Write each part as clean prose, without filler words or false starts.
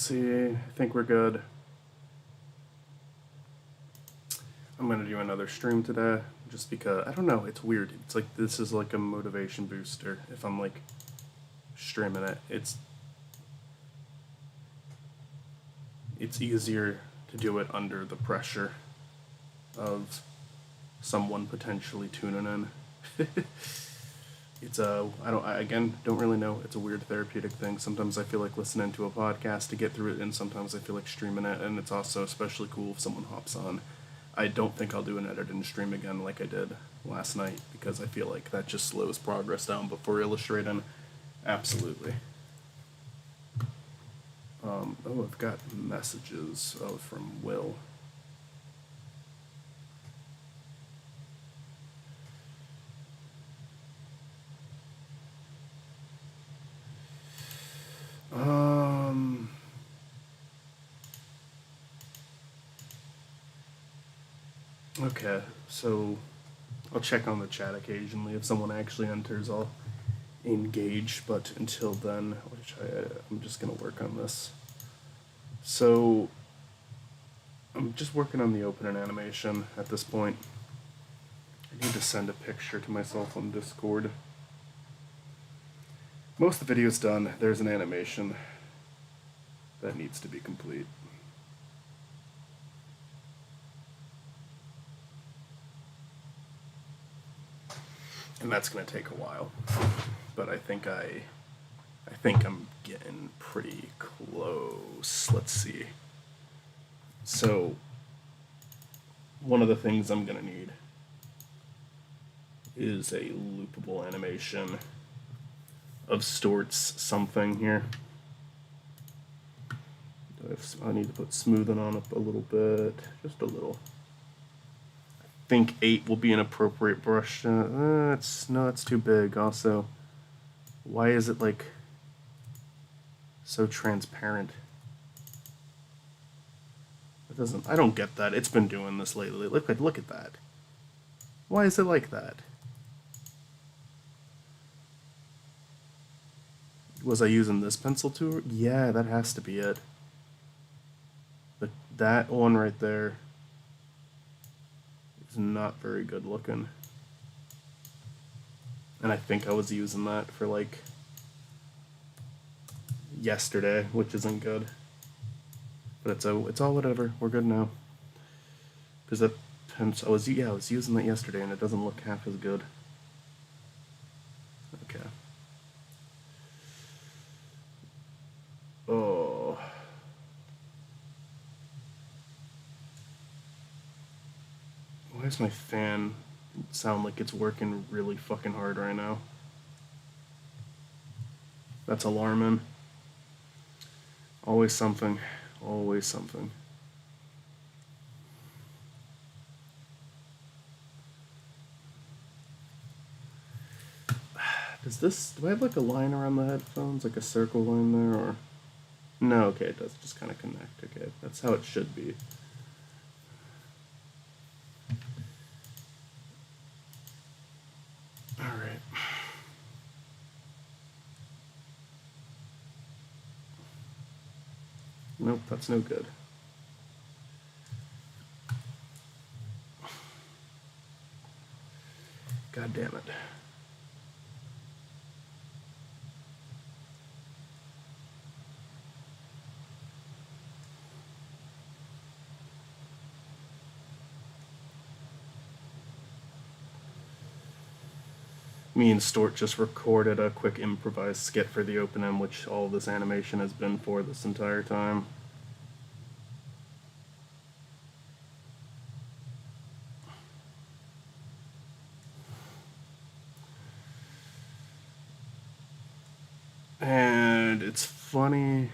let's see. I think we're good. I'm gonna do another stream today, just because, I don't know, it's weird. It's like, this is like a motivation booster. If I'm like streaming it, it's easier to do it under the pressure of someone potentially tuning in. It's I don't really know. It's a weird therapeutic thing. Sometimes I feel like listening to a podcast to get through it, and sometimes I feel like streaming it, and it's also especially cool if someone hops on. I don't think I'll do an edit and stream again like I did last night, because I feel like that just slows progress down, but for illustrating, absolutely. Oh, I've got messages from Will. Okay, so I'll check on the chat occasionally. If someone actually enters, I'll engage, but until then, I'm just gonna work on this. So I'm just working on the opening animation at this point. I need to send a picture to myself on Discord. Most of the video's done. There's an animation that needs to be complete. And that's gonna take a while, but I think I'm getting pretty close. Let's see. So one of the things I'm gonna need is a loopable animation of sorts, something here. I need to put smoothing on up a little bit, just a little. I think 8 will be an appropriate brush. That's too big. Also, why is it like so transparent? I don't get that. It's been doing this lately. Look at that. Why is it like that? Was I using this pencil tool? Yeah, that has to be it. But that one right there is not very good looking. And I think I was using that for like yesterday, which isn't good. But it's all whatever. We're good now. Because that pencil, I was using that yesterday, and it doesn't look half as good. Okay. Oh. Why does my fan sound like it's working really fucking hard right now? That's alarming. Always something. Always something. Do I have like a line around the headphones, like a circle line there, or? No, okay, it does just kind of connect. Okay, that's how it should be. Alright. Nope, that's no good. God damn it. Me and Stort just recorded a quick improvised skit for the opening, which all this animation has been for this entire time. And it's funny.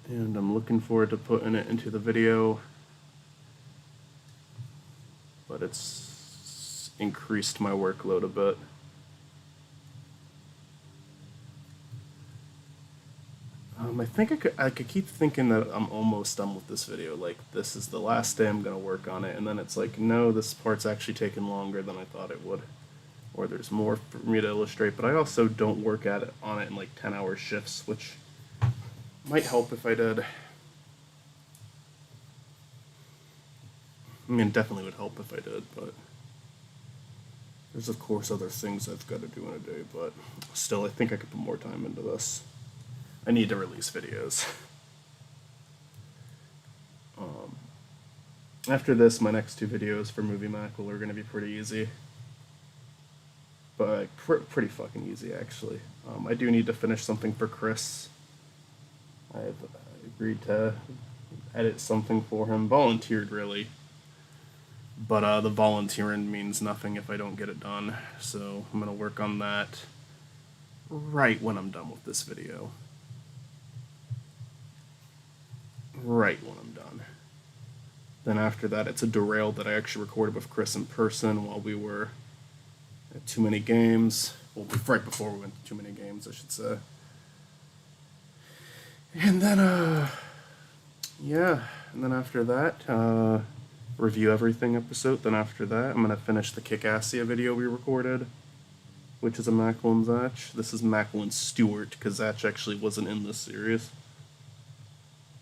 And I'm looking forward to putting it into the video. But it's increased my workload a bit. I think I could keep thinking that I'm almost done with this video. Like, this is the last day I'm gonna work on it, and then it's like, no, this part's actually taking longer than I thought it would. or there's more for me to illustrate, but I also don't work on it in like 10-hour shifts, which might help if I did. I mean, definitely would help if I did, but there's of course other things I've got to do in a day, but still, I think I could put more time into this. I need to release videos. After this, my next 2 videos for Movie Makal are going to be pretty easy. But pretty fucking easy, actually. I do need to finish something for Chris. I've agreed to edit something for him. Volunteered, really. But the volunteering means nothing if I don't get it done. So I'm going to work on that right when I'm done with this video. Right when I'm done. Then after that, it's a derail that I actually recorded with Chris in person while we were at Too Many Games. Well, right before we went to Too Many Games, I should say. And then, yeah. And then after that, review everything episode. Then after that, I'm going to finish the Kick-Assia video we recorded, which is a Makal and Zach. This is Makal and Stuart, because Zach actually wasn't in this series.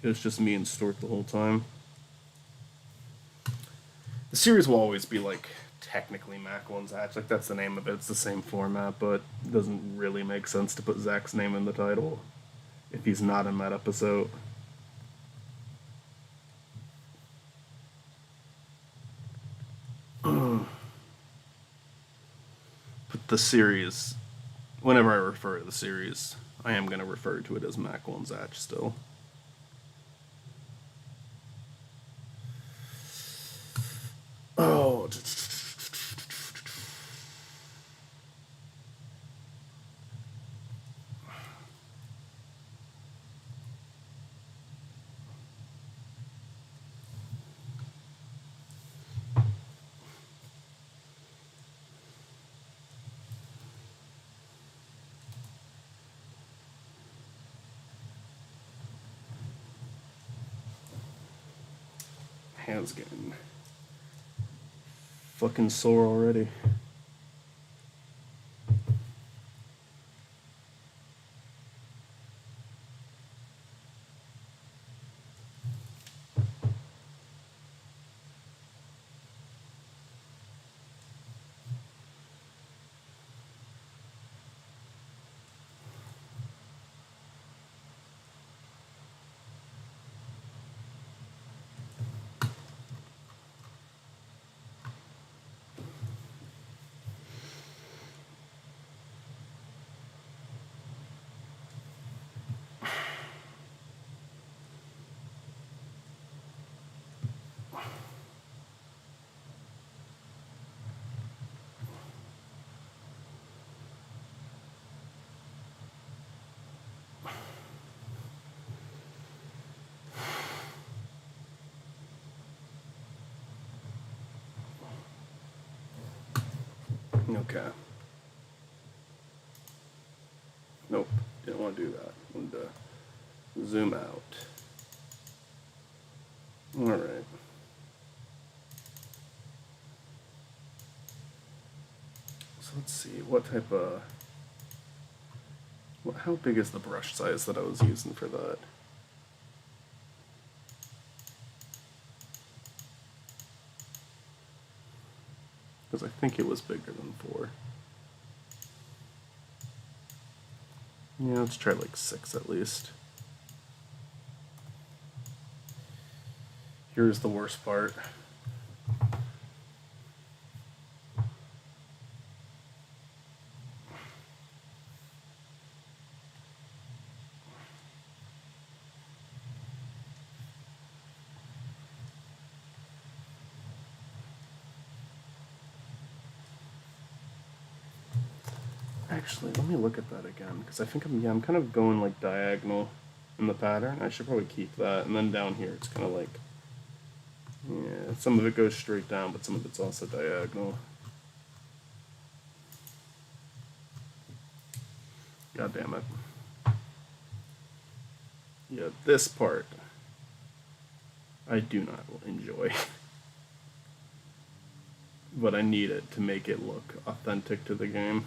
It was just me and Stuart the whole time. The series will always be, like, technically Makal and Zach. Like, that's the name of it. It's the same format, but it doesn't really make sense to put Zach's name in the title if he's not in that episode. But the series, whenever I refer to the series, I am going to refer to it as Makal and Zach still. Oh, hands getting fucking sore already. Okay. Nope, didn't want to do that. Wanted to zoom out. Alright. So let's see, what type of... how big is the brush size that I was using for that? Because I think it was bigger than 4. Yeah, let's try like 6 at least. Here's the worst part. Actually, let me look at that again, because I think I'm kind of going like diagonal in the pattern. I should probably keep that, and then down here it's kind of like, yeah, some of it goes straight down, but some of it's also diagonal. God damn it. Yeah, this part I do not enjoy. but I need it to make it look authentic to the game.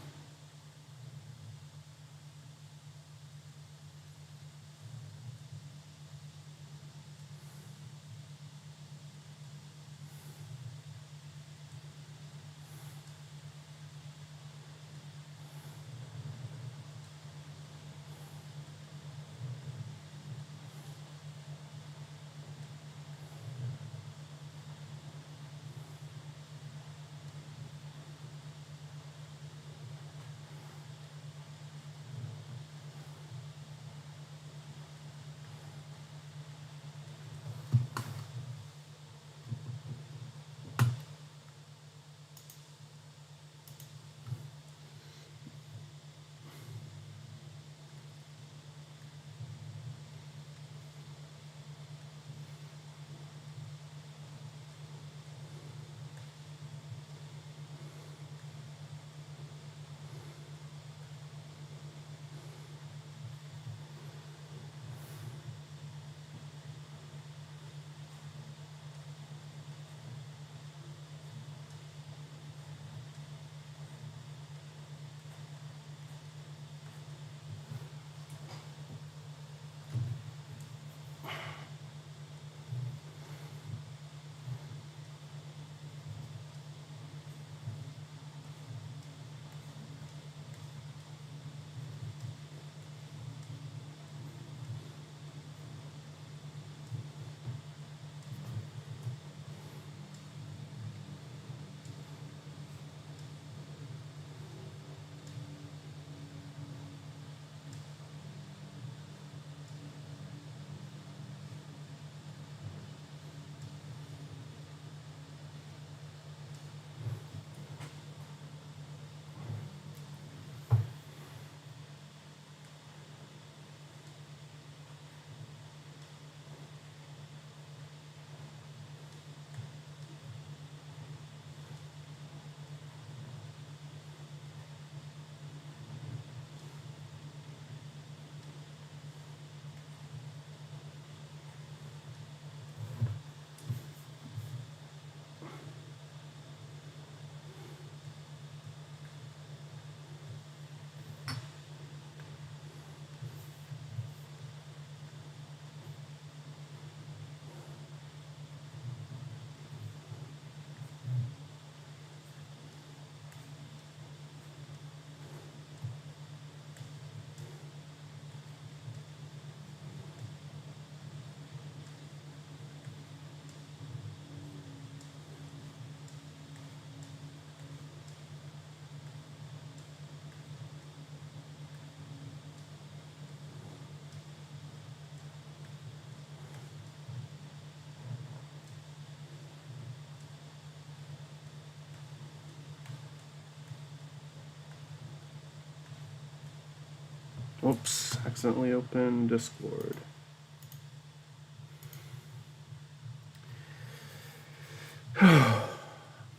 Oops, accidentally opened Discord.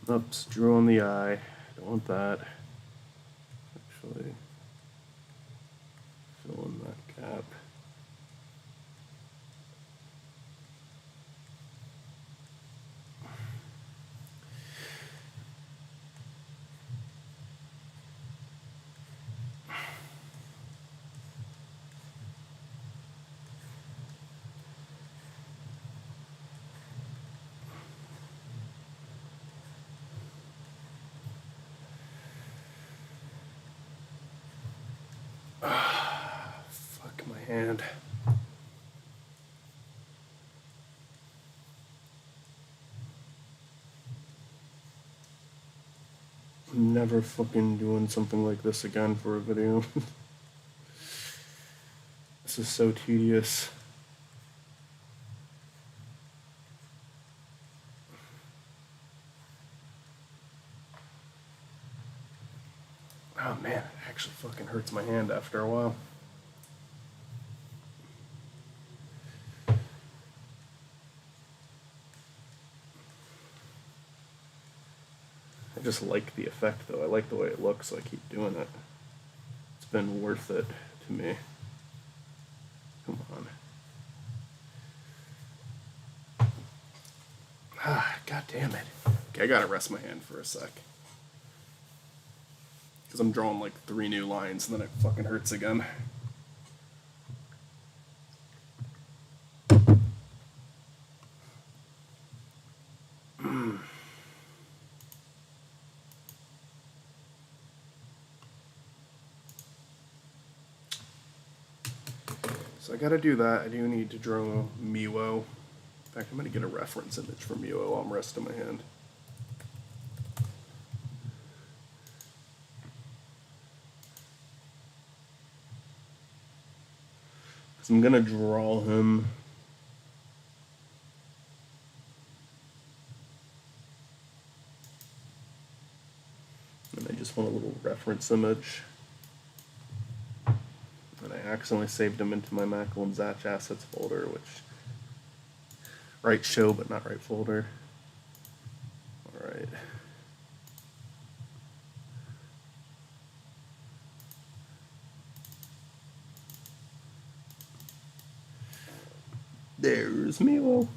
Oops, drew on the eye. Don't want that. Actually, fill in that gap. Fuck my hand. I'm never fucking doing something like this again for a video. This is so tedious. Oh man, it actually fucking hurts my hand after a while. I just like the effect though. I like the way it looks, so I keep doing it. It's been worth it to me. Come on. Ah, god damn it. Okay, I gotta rest my hand for a sec. Because I'm drawing like 3 new lines and then it fucking hurts again. So I gotta do that. I do need to draw Miwo. In fact, I'm gonna get a reference image for Miwo while I'm resting my hand. Because I'm gonna draw him. And I just want a little reference image. And I accidentally saved him into my Makal and Draws assets folder, which right show but not right folder. Alright. There's Miwo.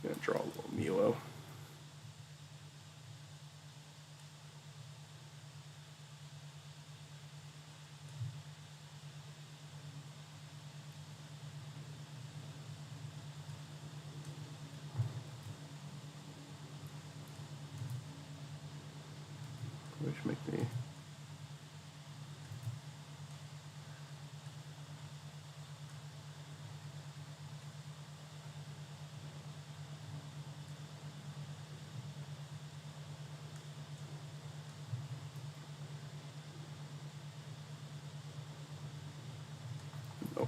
Gonna draw a little Miwo. Which make me nope.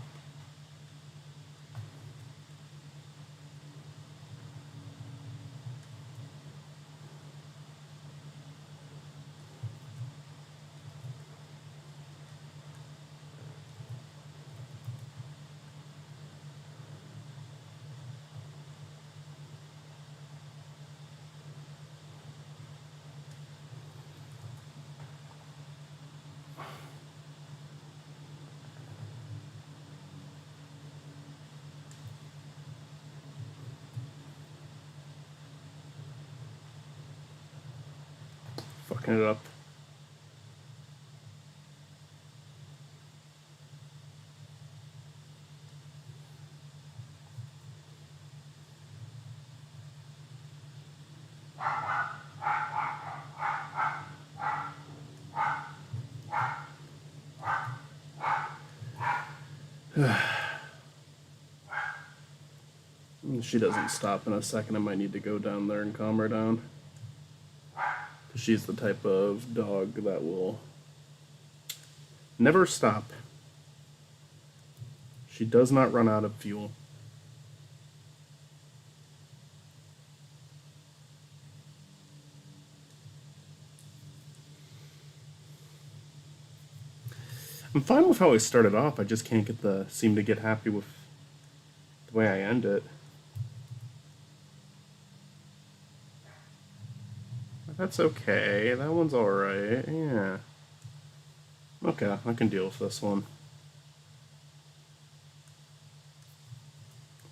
Fucking it up. She doesn't stop in a second. I might need to go down there and calm her down. She's the type of dog that will never stop. She does not run out of fuel. I'm fine with how I started off. I just can't seem to get happy with the way I end it. That's okay. That one's alright. Yeah. Okay, I can deal with this one.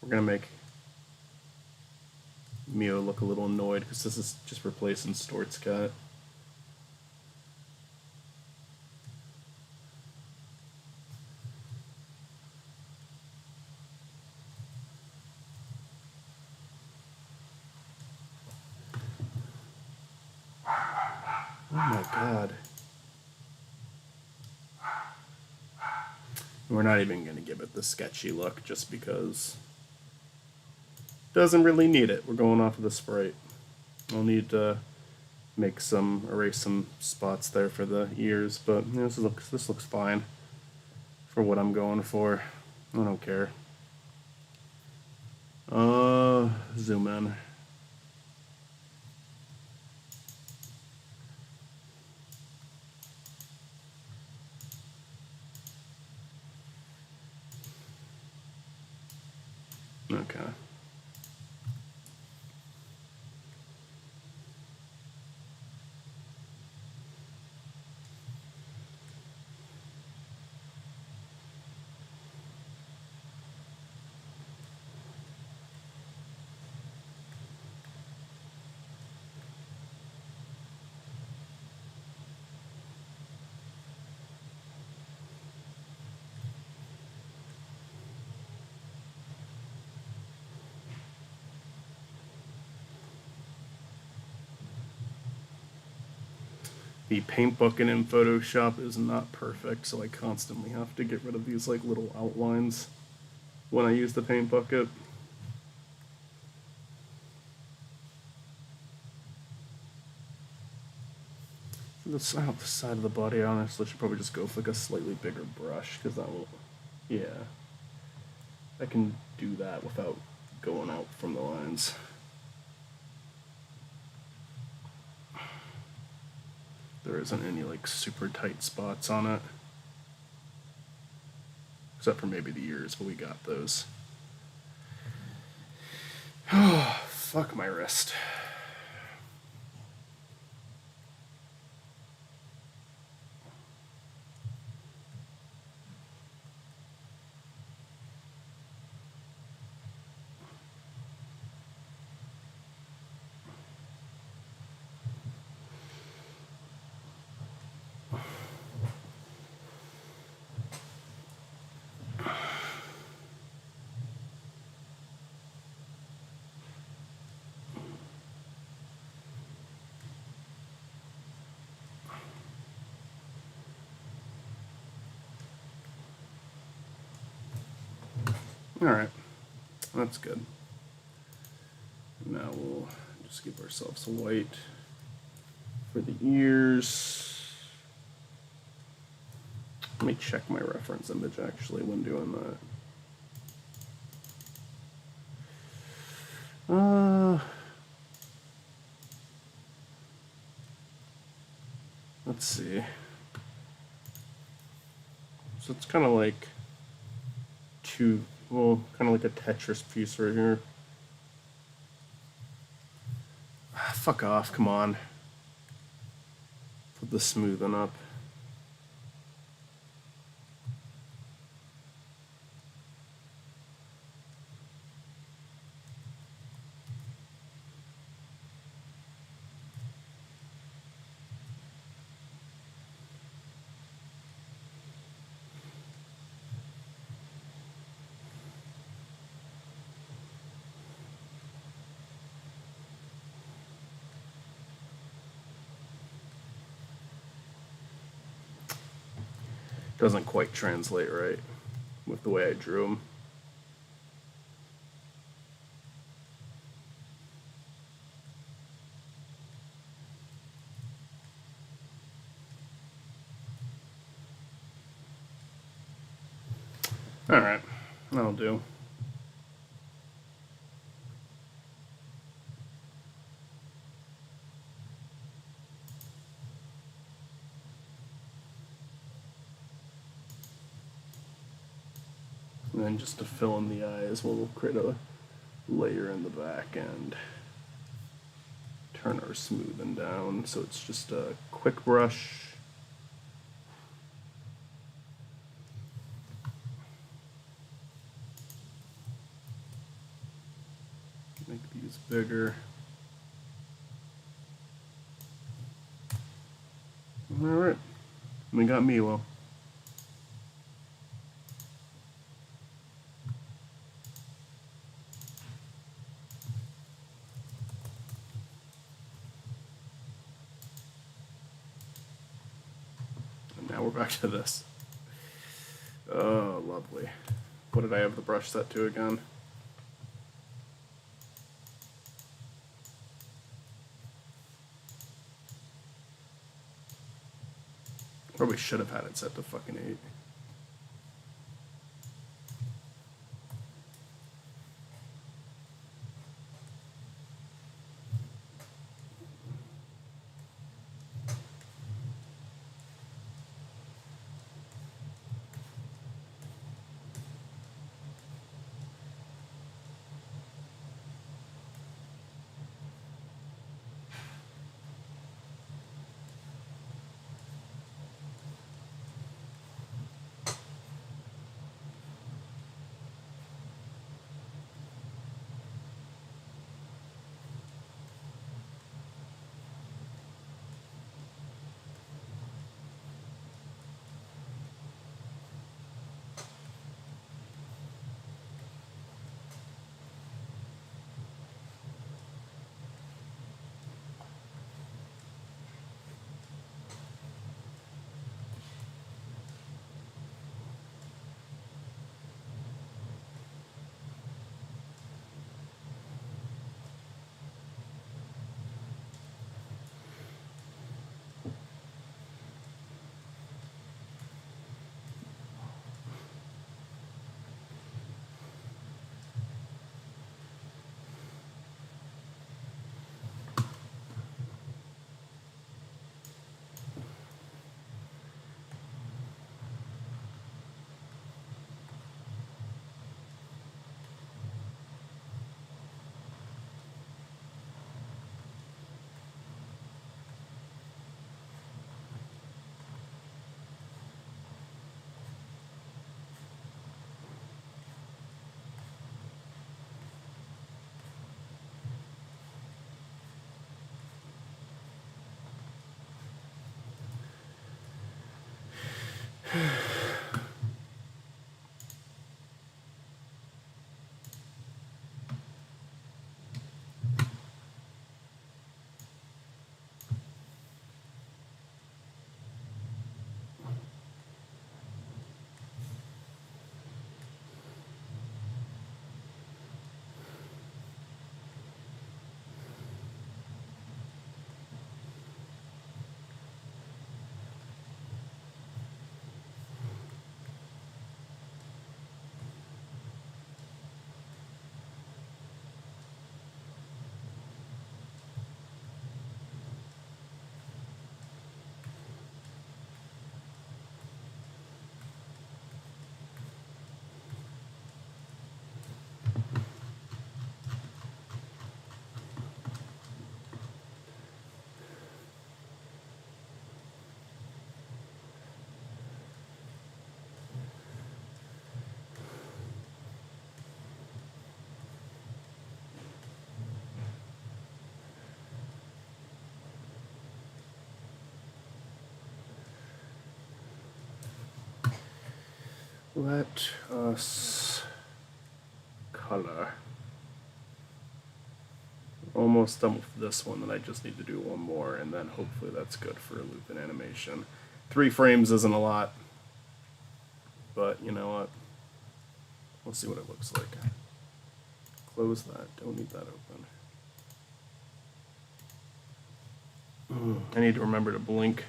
We're gonna make Mio look a little annoyed because this is just replacing Stort's cat. Oh my god. We're not even going to give it the sketchy look just because it doesn't really need it. We're going off of the sprite. I'll need to erase some spots there for the ears, but you know, this looks fine for what I'm going for. I don't care. Zoom in. Okay. The paint bucket in Photoshop is not perfect, so I constantly have to get rid of these like little outlines when I use the paint bucket. The side of the body, honestly, should probably just go with like a slightly bigger brush, because that will, yeah, I can do that without going out from the lines. There isn't any like super tight spots on it, except for maybe the ears, but we got those. Oh, fuck my wrist. Alright, that's good. Now we'll just give ourselves a white for the ears. Let me check my reference image actually when doing that. Let's see. So it's kind of like kind of like a Tetris piece right here. Fuck off, come on. Put the smoothing up. Doesn't quite translate right with the way I drew them. Alright, that'll do. And then just to fill in the eyes, we'll create a layer in the back and turn our smoothing down so it's just a quick brush. Make these bigger. Alright, we got Milo. Now we're back to this. Oh, lovely. What did I have the brush set to again? Probably should have had it set to fucking 8. Let us color. Almost done with this one, and I just need to do one more, and then hopefully that's good for a loop in animation. 3 frames isn't a lot, but you know what? We'll see what it looks like. Close that. Don't need that open. I need to remember to blink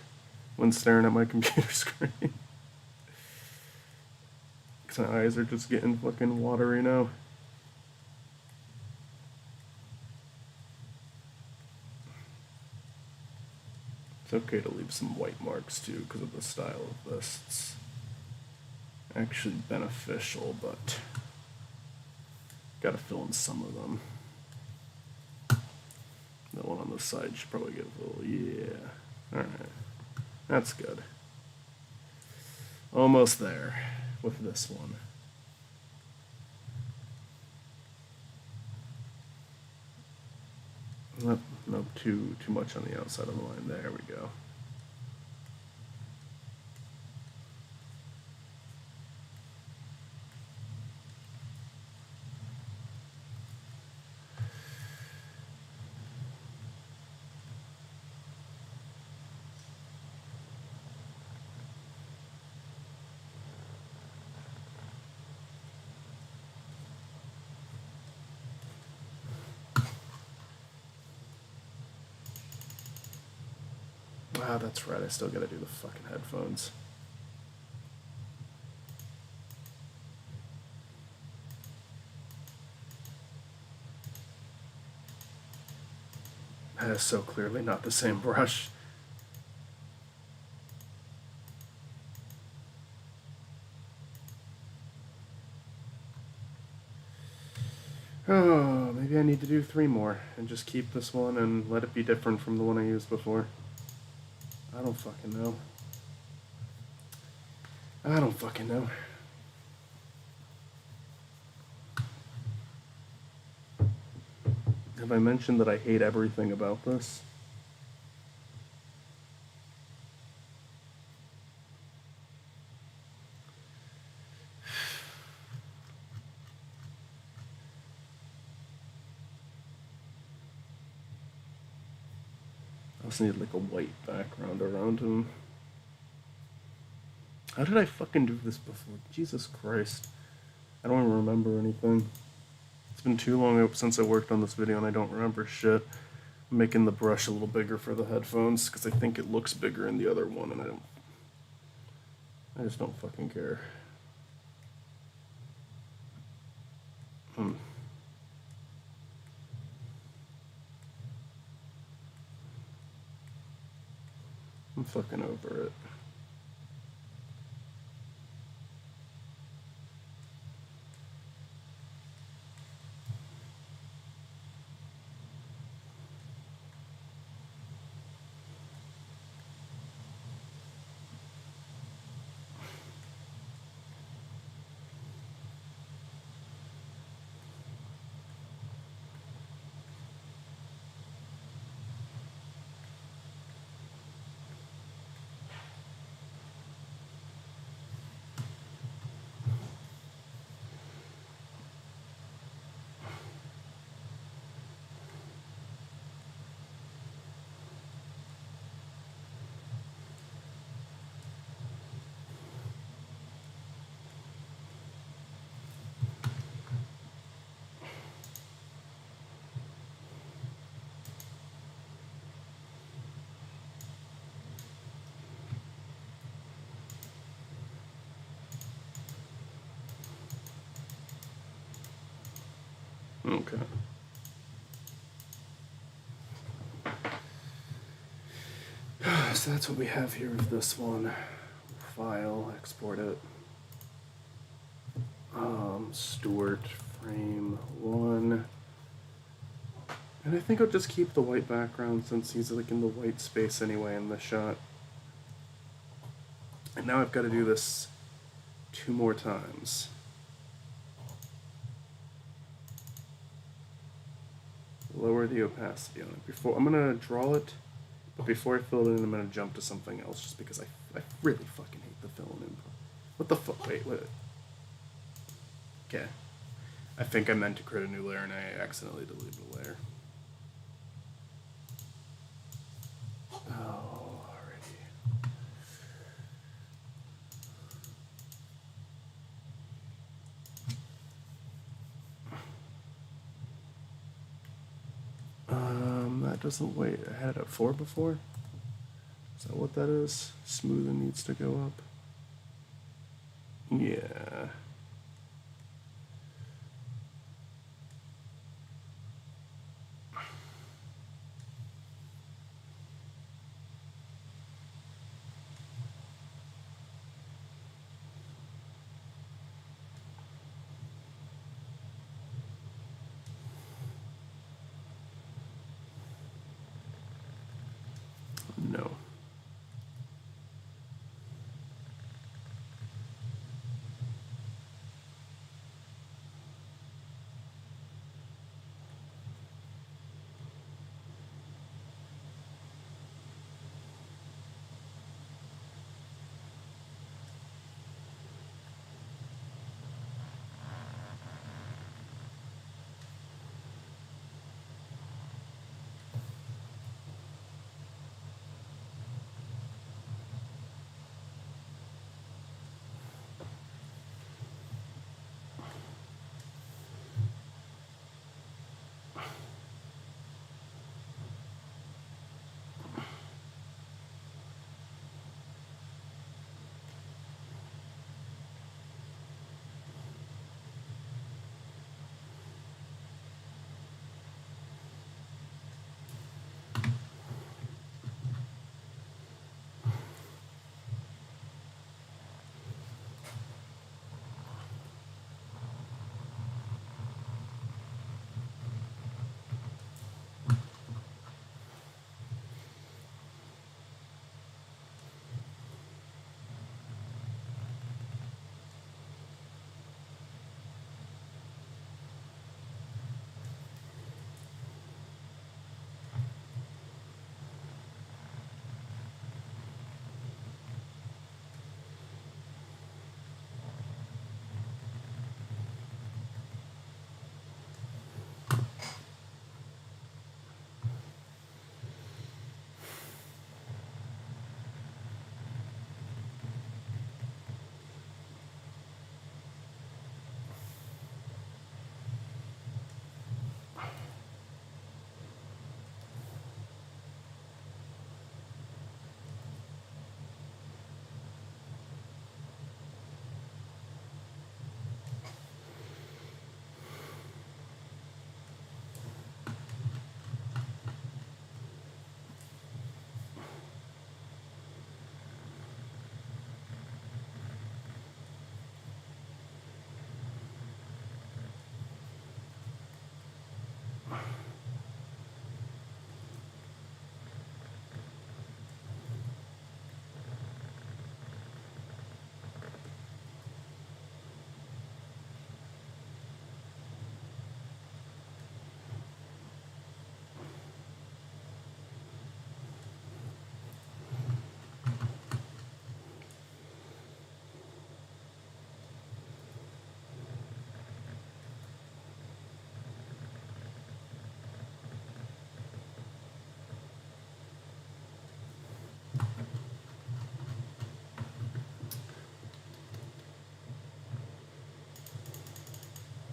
when staring at my computer screen. Because my eyes are just getting fucking watery now. It's okay to leave some white marks too because of the style of this. It's actually beneficial, but gotta fill in some of them. That one on the side should probably get a little, yeah. Alright, that's good. Almost there with this one. Nope, too much on the outside of the line. There we go. Wow, that's right, I still gotta do the fucking headphones. That is so clearly not the same brush. Oh, maybe I need to do 3 more and just keep this one and let it be different from the one I used before. I don't fucking know. I don't fucking know. Have I mentioned that I hate everything about this? I also need like a white background around him. How did I fucking do this before? Jesus Christ. I don't even remember anything. It's been too long since I worked on this video and I don't remember shit. I'm making the brush a little bigger for the headphones because I think it looks bigger in the other one and I just don't fucking care. I'm fucking over it. Okay. So that's what we have here with this one. File, export it. Stewart, frame 1. And I think I'll just keep the white background since he's like in the white space anyway in the shot. And now I've got to do this 2 more times. Lower the opacity on it. Before I'm gonna draw it, but before I fill it in, I'm gonna jump to something else just because I really fucking hate the filling in. What the fuck? Wait, what? Okay. I think I meant to create a new layer and I accidentally deleted the layer. That doesn't wait. I had it at 4 before. Is that what that is? Smoothing needs to go up. Yeah. No.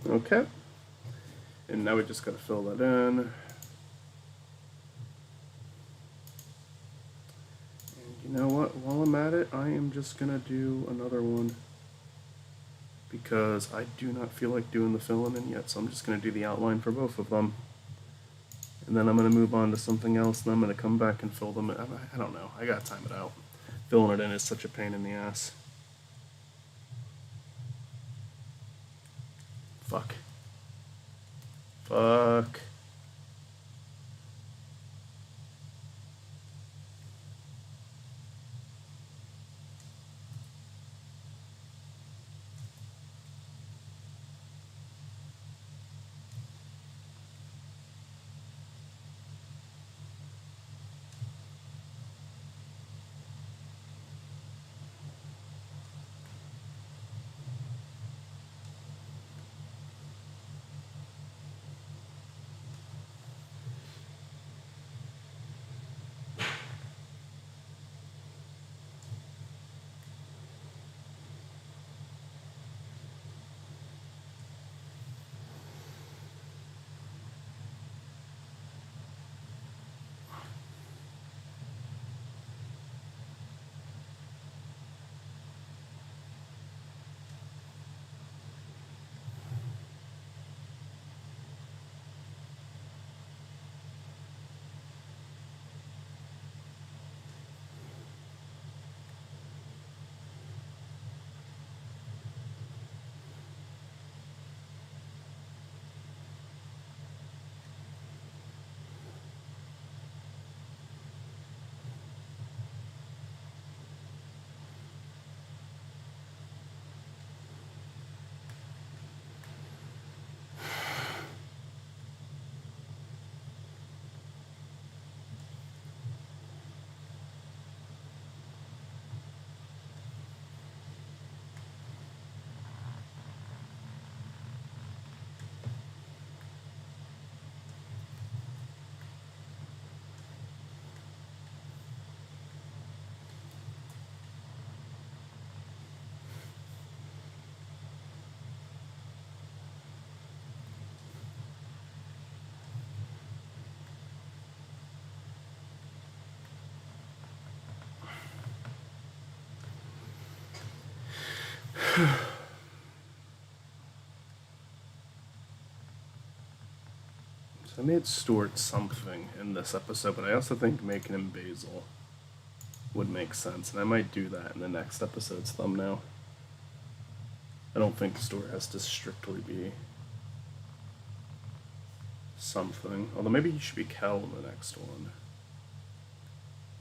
Okay. And now we just gotta fill that in. And you know what? While I'm at it, I am just gonna do another one because I do not feel like doing the filling in yet, so I'm just going to do the outline for both of them. And then I'm going to move on to something else, and I'm going to come back and fill them in. I don't know. I got to time it out. Filling it in is such a pain in the ass. Fuck. Fuck. So I made Stuart something in this episode, but I also think making him Basil would make sense, and I might do that in the next episode's thumbnail. I don't think Stuart has to strictly be something, although maybe he should be Kel in the next one,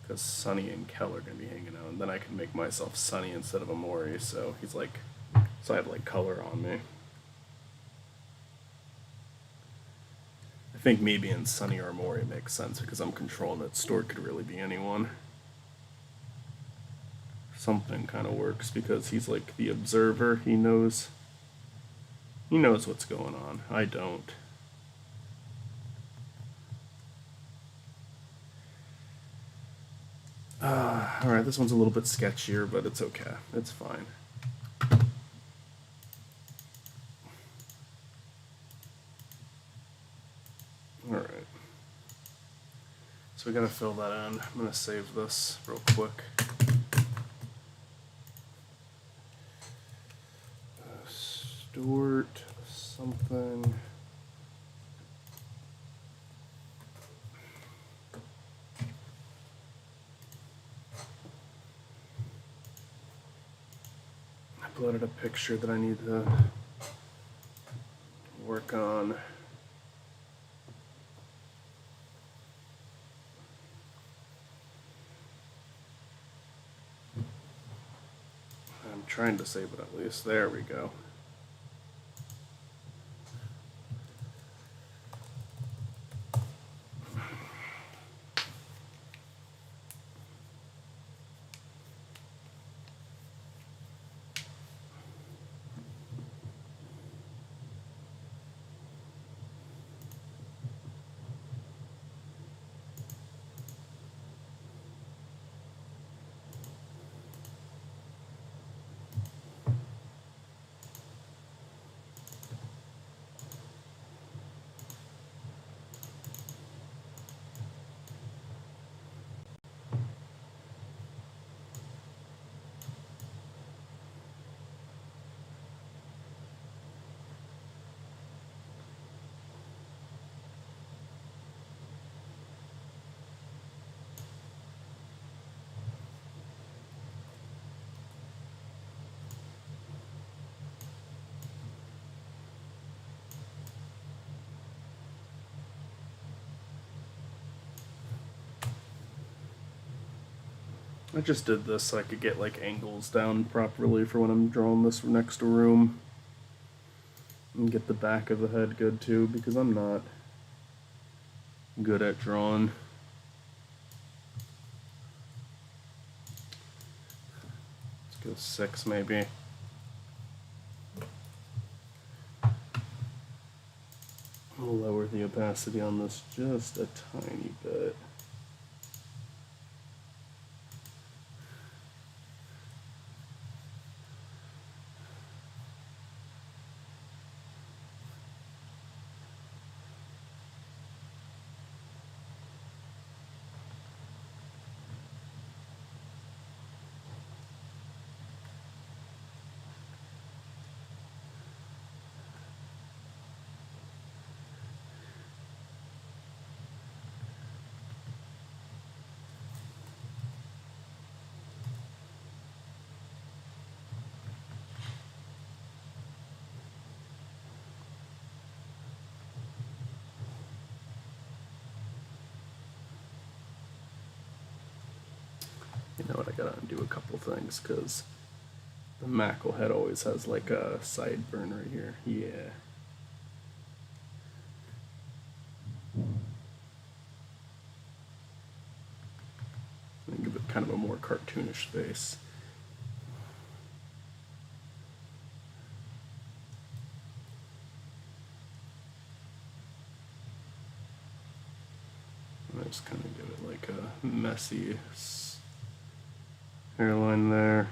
because Sunny and Kel are going to be hanging out, and then I can make myself Sunny instead of Omori, so he's like, so I have like color on me. I think me being Sunny or Omori makes sense because I'm controlling it. Stuart could really be anyone. Something kind of works because he's like the observer. He knows what's going on. I don't. Alright, this one's a little bit sketchier, but it's okay. It's fine. Alright. So we gotta fill that in. I'm gonna save this real quick. Stuart something. I uploaded a picture that I need to work on. I'm trying to save it at least. There we go. I just did this so I could get like angles down properly for when I'm drawing this next room. And get the back of the head good too, because I'm not good at drawing. Let's go 6 maybe. I'll lower the opacity on this just a tiny bit. You know what, I gotta undo a couple things, because the Makal head always has like a sideburn right here. Yeah. Give it kind of a more cartoonish face. I just kind of give it like a messy hairline there.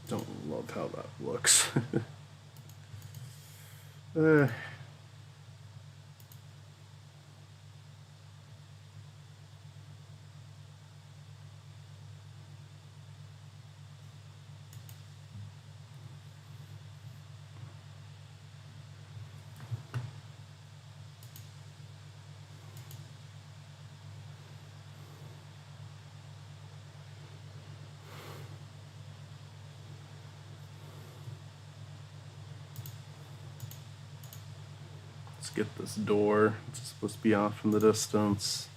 Don't love how that looks. Let's get this door. It's supposed to be off from the distance.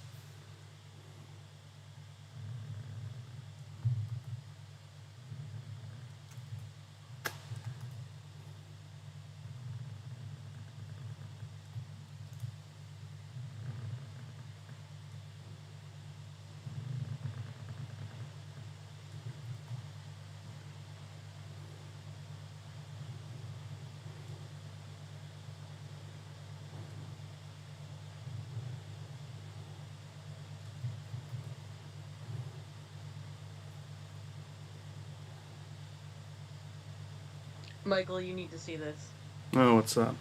Michael, you need to see this. Oh, what's up?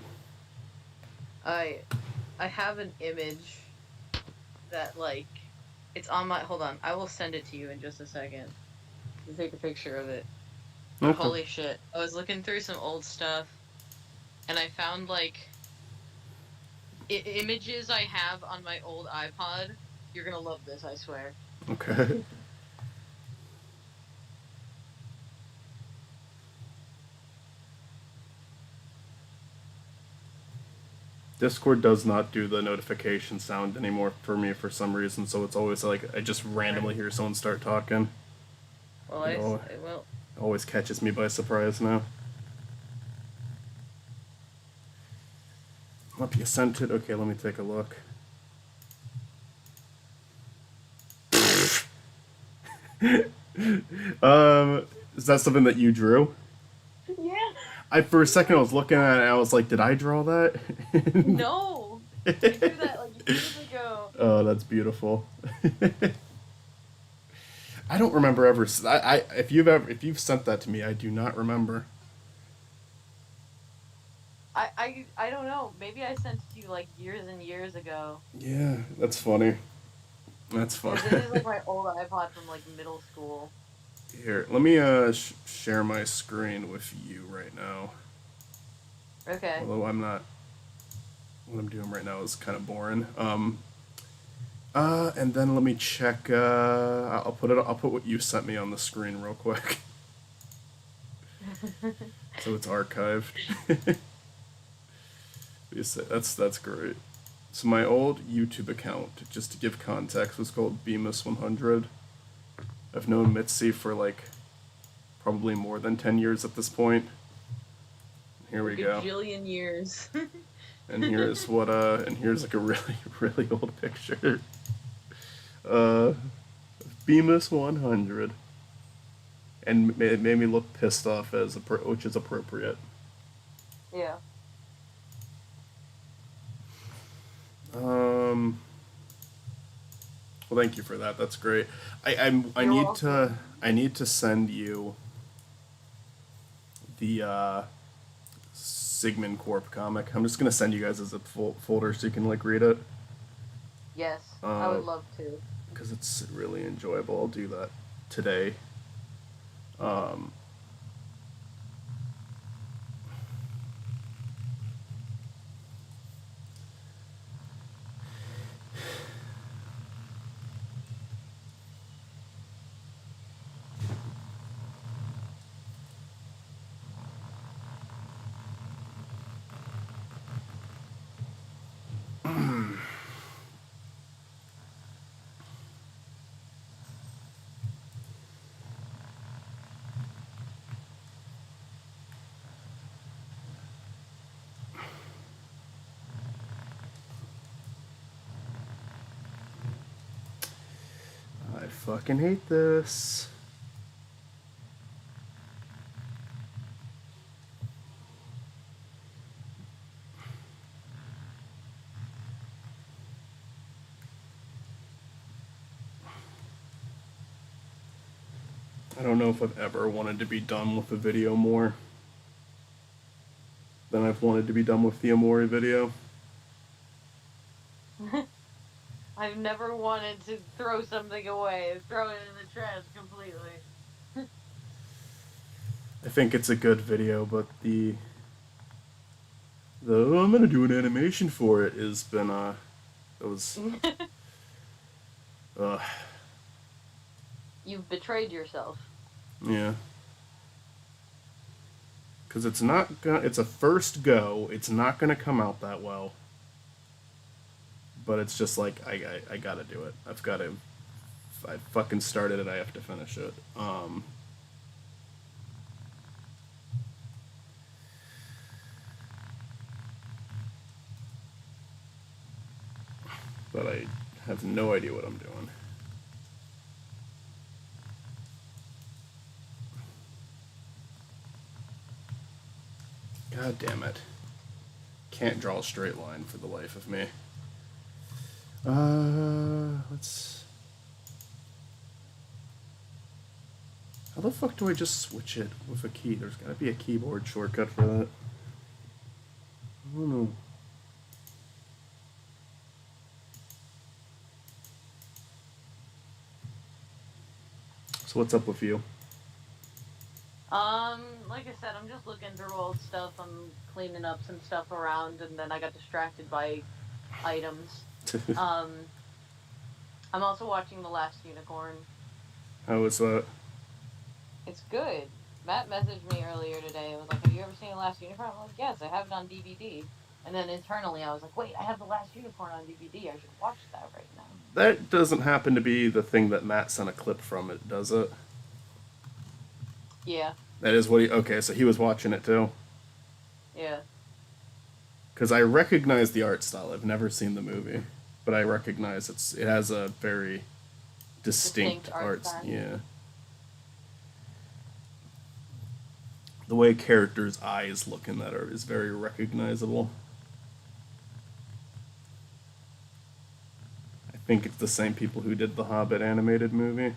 I have an image that like it's on my hold on. I will send it to you in just a second. To take a picture of it. But Okay. holy shit. I was looking through some old stuff and I found like images I have on my old iPod. You're going to love this, I swear. Okay. Discord does not do the notification sound anymore for me for some reason, so it's always like I just randomly hear someone start talking. Well, It always catches me by surprise now. What, you sent it? Okay, let me take a look. Is that something that you drew? Yeah. I for a second I was looking at it and I was like, did I draw that? No, I drew that like years ago. Oh, that's beautiful. I don't remember ever. If you've sent that to me, I do not remember. I don't know. Maybe I sent it to you like years and years ago. Yeah, that's funny. That's fun. Because it is like my old iPod from like middle school. Here, let me share my screen with you right now. Okay. Although I'm not. What I'm doing right now is kind of boring. And then let me check. I'll put it. I'll put what you sent me on the screen real quick, so it's archived. That's great. So my old YouTube account, just to give context, was called Bemis100. I've known Mitzi for like probably more than 10 years at this point. Here we go. Gajillion years. And here's and here's like a really really old picture. Uh, Bemis100, and it made me look pissed off which is appropriate. Yeah. Um. Well, thank you for that. That's great. I You're need welcome. to send you the Sigmund Corp comic. I'm just gonna send you guys as a folder so you can like read it. Yes, I Uh, would love to. because it's really enjoyable. I'll do that today. Um, I fucking hate this. I don't know if I've ever wanted to be done with a video more than I've wanted to be done with the Omori video. I've never wanted to throw something away, throw it in the trash completely. I think it's a good video, but the oh, I'm gonna do an animation for it has been it was uh You've betrayed yourself. yeah, because it's a first go. It's not gonna come out that well, but it's just like I gotta do it. I fucking started it. I have to finish it. But I have no idea what I'm doing. God damn it. Can't draw a straight line for the life of me. Let's. How the fuck do I just switch it with a key? There's gotta be a keyboard shortcut for that. I don't know. So what's up with you? Like I said, I'm just looking through old stuff. I'm cleaning up some stuff around, and then I got distracted by items. Um, I'm also watching The Last Unicorn. How was that? It's good. Matt messaged me earlier today. It was like, "Have you ever seen The Last Unicorn?" I'm like, "Yes, I have it on DVD." And then internally, I was like, "Wait, I have The Last Unicorn on DVD. I should watch that right now." That doesn't happen to be the thing that Matt sent a clip from it, does it? Yeah, That is what he. Okay, so he was watching it too. yeah. Because I recognize the art style. I've never seen the movie, but I recognize it has a very distinct Distinct art art. style. Yeah. The way characters' eyes look in that is very recognizable. I think it's the same people who did the Hobbit animated movie.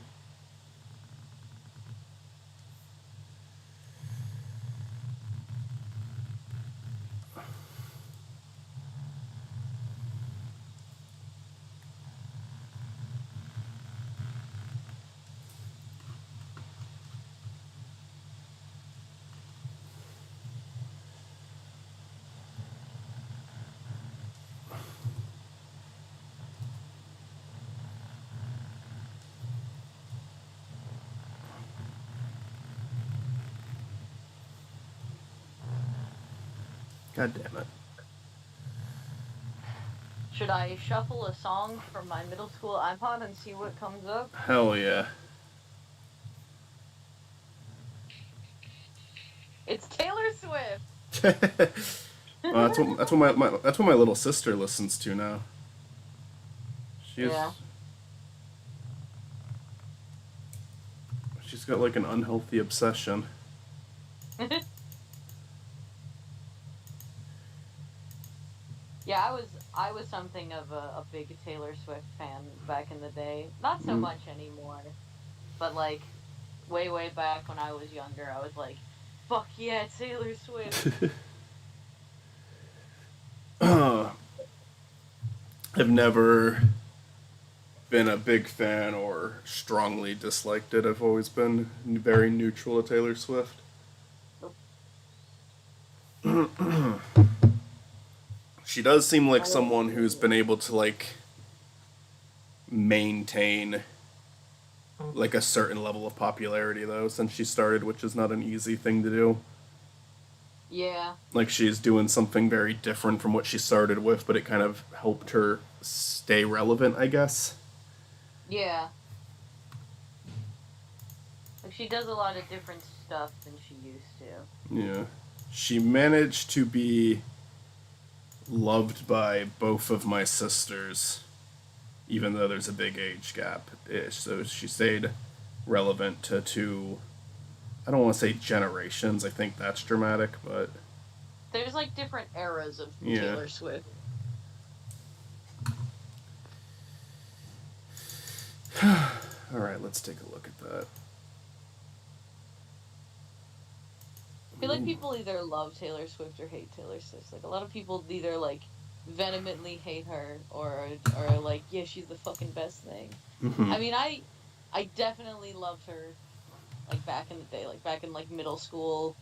God damn it. Should I shuffle a song from my middle school iPod and see what comes up? Hell yeah. It's Taylor Swift. That's what my little sister listens to now. She's Yeah. she's got like an unhealthy obsession. Yeah, I was something of a big Taylor Swift fan back in the day. Not so Mm. much anymore, but like way back when I was younger, I was like, "Fuck yeah, Taylor Swift." I've never been a big fan or strongly disliked it. I've always been very neutral to Taylor Swift. She does seem like someone who's been able to like maintain like a certain level of popularity though since she started, which is not an easy thing to do. Yeah. Like she's doing something very different from what she started with, but it kind of helped her stay relevant, I guess. Yeah. Like she does a lot of different stuff than she used to. Yeah. She managed to be loved by both of my sisters, even though there's a big age gap. So she stayed relevant to two, I don't want to say generations, I think that's dramatic, but. There's like different eras of Yeah. Taylor Swift. Alright, let's take a look at that. I feel like people either love Taylor Swift or hate Taylor Swift. Like a lot of people either like vehemently hate her or like, yeah, she's the fucking best thing. Mm-hmm. I mean, I definitely loved her like back in the day, like back in like middle school,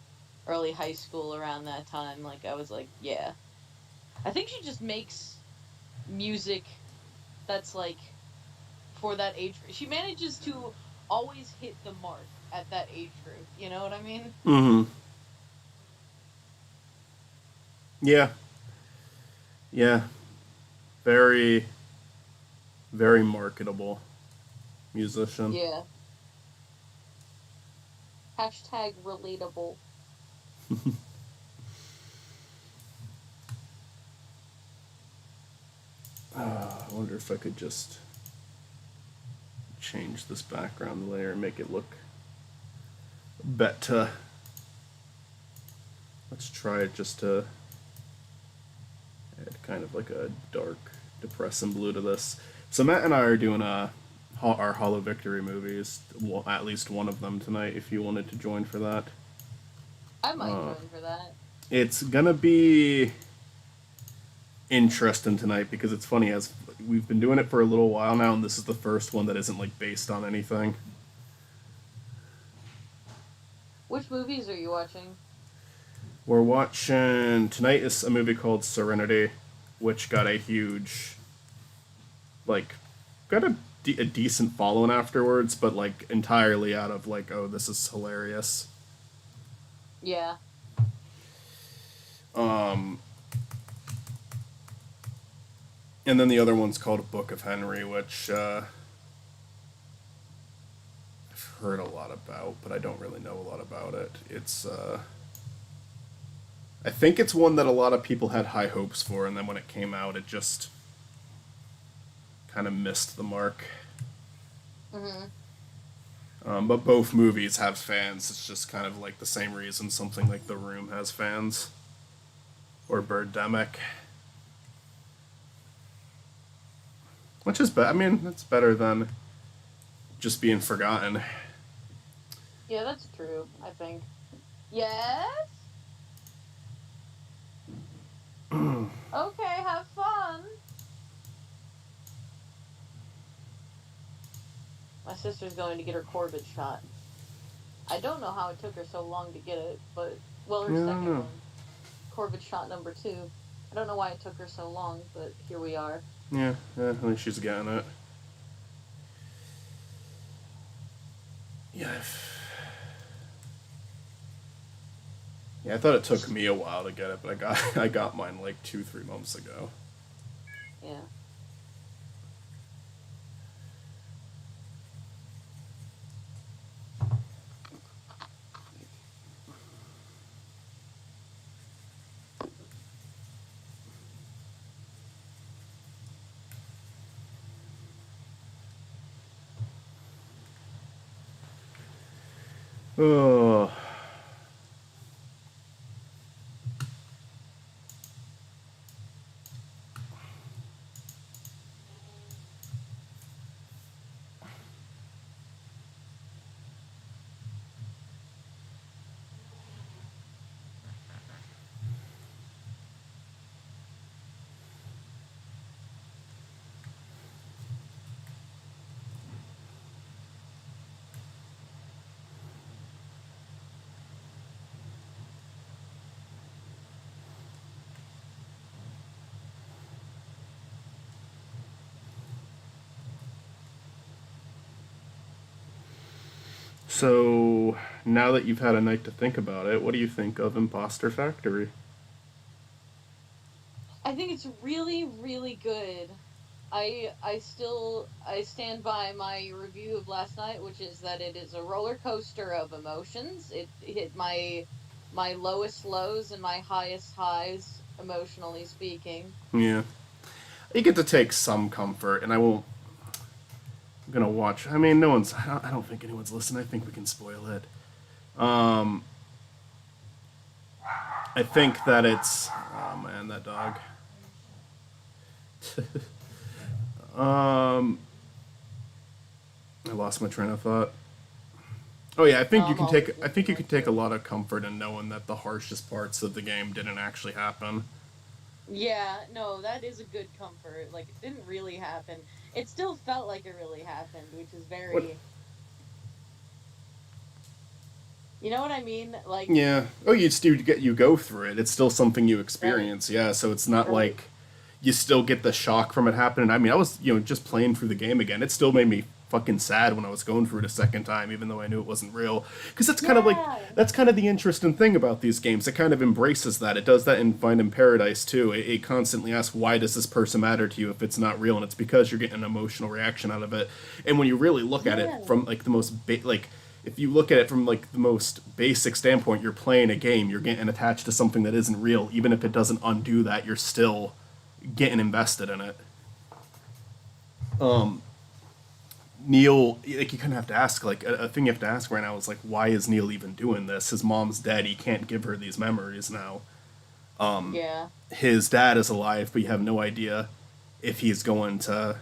early high school, around that time. Like I was like, yeah. I think she just makes music that's like for that age. She manages to always hit the mark at that age group. You know what I mean? Mm-hmm. Yeah. Yeah. Very, very marketable musician. Yeah. Hashtag relatable. I wonder if I could just change this background layer and make it look better. Let's try it just to add kind of like a dark, depressing blue to this. So Matt and I are doing our Hollow Victory movies, well, at least one of them tonight, if you wanted to join for that. I might join for that. It's gonna be interesting tonight because it's funny, as we've been doing it for a little while now, and this is the first one that isn't like based on anything. Which movies are you watching? We're watching tonight is a movie called Serenity, which got a huge, like, got a decent following afterwards, but like entirely out of like, oh, this is hilarious. Yeah. And then the other one's called Book of Henry, which I've heard a lot about, but I don't really know a lot about it. It's I think it's one that a lot of people had high hopes for, and then when it came out, it just kind of missed the mark. Mhm. But both movies have fans. It's just kind of like the same reason something like The Room has fans or Birdemic, which is I mean, it's better than just being forgotten. Yeah, that's true, I think. Yes? Okay, have fun. My sister's going to get her Corbett shot. I don't know how it took her so long to get it, but, well, her Yeah, I don't second know. one. Corbett shot number 2. I don't know why it took her so long, but here we are. Yeah, I think she's getting it. Yeah. Yeah, I thought it took me a while to get it, but I got mine like 2 3 months ago. Yeah. Oh. So now that you've had a night to think about it, what do you think of Imposter Factory? I think it's really, really good. I stand by my review of last night, which is that it is a roller coaster of emotions. It hit my lowest lows and my highest highs, emotionally speaking. Yeah, you get to take some comfort, and I won't. I'm gonna watch. I mean, no one's. I don't think anyone's listening. I think we can spoil it. Um, I think that it's. Oh man, that dog. um, I lost my train of thought. Oh yeah, I think you I'm can always take. I think losing you my can take a train. lot of comfort in knowing that the harshest parts of the game didn't actually happen. Yeah, no, that is a good comfort. Like it didn't really happen. It still felt like it really happened, which is What? very, you know what I mean? Like, Yeah. Oh, you go through it. It's still something you right, experience. Yeah. So it's not right. like you still get the shock from it happening. I mean, I was just playing through the game again. It still made me fucking sad when I was going through it a second time, even though I knew it wasn't real. Because Yeah, that's kind of the interesting thing about these games. It kind of embraces that. It does that in Finding Paradise too. It constantly asks, why does this person matter to you if it's not real? And it's because you're getting an emotional reaction out of it. And when you really look at it yeah, from like the most like if you look at it from like the most basic standpoint, you're playing a game, you're getting attached to something that isn't real. Even if it doesn't undo that, you're still getting invested in it. Neil, like you kind of have to ask, like a thing you have to ask right now is like, why is Neil even doing this? His mom's dead. He can't give her these memories now. yeah. His dad is alive, but you have no idea if he's going to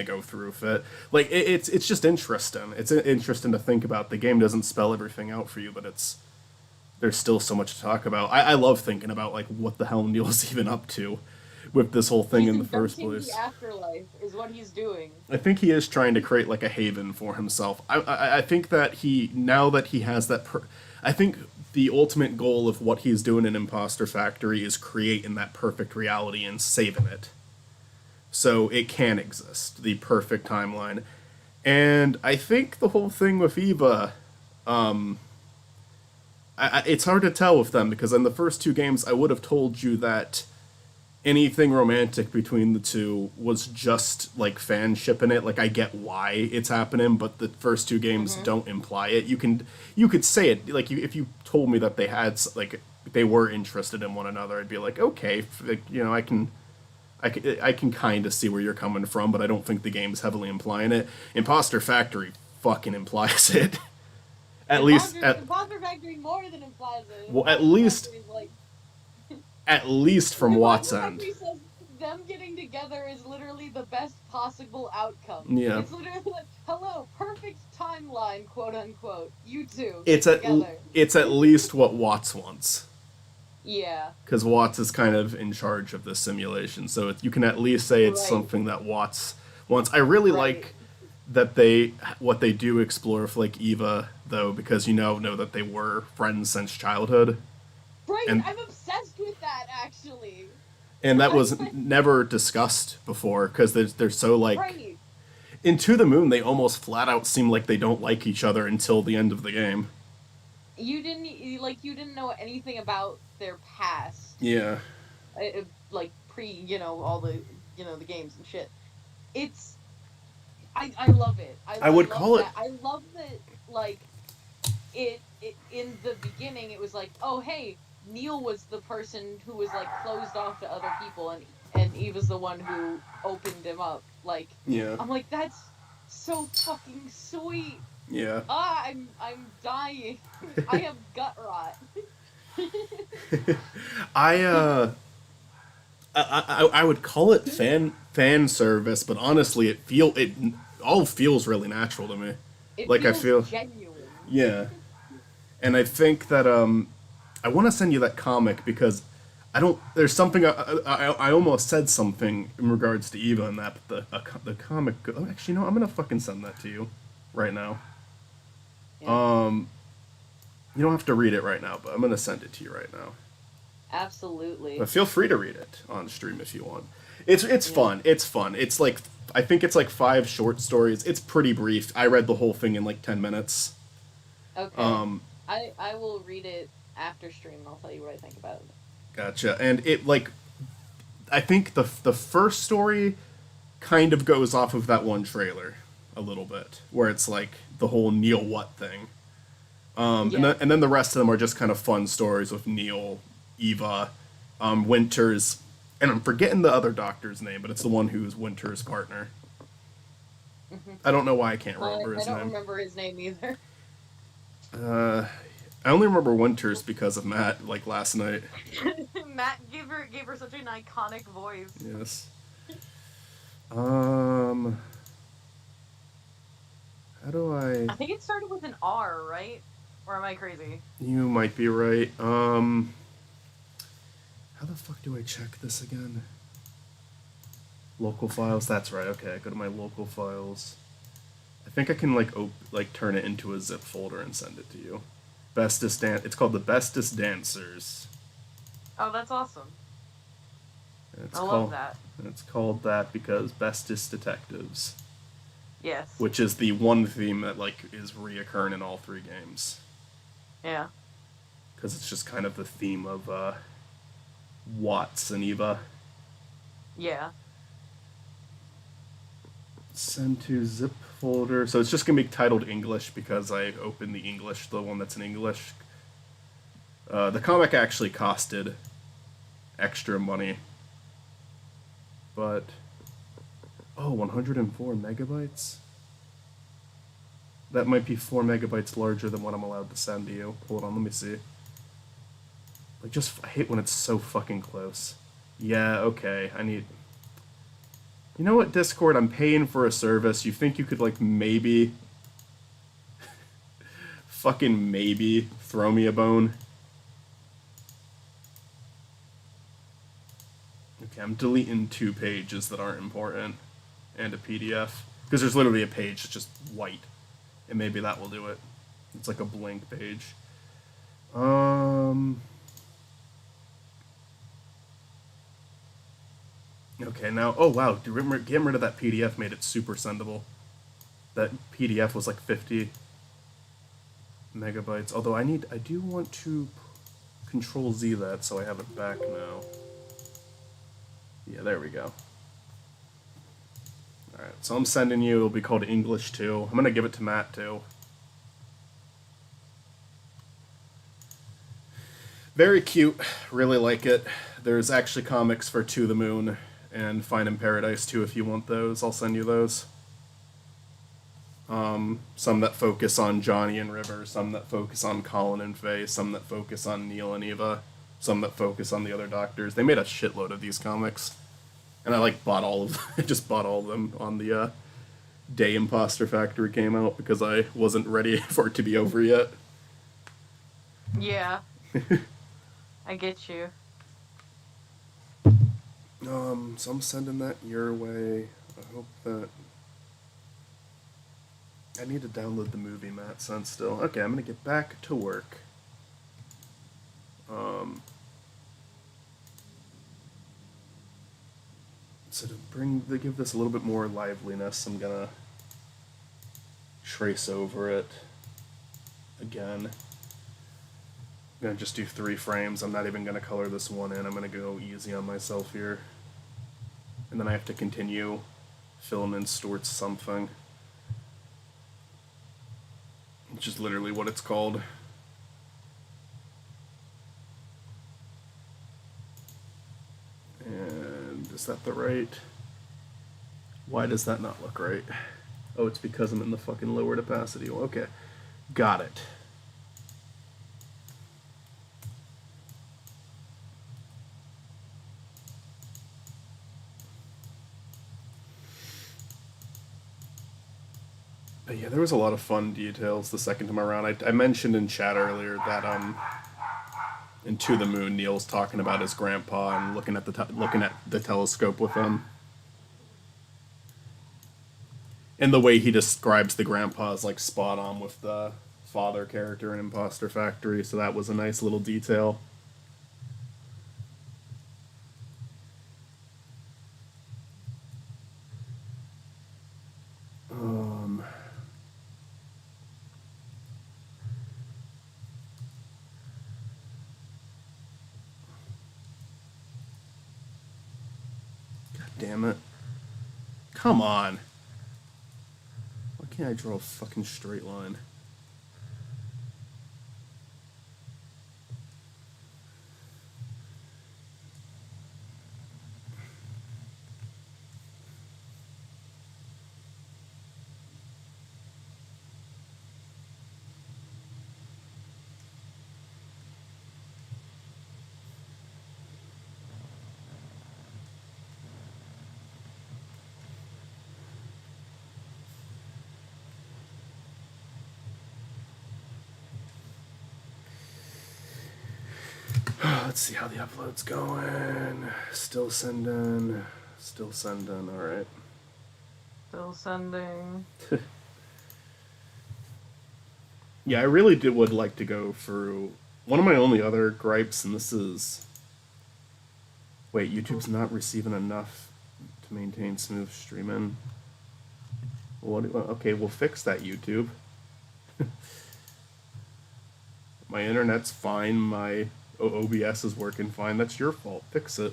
go through with it. Like it's just interesting. It's interesting to think about. The game doesn't spell everything out for you, but it's there's still so much to talk about. I love thinking about like what the hell Neil's even up to with this whole thing He's in the first inventing the place. afterlife, is what he's doing. I think he is trying to create like a haven for himself. I think that he now that he has that. I think the ultimate goal of what he's doing in Imposter Factory is creating that perfect reality and saving it, so it can exist, the perfect timeline. And I think the whole thing with Eva, it's hard to tell with them because in the first 2 games I would have told you that anything romantic between the two was just like fan shipping it. Like I get why it's happening, but the first 2 games Hmm. don't imply it. You could say it like if you told me that they had like they were interested in one another, I'd be like okay, like, I can kind of see where you're coming from, but I don't think the game's heavily implying it. Imposter Factory fucking implies it. At least, Imposter Factory more than implies it. well, at least from Watt's Imposter end. Factory says them getting together is literally the best possible outcome. Yeah. It's literally like, hello, perfect timeline, quote unquote. You two It's get together. it's at least what Watts wants. Yeah. Because Watts is kind of in charge of this simulation, so you can at least say it's something that Watts wants. I really like that what they do explore with like Eva though, because you know that they were friends since childhood. Right, and, I'm obsessed with that actually. And that was never discussed before because they're so like. Right. In To the Moon, they almost flat out seem like they don't like each other until the end of the game. You didn't know anything about their past. Yeah. Like pre, all the, the games and shit. It's, I love it. I would call it. I love that, like, it in the beginning it was like, oh hey, Neil was the person who was like closed off to other people, and Eve was the one who opened him up. Like, yeah. I'm like, that's so fucking sweet. Yeah. I'm dying. I have gut rot. I would call it fan service, but honestly, it all feels really natural to me. I feel genuine. Yeah, and I think that I want to send you that comic because there's something I almost said something in regards to Eva and that, but the comic. Oh, actually, no, I'm gonna fucking send that to you right now. Yeah. You don't have to read it right now, but I'm gonna send it to you right now. Absolutely. But feel free to read it on stream if you want. It's fun. It's fun. It's like, I think it's like 5 short stories. It's pretty brief. I read the whole thing in like 10 minutes. Okay. I will read it after stream and I'll tell you what I think about it. Gotcha. And it like, I think the first story kind of goes off of that one trailer a little bit, where it's like the whole Neil what thing. And then the rest of them are just kind of fun stories with Neil, Eva, Winters, and I'm forgetting the other doctor's name, but it's the one who's Winter's partner. Mm-hmm. I don't know why I can't remember his name. I don't remember his name either. I only remember Winters because of Matt, like last night. Matt gave her such an iconic voice. Yes. How do I think it started with an R, right? Or am I crazy? You might be right. How the fuck do I check this again? Local files. That's right. Okay, I go to my local files. I think I can like turn it into a zip folder and send it to you. It's called the Bestest Dancers. Oh, that's awesome. I love that. And it's called that because Bestest Detectives. Yes. Which is the one theme that like is reoccurring in all 3 games. Yeah. Because it's just kind of the theme of Watts and Eva. Yeah. Send to zip folder. So it's just going to be titled English because I opened the one that's in English. The comic actually costed extra money. But, 104 megabytes? That might be 4 megabytes larger than what I'm allowed to send to you. Hold on, let me see. I hate when it's so fucking close. Yeah, okay, You know what, Discord? I'm paying for a service. You think you could, maybe... fucking maybe throw me a bone? Okay, I'm deleting 2 pages that aren't important. And a PDF. Because there's literally a page that's just white. And maybe that will do it. It's like a blank page. Okay, now... Oh, wow. Getting rid of that PDF made it super sendable. That PDF was like 50 megabytes. Although I do want to Control-Z that so I have it back now. Yeah, there we go. Alright, so I'm sending you... It'll be called English 2. I'm gonna give it to Matt, too. Very cute. Really like it. There's actually comics for To the Moon and Find in Paradise too if you want those. I'll send you those. Some that focus on Johnny and River, some that focus on Colin and Faye, some that focus on Neil and Eva, some that focus on the other doctors. They made a shitload of these comics, and I like bought all of them. I just bought all of them on the day Imposter Factory came out because I wasn't ready for it to be over yet. Yeah. I get you. So I'm sending that your way. I hope that I need to download the movie Matt sent still. Okay, I'm gonna get back to work. So to give this a little bit more liveliness, I'm gonna trace over it again. I'm gonna just do 3 frames. I'm not even gonna color this one in. I'm gonna go easy on myself here. And then I have to continue filling in Stuart's something. Which is literally what it's called. And is that the right? Why does that not look right? Oh, it's because I'm in the fucking lowered opacity. Okay, got it. But yeah, there was a lot of fun details the second time around. I mentioned in chat earlier that in To the Moon, Neil's talking about his grandpa and looking at the telescope with him. And the way he describes the grandpa is like spot on with the father character in Imposter Factory, so that was a nice little detail. God damn it. Come on. Why can't I draw a fucking straight line? Let's see how the upload's going. Still sending. Alright. Still sending. Yeah, I really would like to go through one of my only other gripes, and this is... Wait, YouTube's not receiving enough to maintain smooth streaming. Okay, we'll fix that, YouTube. My internet's fine, my OBS is working fine. That's your fault. Fix it.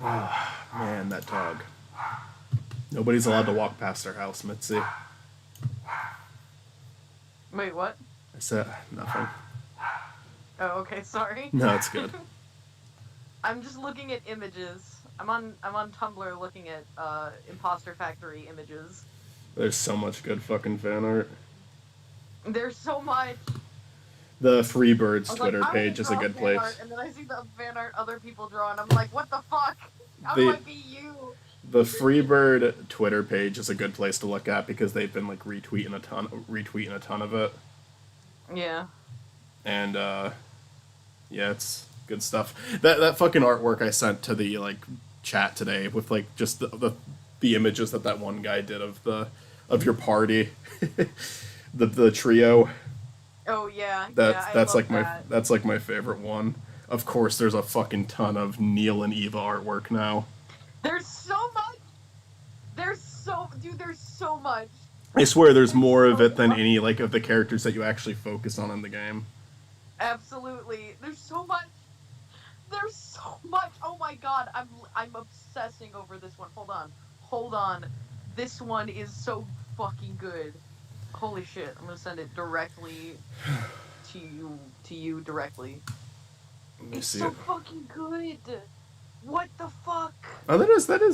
Oh, man, that dog. Nobody's allowed to walk past our house, Mitzi. Wait, what? I said nothing. Oh, okay, sorry. No, it's good. I'm just looking at images. I'm on Tumblr looking at Imposter Factory images. There's so much good fucking fan art. There's so much. The Freebirds Twitter page is a good place. Art, and then I see the fan art other people draw, and I'm like, what the fuck? How do I be you? The Freebird Twitter page is a good place to look at because they've been like retweeting a ton of it. Yeah. And yeah, it's good stuff. That fucking artwork I sent to the like chat today with like just the images that one guy did of your party, the trio. Oh yeah. That's like my favorite one. Of course, there's a fucking ton of Neil and Eva artwork now. There's so much. There's so much. I swear, there's more of it than any like of the characters that you actually focus on in the game. Absolutely. There's so much. Oh my god, I'm obsessing over this one. Hold on. This one is so fucking good. Holy shit, I'm gonna send it directly. to you directly. Let me It's see so it. fucking good. What the fuck? Oh, that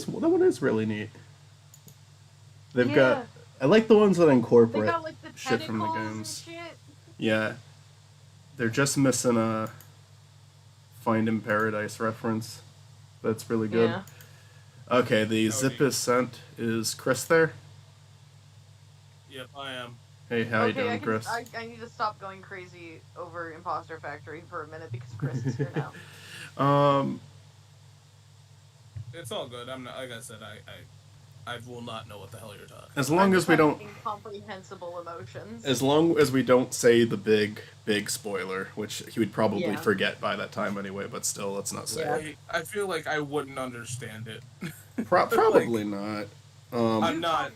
one is really neat. They've got. Yeah. I like the ones that They incorporate got like the shit from the tentacles and games. shit. Yeah, they're just missing a Find in Paradise reference. That's really good. Yeah. Okay, the How are zip you? is sent. Is Chris there? Yep, I am. Hey, how you Okay, doing, Chris? I need to stop going crazy over Imposter Factory for a minute because Chris is here now. um, It's all good. I'm not. Like I said, I will not know what the hell you're talking as about. long I'm as just we having don't, incomprehensible emotions. as long as we don't say the big spoiler, which he would probably Yeah. forget by that time anyway. But still, let's not say Yeah. it. I feel like I wouldn't understand it. Probably not. I'm not.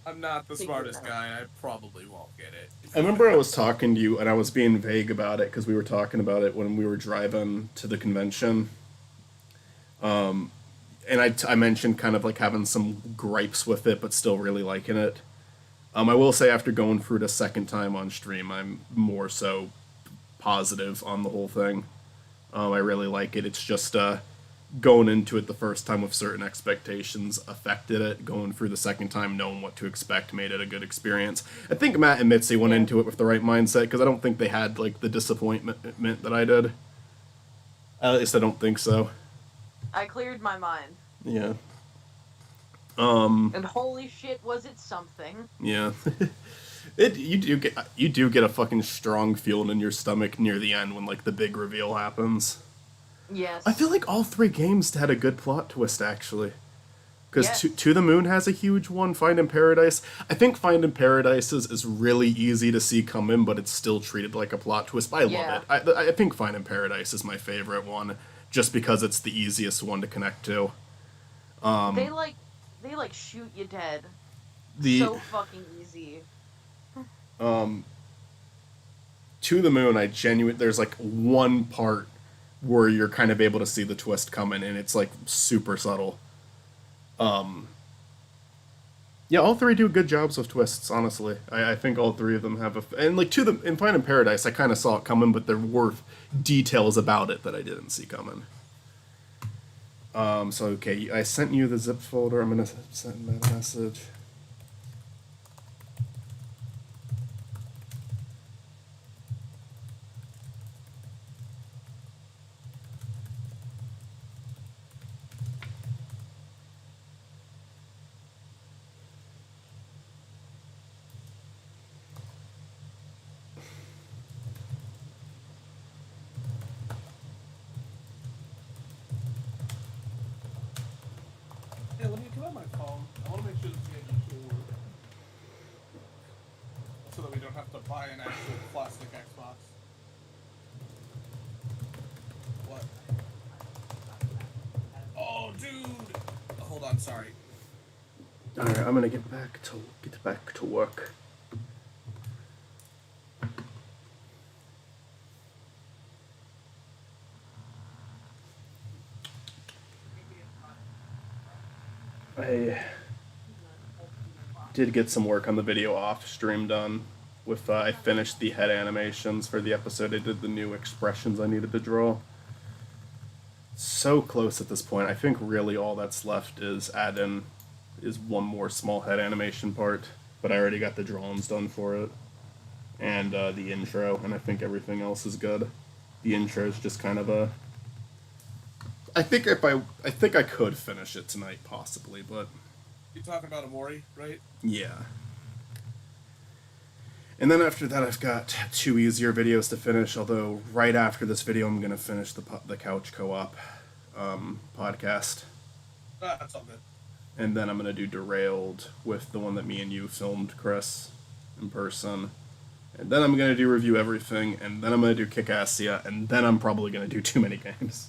I'm not the Figure it smartest out. guy. I probably won't get it. I remember I was talking to you and I was being vague about it because we were talking about it when we were driving to the convention. And I mentioned kind of like having some gripes with it, but still really liking it. I will say after going through it a second time on stream, I'm more so positive on the whole thing. I really like it. It's just going into it the first time with certain expectations affected it. Going through the second time, knowing what to expect, made it a good experience. I think Matt and Mitzi went into it with the right mindset because I don't think they had like the disappointment that I did. At least I don't think so. I cleared my mind. Yeah. And holy shit, was it something? Yeah. You do get a fucking strong feeling in your stomach near the end when like the big reveal happens. Yes. I feel like all three games had a good plot twist actually. Because Yes. to the Moon has a huge one. Find in Paradise. I think Find in Paradise is really easy to see come in, but it's still treated like a plot twist. But I love it. I think Find in Paradise is my favorite one, just because it's the easiest one to connect to. They like shoot you dead. The So fucking easy. To the Moon, there's like one part where you're kind of able to see the twist coming, and it's like super subtle. Yeah, all three do good jobs with twists. Honestly, I think all three of them have and like in Find in Paradise, I kind of saw it coming, but there were details about it that I didn't see coming. So okay, I sent you the zip folder. I'm gonna send that message. Hey, let me my phone. I want to make sure this game will work, so that we don't have to buy an actual plastic Xbox. What? Oh, dude! Hold on, sorry. All right, I'm gonna get back to work. I did get some work on the video off stream done. With I finished the head animations for the episode. I did the new expressions I needed to draw. So close at this point. I think really all that's left is one more small head animation part, but I already got the drawings done for it, and the intro, and I think everything else is good. The intro is just kind of a. I think I could finish it tonight possibly, but. You're talking about Omori, right? Yeah. And then after that, I've got 2 easier videos to finish. Although right after this video, I'm gonna finish the couch co-op podcast. That's all good. And then I'm gonna do Derailed with the one that me and you filmed, Chris, in person. And then I'm gonna do Review Everything, and then I'm gonna do Kick-Assia, and then I'm probably gonna do Too Many Games.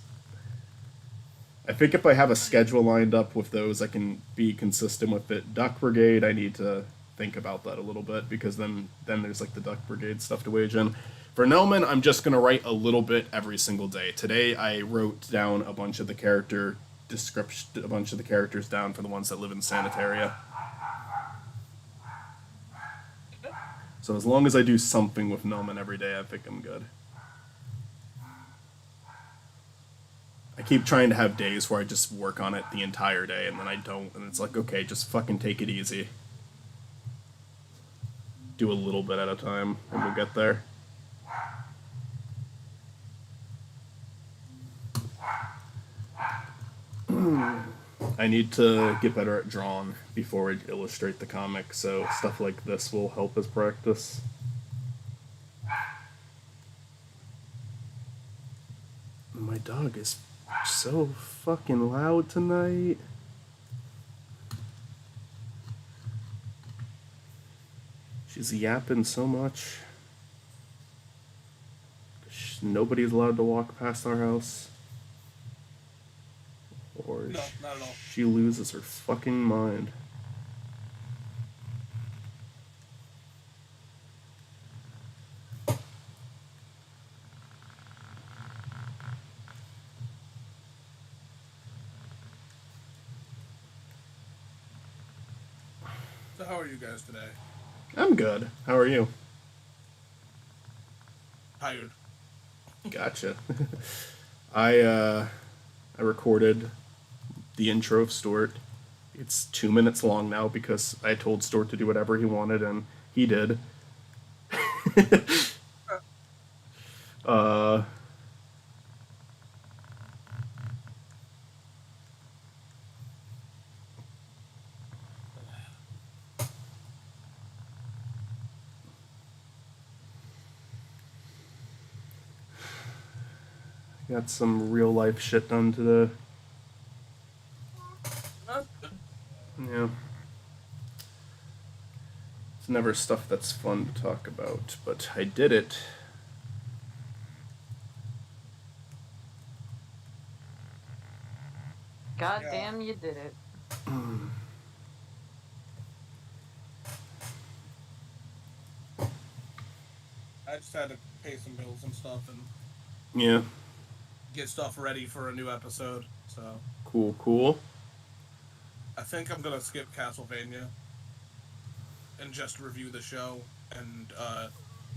I think if I have a schedule lined up with those, I can be consistent with it. Duck Brigade, I need to think about that a little bit, because then there's like the Duck Brigade stuff to wage in. For Nelman, I'm just gonna write a little bit every single day. Today I wrote down a bunch of the characters down for the ones that live in Sanitaria. So as long as I do something with Gnomon every day, I think I'm good. I keep trying to have days where I just work on it the entire day, and then I don't, and it's like, okay, just fucking take it easy. Do a little bit at a time, and we'll get there. I need to get better at drawing before I illustrate the comic, so stuff like this will help as practice. My dog is so fucking loud tonight. She's yapping so much. Nobody's allowed to walk past our house. Or No, not at all. she loses her fucking mind. So how are you guys today? I'm good. How are you? Tired. Gotcha. I recorded the intro of Stuart. It's 2 minutes long now because I told Stuart to do whatever he wanted and he did. uh Got some real life shit done today. That's good. Yeah. It's never stuff that's fun to talk about, but I did it. God Yeah. damn, you did it. I just had to pay some bills and stuff and Yeah. get stuff ready for a new episode. So Cool. I think I'm gonna skip Castlevania and just review the show and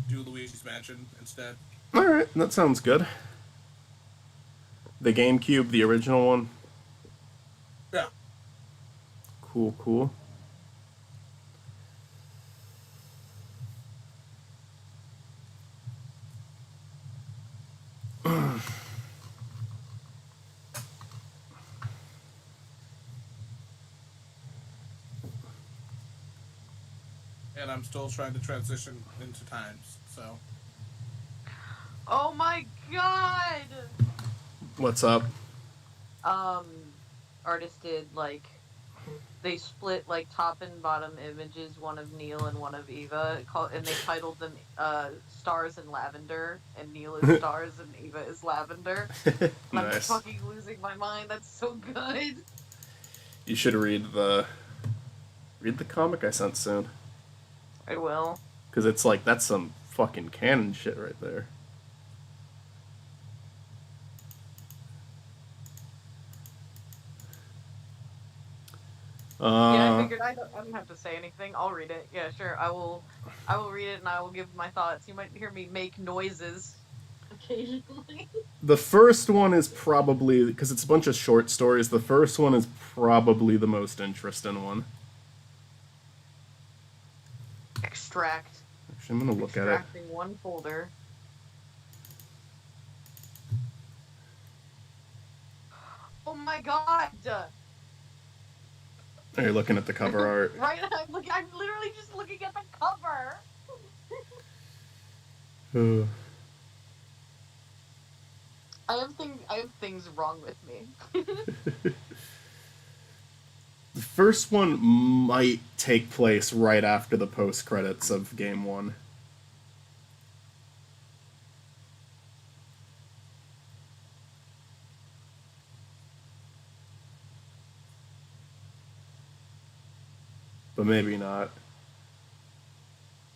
do Luigi's Mansion instead. Alright, that sounds good. The GameCube, the original one. Yeah. Cool. And I'm still trying to transition into times. So Oh my god! What's up? Artist did, like, they split, like, top and bottom images, one of Neil and one of Eva, and they titled them, Stars and Lavender, and Neil is Stars and Eva is Lavender. And I'm Nice. fucking losing my mind, that's so good! You should read the comic I sent soon. I will. Because it's like, that's some fucking canon shit right there. Yeah, I figured I don't have to say anything. I'll read it. Yeah, sure. I will read it and I will give my thoughts. You might hear me make noises occasionally. The first one is probably, because it's a bunch of short stories, the first one is probably the most interesting one. Extract. Actually, I'm going to look at it. Extracting one folder. Oh my god! Are you looking at the cover art? Right, I'm literally just looking at the cover. I have things wrong with me. The first one might take place right after the post credits of Game 1. But maybe not.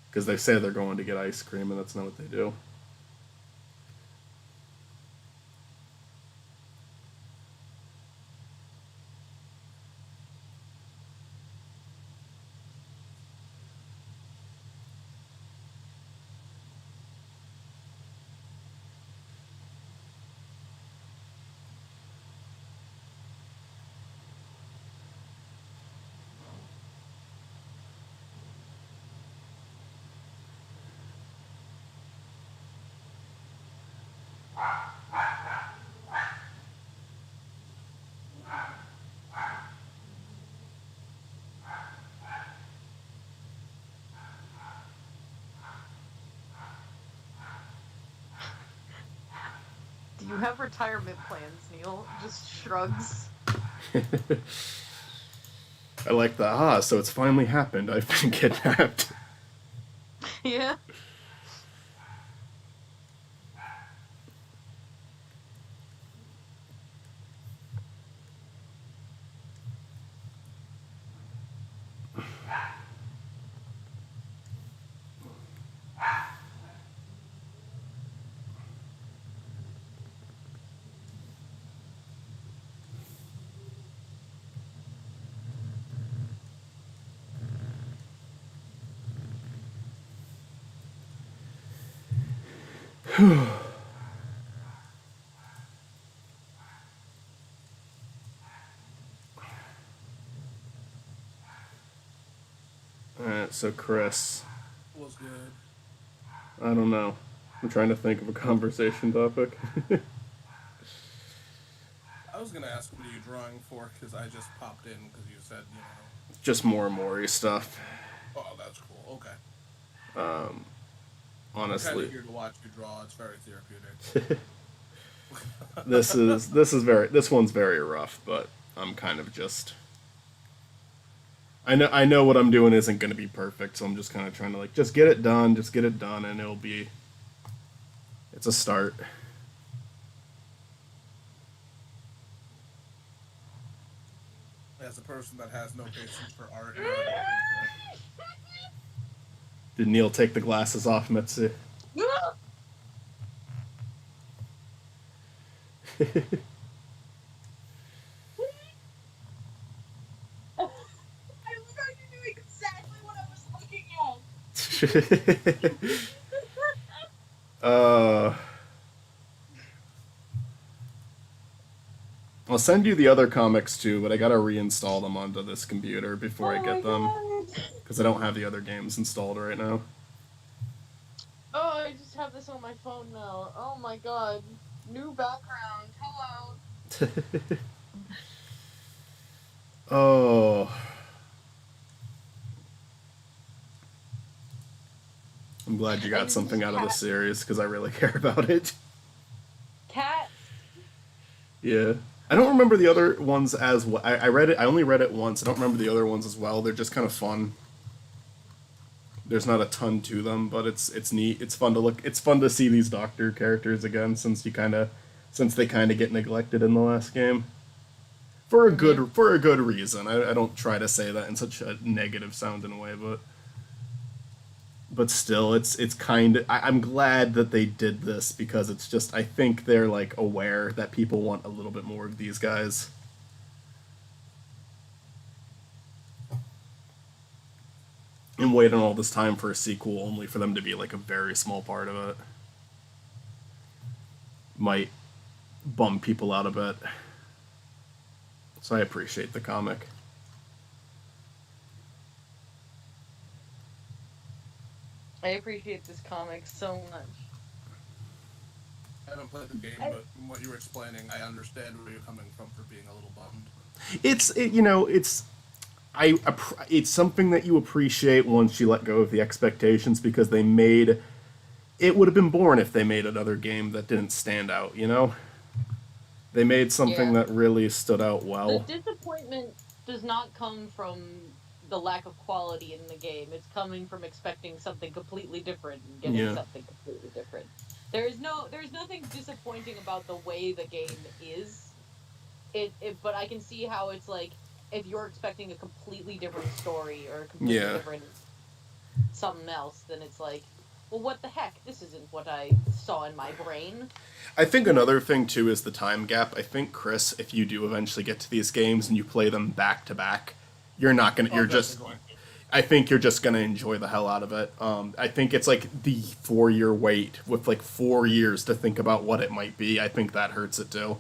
Because they say they're going to get ice cream, and that's not what they do. You have retirement plans, Neil. Just shrugs. I like the, so it's finally happened. I've been kidnapped. Yeah. Alright, so Chris, Was good. I don't know. I'm trying to think of a conversation topic. I was gonna ask what are you drawing for because I just popped in because you said Just more Omori stuff. Oh, that's cool. Okay. Um, I'm kind honestly, of here to watch you draw. It's very therapeutic. this one's very rough, but I'm kind of just. I know what I'm doing isn't going to be perfect, so I'm just kind of trying to like just get it done, and it'll be. It's a start. As a person that has no patience for art, Did Neil take the glasses off, Mitsu? I look like you knew exactly what I was looking at. I'll send you the other comics too, but I gotta reinstall them onto this computer before I get them. Because I don't have the other games installed right now. Oh, I just have this on my phone now. Oh my god. New background. Hello. Oh. I'm glad you got something out of the series, because I really care about it. Cat. Yeah. I don't remember the other ones as well. I read it. I only read it once. I don't remember the other ones as well. They're just kind of fun. There's not a ton to them, but it's neat. It's fun to look. It's fun to see these Doctor characters again, since they kind of get neglected in the last game. For a good reason. I don't try to say that in such a negative sounding way, but still, it's kind of. I'm glad that they did this, because it's just, I think they're like aware that people want a little bit more of these guys. And waiting all this time for a sequel only for them to be like a very small part of it might bum people out a bit. So I appreciate the comic. I appreciate this comic so much. I haven't played the game, but from what you were explaining, I understand where you're coming from for being a little bummed. It's something that you appreciate once you let go of the expectations, because it would have been boring if they made another game that didn't stand out, They made something that really stood out well. The disappointment does not come from the lack of quality in the game. It's coming from expecting something completely different and getting something completely different. There's nothing disappointing about the way the game is. But I can see how it's like, if you're expecting a completely different story or a completely different something else, then it's like, well, what the heck? This isn't what I saw in my brain. I think another thing too is the time gap. I think, Chris, if you do eventually get to these games and you play them back to back, you're not gonna. You're just. I think you're just gonna enjoy the hell out of it. I think it's like the 4-year wait with like 4 years to think about what it might be. I think that hurts it too.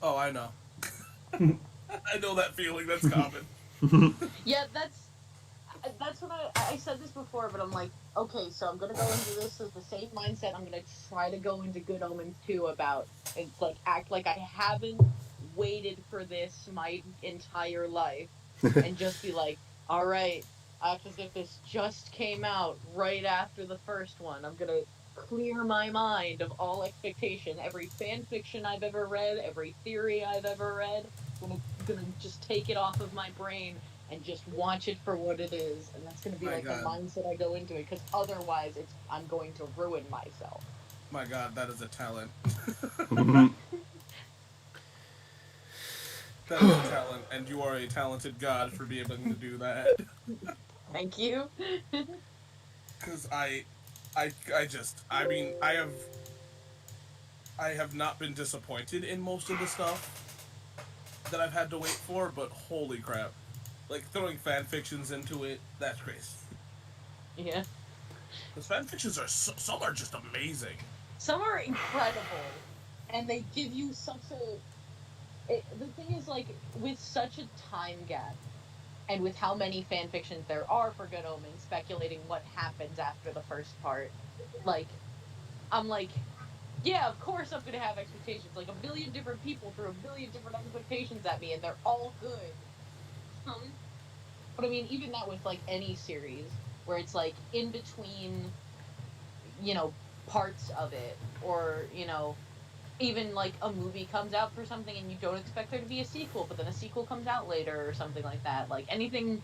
Oh, I know. I know that feeling. That's common. Yeah, that's what I said this before, but I'm like, okay, so I'm gonna go into this with the same mindset. I'm gonna try to go into Good Omens 2 about, it's like, act like I haven't waited for this my entire life, and just be like, all right, act as if this just came out right after the first one. I'm gonna clear my mind of all expectation. Every fan fiction I've ever read, every theory I've ever read, gonna just take it off of my brain and just watch it for what it is, and that's gonna be My like the God, mindset I go into it. Because otherwise, I'm going to ruin myself. my God, that is a talent. Mhm. That is a talent, and you are a talented God for being able to do that. Thank you. Because I mean, I have not been disappointed in most of the stuff that I've had to wait for, but holy crap. Like, throwing fan fictions into it, that's crazy. Yeah. Because fan fictions some are just amazing. Some are incredible, and they give you such a. The thing is, like, with such a time gap, and with how many fan fictions there are for Good Omens speculating what happens after the first part, like, I'm like, yeah, of course I'm gonna have expectations. Like, a billion different people threw a billion different expectations at me, and they're all good. Um, but I mean, even that with like any series where it's like in between, you know, parts of it, or even like a movie comes out for something and you don't expect there to be a sequel, but then a sequel comes out later or something like that. Like anything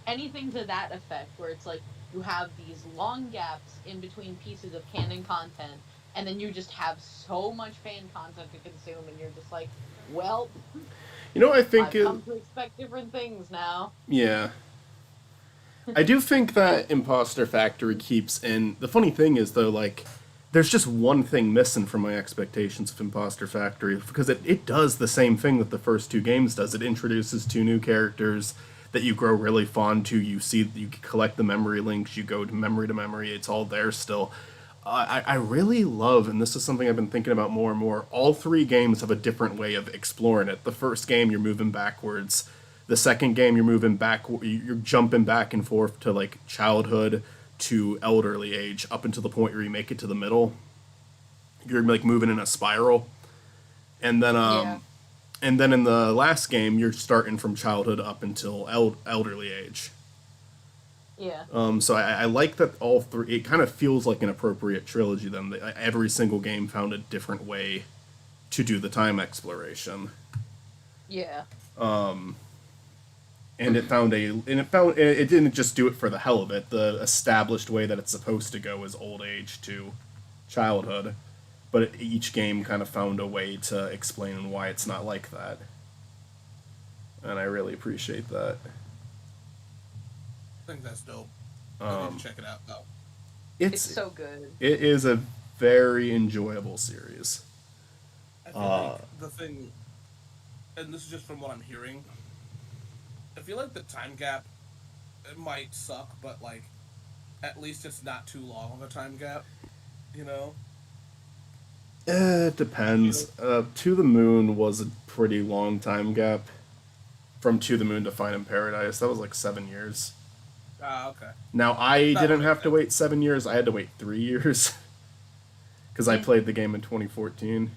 to that effect where it's like you have these long gaps in between pieces of canon content, and then you just have so much fan content to consume, and you're just like, well, You know what I think I've is, come to expect different things now. yeah. I do think that Imposter Factory keeps in. The funny thing is, though, like, there's just one thing missing from my expectations of Imposter Factory because it does the same thing that the first two games does. It introduces two new characters that you grow really fond to. You see, you collect the memory links, you go to memory, it's all there still. I really love, and this is something I've been thinking about more and more. All three games have a different way of exploring it. The first game, you're moving backwards. The second game, you're moving back. You're jumping back and forth to like childhood to elderly age, up until the point where you make it to the middle. You're like moving in a spiral, and then Yeah, and then in the last game, you're starting from childhood up until elderly age. yeah, So I like that all three. It kind of feels like an appropriate trilogy. Then every single game found a different way to do the time exploration, yeah, and it didn't just do it for the hell of it. The established way that it's supposed to go is old age to childhood, but each game kind of found a way to explain why it's not like that, and I really appreciate that. I think that's dope. I need to check it out, though. it's It's so good. it is a very enjoyable series. I feel like the thing, and this is just from what I'm hearing, I feel like the time gap, it might suck, but like, at least it's not too long of a time gap, you know? It depends. To the Moon was a pretty long time gap. From To the Moon to Find in Paradise, that was like 7 years. Ah, okay. Now I That would didn't make have to sense. wait 7 years. I had to wait 3 years because I Mm. played the game in 2014.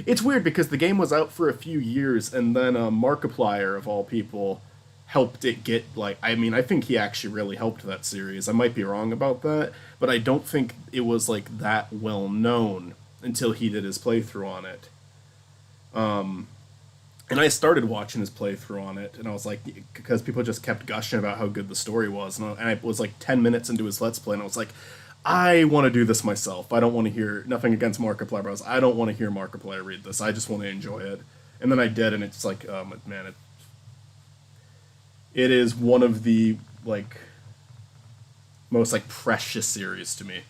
It's weird because the game was out for a few years, and then Markiplier of all people helped it get like. I mean, I think he actually really helped that series. I might be wrong about that, but I don't think it was like that well known until he did his playthrough on it. And I started watching his playthrough on it, and I was like, because people just kept gushing about how good the story was, and I was like 10 minutes into his let's play, and I was like, I want to do this myself. I don't want to hear nothing against Markiplier, but I don't want to hear Markiplier read this. I just want to enjoy it. And then I did, and it's like, man, it is one of the like most like precious series to me.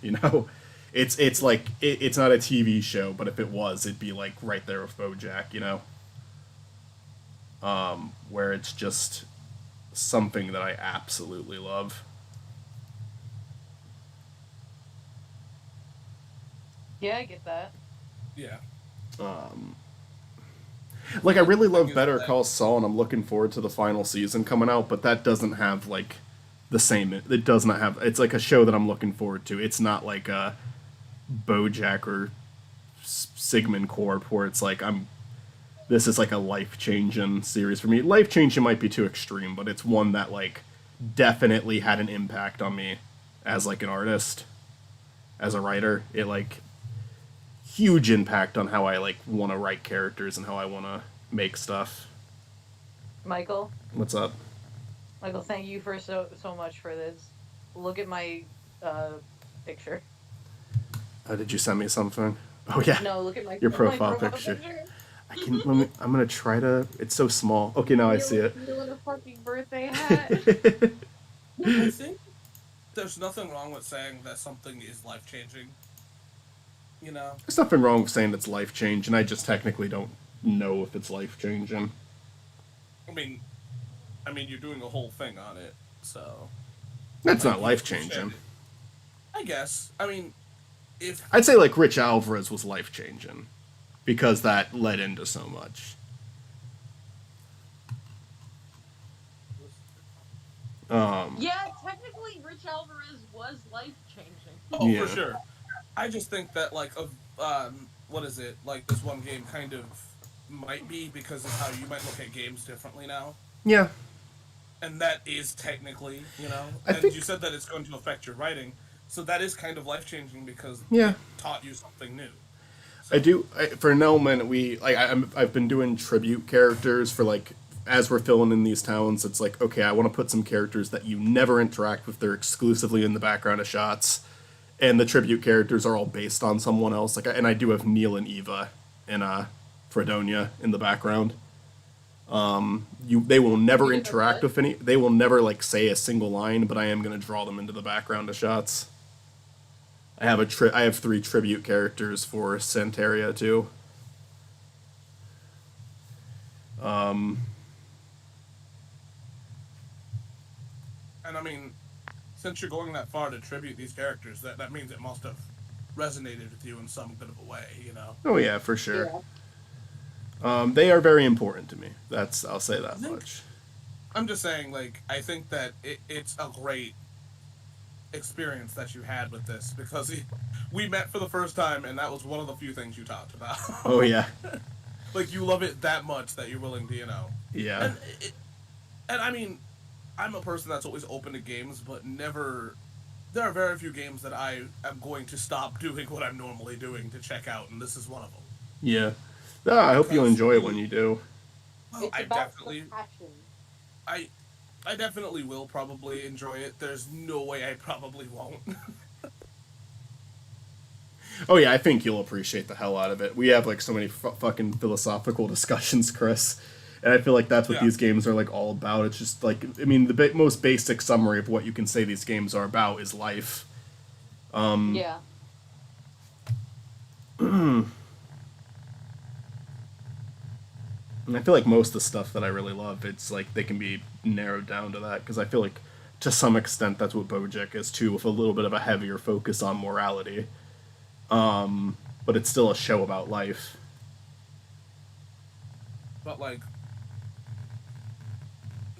It's like it's not a TV show, but if it was, it'd be like right there with BoJack. Where it's just something that I absolutely love. Yeah, I get that. Yeah. Like I really The thing love is Better that, Call Saul, and I'm looking forward to the final season coming out. But that doesn't have like the same. It does not have. It's like a show that I'm looking forward to. It's not like a BoJack or Sigmund Corp, where it's like I'm. This is like a life changing series for me. Life changing might be too extreme, but it's one that like definitely had an impact on me as like an artist. as a writer. It like huge impact on how I like want to write characters and how I want to make stuff. Michael, What's up? Michael, thank you for so much for this. Look at my picture. Did you send me something? Oh yeah, No, look at your my profile picture. I can. I'm gonna try to. It's so small. Okay, now I see it. You in a fucking birthday hat. I think there's nothing wrong with saying that something is life changing. You know? There's nothing wrong with saying it's life changing. I just technically don't know if it's life changing. I mean, you're doing a whole thing on it, so That's like, not life changing. I guess. I mean, if I'd say like Rich Alvarez was life changing because that led into so much. Yeah, technically, Rich Alvarez was life changing. oh Yeah. for sure, I just think that like of what is it like this one game kind of might be because of how you might look at games differently now. Yeah. And that is technically, I and think- you said that it's going to affect your writing, so that is kind of life changing because Yeah. it taught you something new. I do. For Nelman, I've been doing tribute characters for like as we're filling in these towns. It's like, okay, I want to put some characters that you never interact with. They're exclusively in the background of shots, and the tribute characters are all based on someone else. Like, and I do have Neil and Eva and Fredonia in the background. They will never interact with any. They will never like say a single line, but I am gonna draw them into the background of shots. I have 3 tribute characters for Santeria too. And I mean, since you're going that far to tribute these characters, that means it must have resonated with you in some bit of a way, Oh yeah, for sure. Yeah. They are very important to me. I'll say that much. I'm just saying, like, I think that it's a great experience that you had with this because we met for the first time, and that was one of the few things you talked about. Oh yeah, Like, you love it that much that you're willing to, yeah. And I mean, I'm a person that's always open to games, but never. There are very few games that I am going to stop doing what I'm normally doing to check out, and this is one of them. Yeah. I hope you enjoy it when you do. Well, It's I about definitely, the passion. I definitely will probably enjoy it. There's no way I probably won't. Oh yeah, I think you'll appreciate the hell out of it. We have like so many fucking philosophical discussions, Chris, and I feel like that's what Yeah. these games are like all about. It's just like, I mean, the most basic summary of what you can say these games are about is life. Yeah. And I feel like most of the stuff that I really love, it's like they can be narrowed down to that because I feel like to some extent that's what BoJack is too, with a little bit of a heavier focus on morality. But it's still a show about life. But like,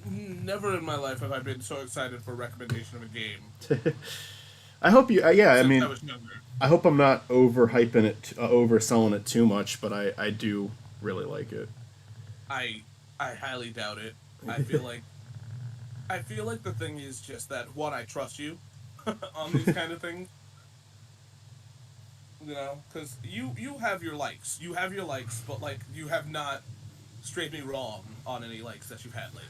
never in my life have I been so excited for a recommendation of a game. I hope you. Yeah, I since mean, I was younger. I hope I'm not overhyping it, overselling it too much, but I do really like it. I highly doubt it. I feel like the thing is just that one, I trust you on these kind of things. Because you have your likes. You have your likes, but like you have not strayed me wrong on any likes that you've had lately.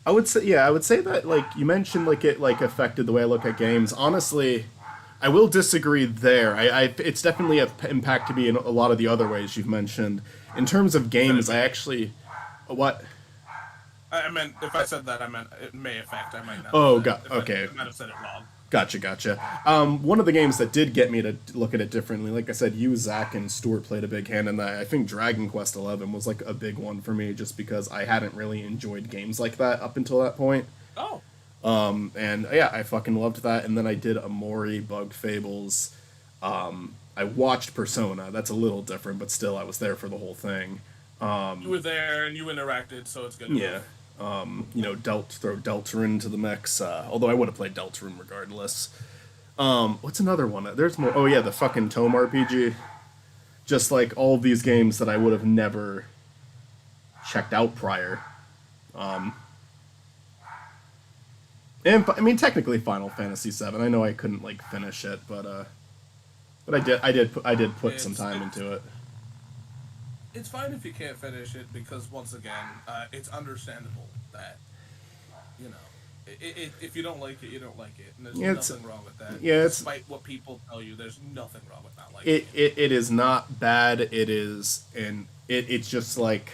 I would say that like you mentioned, like it like affected the way I look at games. Honestly, I will disagree there. It's definitely impacted me in a lot of the other ways you've mentioned. In terms of games, I actually, what? I meant if I said that, I meant it may affect. I might not. Oh, I might have said it wrong. Gotcha. One of the games that did get me to look at it differently, like I said, you, Zach, and Stuart played a big hand in that. I think Dragon Quest XI was like a big one for me, just because I hadn't really enjoyed games like that up until that point. Oh. And yeah, I fucking loved that. And then I did Omori, Bugged Fables. I watched Persona. That's a little different, but still, I was there for the whole thing. You were there and you interacted, so it's good. Yeah. Throw Deltarune into the mix. Although I would have played Deltarune regardless. What's another one? There's more. Oh yeah, the fucking Tome RPG. Just like all of these games that I would have never checked out prior. And I mean, technically Final Fantasy VII. I know I couldn't like finish it, but But I did put some time into it. It's fine if you can't finish it because once again, it's understandable that you know. If you don't like it, you don't like it, and there's Yeah, nothing wrong with that. yeah, it's Despite what people tell you, there's nothing wrong with not liking it is not bad. It is, and it's just like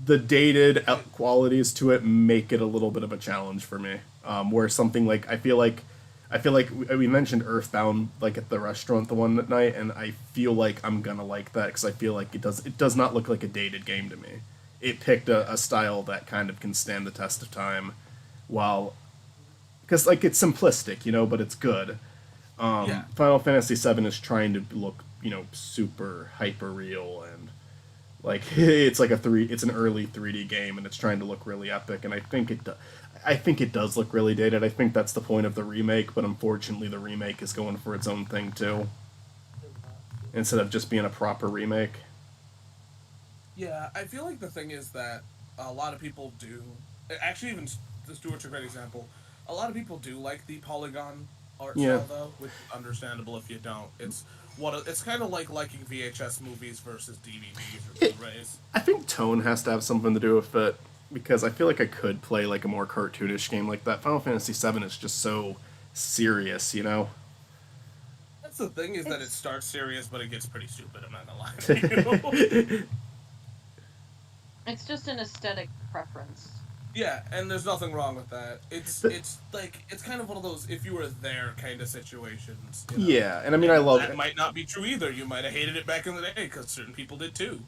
the dated qualities to it make it a little bit of a challenge for me. Where something like I feel like we mentioned Earthbound like at the restaurant the one night, and I feel like I'm gonna like that because I feel like it does not look like a dated game to me. It picked a style that kind of can stand the test of time, while because like it's simplistic, you know, but it's good. Yeah. Final Fantasy VII is trying to look, you know, super hyper real and like it's like it's an early 3D game and it's trying to look really epic, and I think it does look really dated. I think that's the point of the remake, but unfortunately the remake is going for its own thing too, instead of just being a proper remake. Yeah, I feel like the thing is that a lot of people do. Actually, even the Stewart's a great example. A lot of people do like the polygon art Yeah. style, though, which is understandable if you don't. It's kind of like liking VHS movies versus DVDs or Blu-rays. I think tone has to have something to do with it because I feel like I could play like a more cartoonish game like that. Final Fantasy VII is just so serious, you know. That's the thing is that it starts serious, but it gets pretty stupid. I'm not gonna lie to you. It's just an aesthetic preference. Yeah, and there's nothing wrong with that. It's like it's kind of one of those if you were there kind of situations. You know? Yeah, and I mean I love That it. might not be true either. You might have hated it back in the day because certain people did too.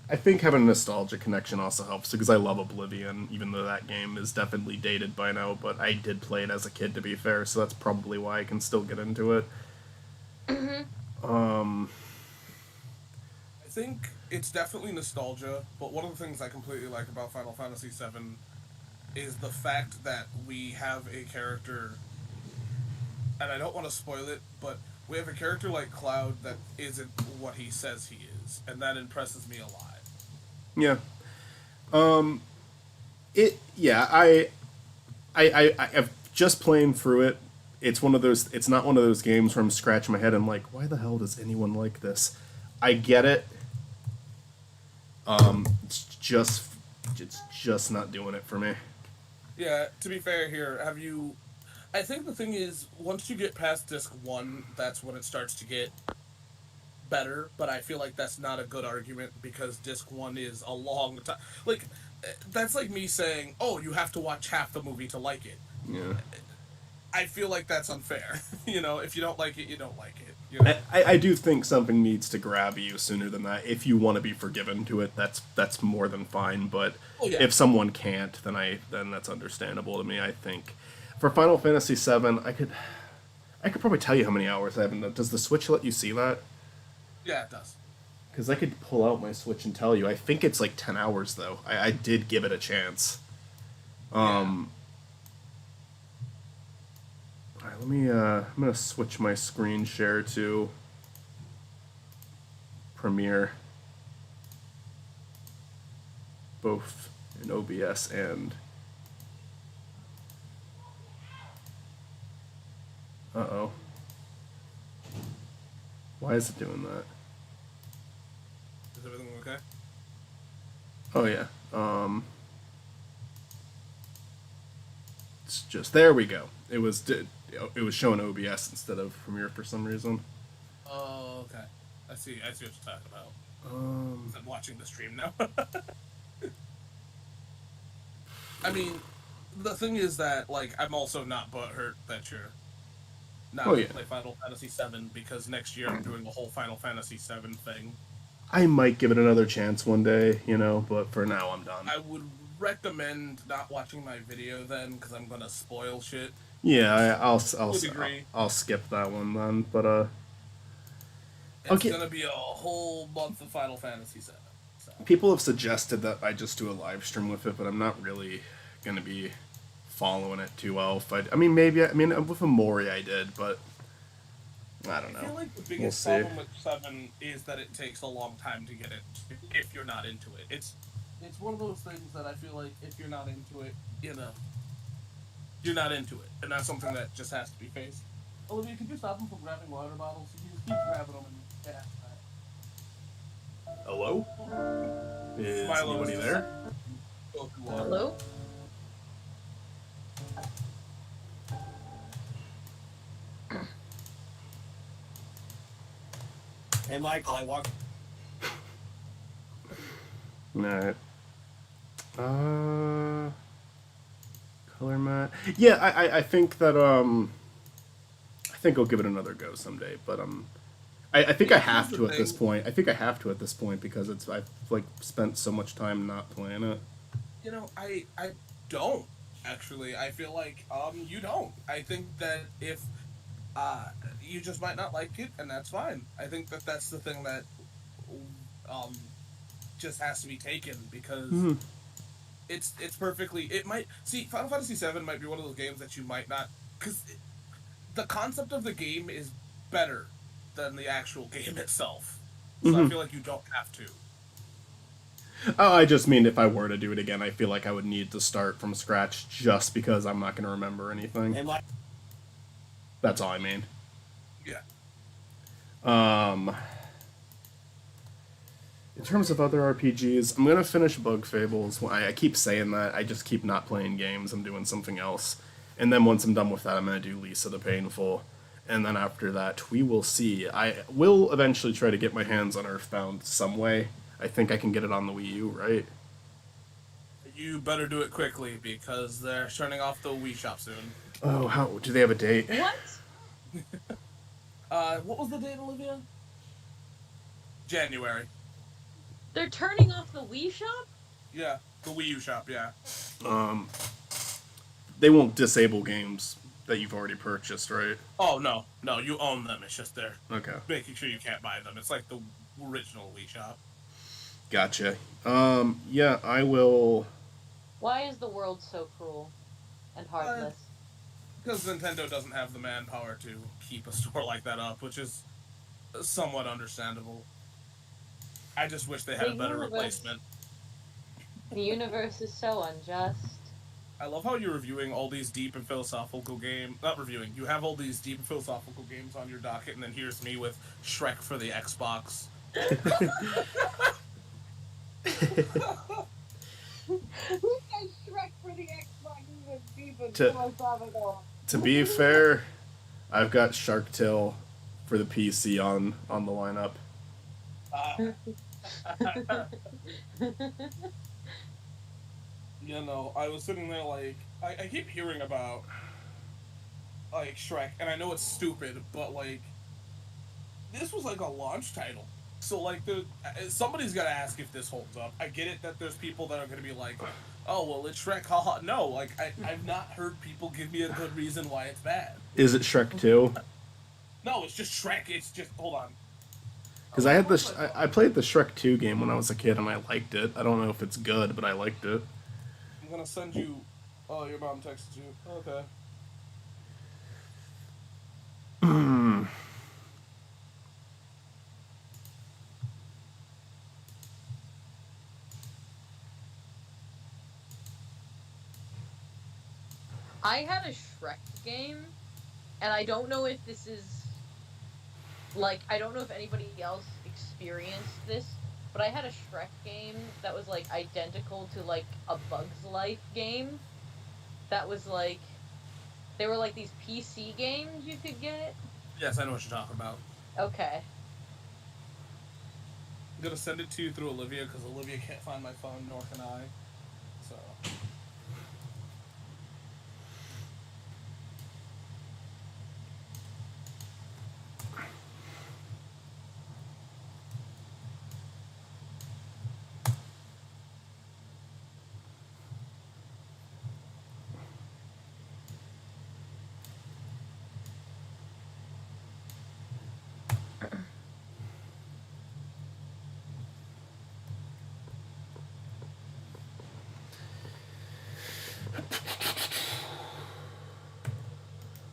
I think having a nostalgia connection also helps because I love Oblivion, even though that game is definitely dated by now. But I did play it as a kid, to be fair, so that's probably why I can still get into it. Um, I think it's definitely nostalgia, but one of the things I completely like about Final Fantasy VII is the fact that we have a character, and I don't want to spoil it, but we have a character like Cloud that isn't what he says he is, and that impresses me a lot. yeah. Yeah. I've just playing through it. It's one of those. It's not one of those games where I'm scratching my head and like, why the hell does anyone like this? I get it. It's just not doing it for me. Yeah, to be fair here, I think the thing is, once you get past disc 1, that's when it starts to get better, but I feel like that's not a good argument because disc 1 is a long time. Like, that's like me saying, oh, you have to watch half the movie to like it. Yeah. I feel like that's unfair. You know, if you don't like it, you don't like it. You know? I do think something needs to grab you sooner than that. If you want to be forgiven to it, that's more than fine. But if someone can't, then that's understandable to me. I think for Final Fantasy VII, I could probably tell you how many hours I haven't. Does the Switch let you see that? Yeah, it does. Because I could pull out my Switch and tell you. I think it's like 10 hours though. I did give it a chance. Alright, let me I'm gonna switch my screen share to Premiere. Both in OBS and uh-oh. Why is it doing that? Is everything okay? Oh yeah. It's just there we go. It was showing OBS instead of Premiere for some reason. Oh, okay. I see what you're talking about. I'm watching the stream now. I mean, the thing is that, like, I'm also not butthurt that you're not going to play Final Fantasy VII because next year I'm doing a whole Final Fantasy VII thing. I might give it another chance one day, you know, but for now I'm done. I would recommend not watching my video then because I'm going to spoil shit. Yeah, I'll skip that one then, but It's gonna be a whole month of Final Fantasy VII. So. People have suggested that I just do a live stream with it, but I'm not really gonna be following it too well. Maybe with Omori I did, but I don't know. I feel like the biggest problem with 7 is that it takes a long time to get it if you're not into it. It's one of those things that I feel like if you're not into it, you know, you're not into it, and that's something that just has to be faced. Olivia, could you stop him from grabbing water bottles? He just keeps grabbing them and yeah. Hello? Is Milo anybody is just there? go through water. Hello? Hey, Michael, I walked. Alright. Color mat. Yeah, I think that I think I'll give it another go someday, but I think I have here's to the at this thing. point. I think I have to at this point because I've like spent so much time not playing it. You know, I don't actually. I feel like you don't. I think that if you just might not like it, and that's fine. I think that that's the thing that um just has to be taken because it's perfectly. It might see Final Fantasy VII might be one of those games that you might not because the concept of the game is better than the actual game itself. So I feel like you don't have to. Oh, I just mean if I were to do it again, I feel like I would need to start from scratch just because I'm not going to remember anything. Hey, Mike. That's all I mean. Yeah. In terms of other RPGs, I'm gonna finish Bug Fables. I keep saying that. I just keep not playing games. I'm doing something else. And then once I'm done with that, I'm gonna do Lisa the Painful. And then after that, we will see. I will eventually try to get my hands on Earthbound some way. I think I can get it on the Wii U, right? You better do it quickly because they're turning off the Wii Shop soon. Oh, how do they have a date? What? What was the date, Olivia? January. They're turning off the Wii shop? Yeah, the Wii U Shop. Yeah. They won't disable games that you've already purchased, right? Oh no, you own them. It's just they're Okay, making sure you can't buy them. It's like the original Wii Shop. gotcha. Yeah, I will. Why is the world so cruel and heartless? Because Nintendo doesn't have the manpower to keep a store like that up, which is somewhat understandable. I just wish they had a better replacement. The universe is so unjust. I love how you're reviewing all these deep and philosophical games. Not reviewing. You have all these deep and philosophical games on your docket, and then here's me with Shrek for the Xbox. Who says Shrek for the Xbox is deep and To- philosophical? To be fair, I've got Shark Tale for the PC on the lineup. You know, I was sitting there like I keep hearing about like Shrek, and I know it's stupid, but like this was like a launch title, so like somebody's got to ask if this holds up. I get it that there's people that are going to be like, oh well, it's Shrek, haha. No, like I've not heard people give me a good reason why it's bad. Is it Shrek 2? No, it's just Shrek. It's just hold on. Because I had this, I played the Shrek 2 game when I was a kid and I liked it. I don't know if it's good, but I liked it. I'm gonna send you. Oh, your mom texted you. Okay. I had a Shrek game, and I don't know if this is like I don't know if anybody else experienced this, but I had a Shrek game that was like identical to like a Bug's Life game. That was like they were like these PC games you could get. Yes, I know what you're talking about. Okay. I'm gonna send it to you through Olivia because Olivia can't find my phone, nor can I. So.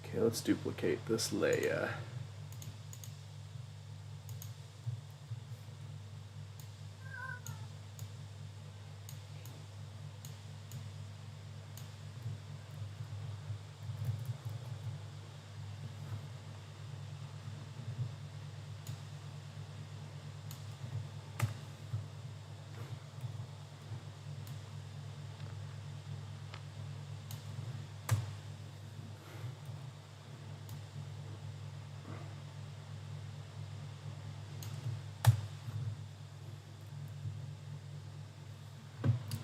Okay, let's duplicate this layer.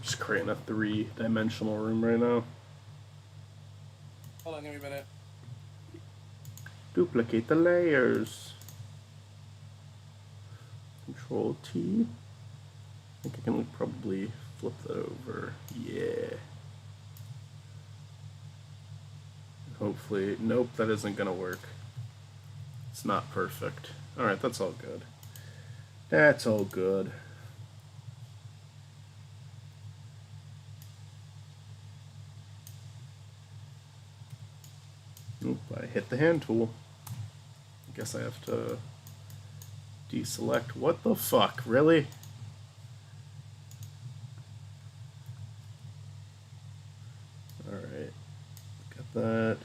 Just creating a 3-dimensional room right now. Hold on, give me a minute. Duplicate the layers. Control T. I think I can probably flip that over. Yeah. Hopefully, nope, that isn't gonna work. It's not perfect. Alright, that's all good. That's all good. Oop, I hit the hand tool. I guess I have to deselect. What the fuck? Really? Alright. Got that.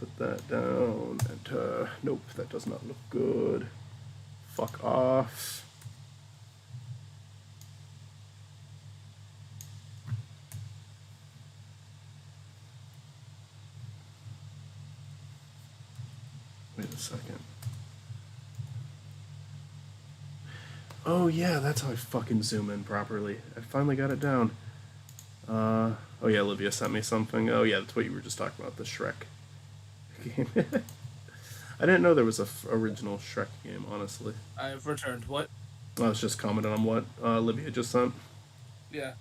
Put that down. And, nope, that does not look good. Fuck off. Wait a second. Oh yeah, that's how I fucking zoom in properly. I finally got it down. Oh yeah, Olivia sent me something. Oh yeah, that's what you were just talking about, the Shrek game. I didn't know there was a original Shrek game, honestly. I've returned. What? I was just commenting on what Olivia just sent. Yeah.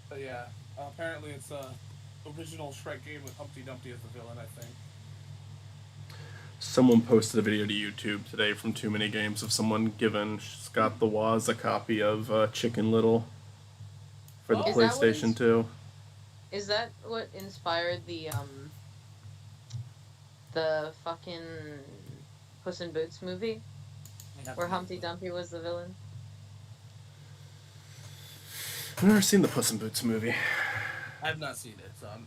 But yeah, apparently it's a original Shrek game with Humpty Dumpty as the villain, I think. Someone posted a video to YouTube today from Too Many Games of someone giving Scott the Woz a copy of Chicken Little for the Is that what PlayStation 2. Is that what inspired the fucking Puss in Boots movie? Where Humpty Dumpty was the villain? I've never seen the Puss in Boots movie. I've not seen it, so I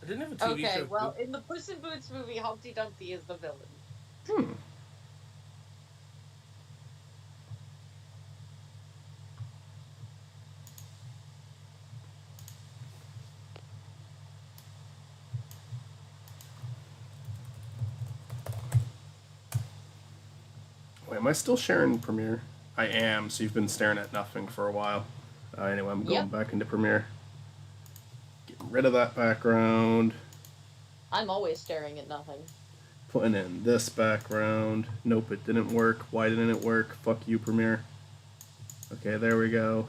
didn't have a TV show. Okay, well, in the Puss in Boots movie, Humpty Dumpty is the villain. Wait, am I still sharing Premiere? I am, so you've been staring at nothing for a while. Anyway, I'm going back into Premiere. Getting rid of that background. I'm always staring at nothing. Putting in this background. Nope, it didn't work. Why didn't it work? Fuck you, Premiere. Okay, there we go.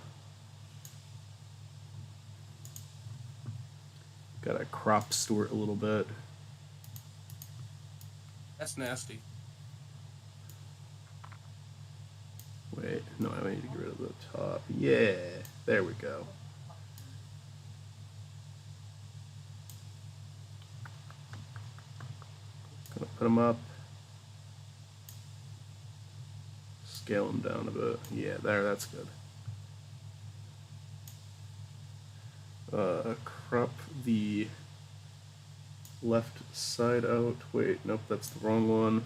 Gotta crop Stuart a little bit. That's nasty. Wait, no, I need to get rid of the top. Yeah, there we go. Gonna put them up. Scale them down a bit. Yeah, there, that's good. Crop the left side out. Wait, nope, that's the wrong one.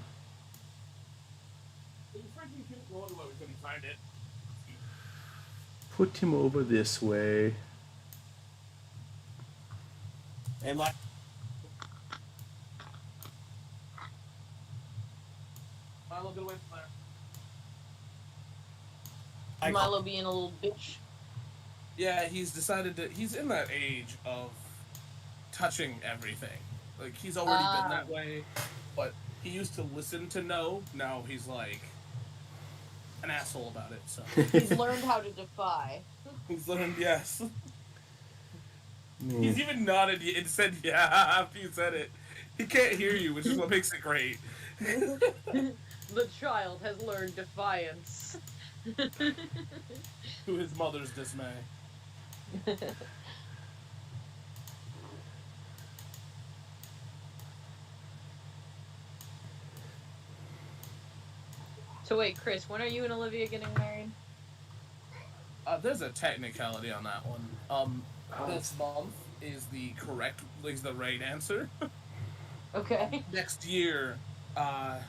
We couldn't find it. Put him over this way. And like, Milo, get away from there. Milo being a little bitch. Yeah, he's decided to. He's in that age of touching everything. Like, he's already been that way, but he used to listen to no. Now he's like an asshole about it. So He's learned how to defy. he's learned, yes. Mm. He's even nodded and said yeah after you said it. He can't hear you, which is what makes it great. The child has learned defiance. To his mother's dismay. So wait, Chris, when are you and Olivia getting married? There's a technicality on that one. This month is the right answer. Okay. Next year, we're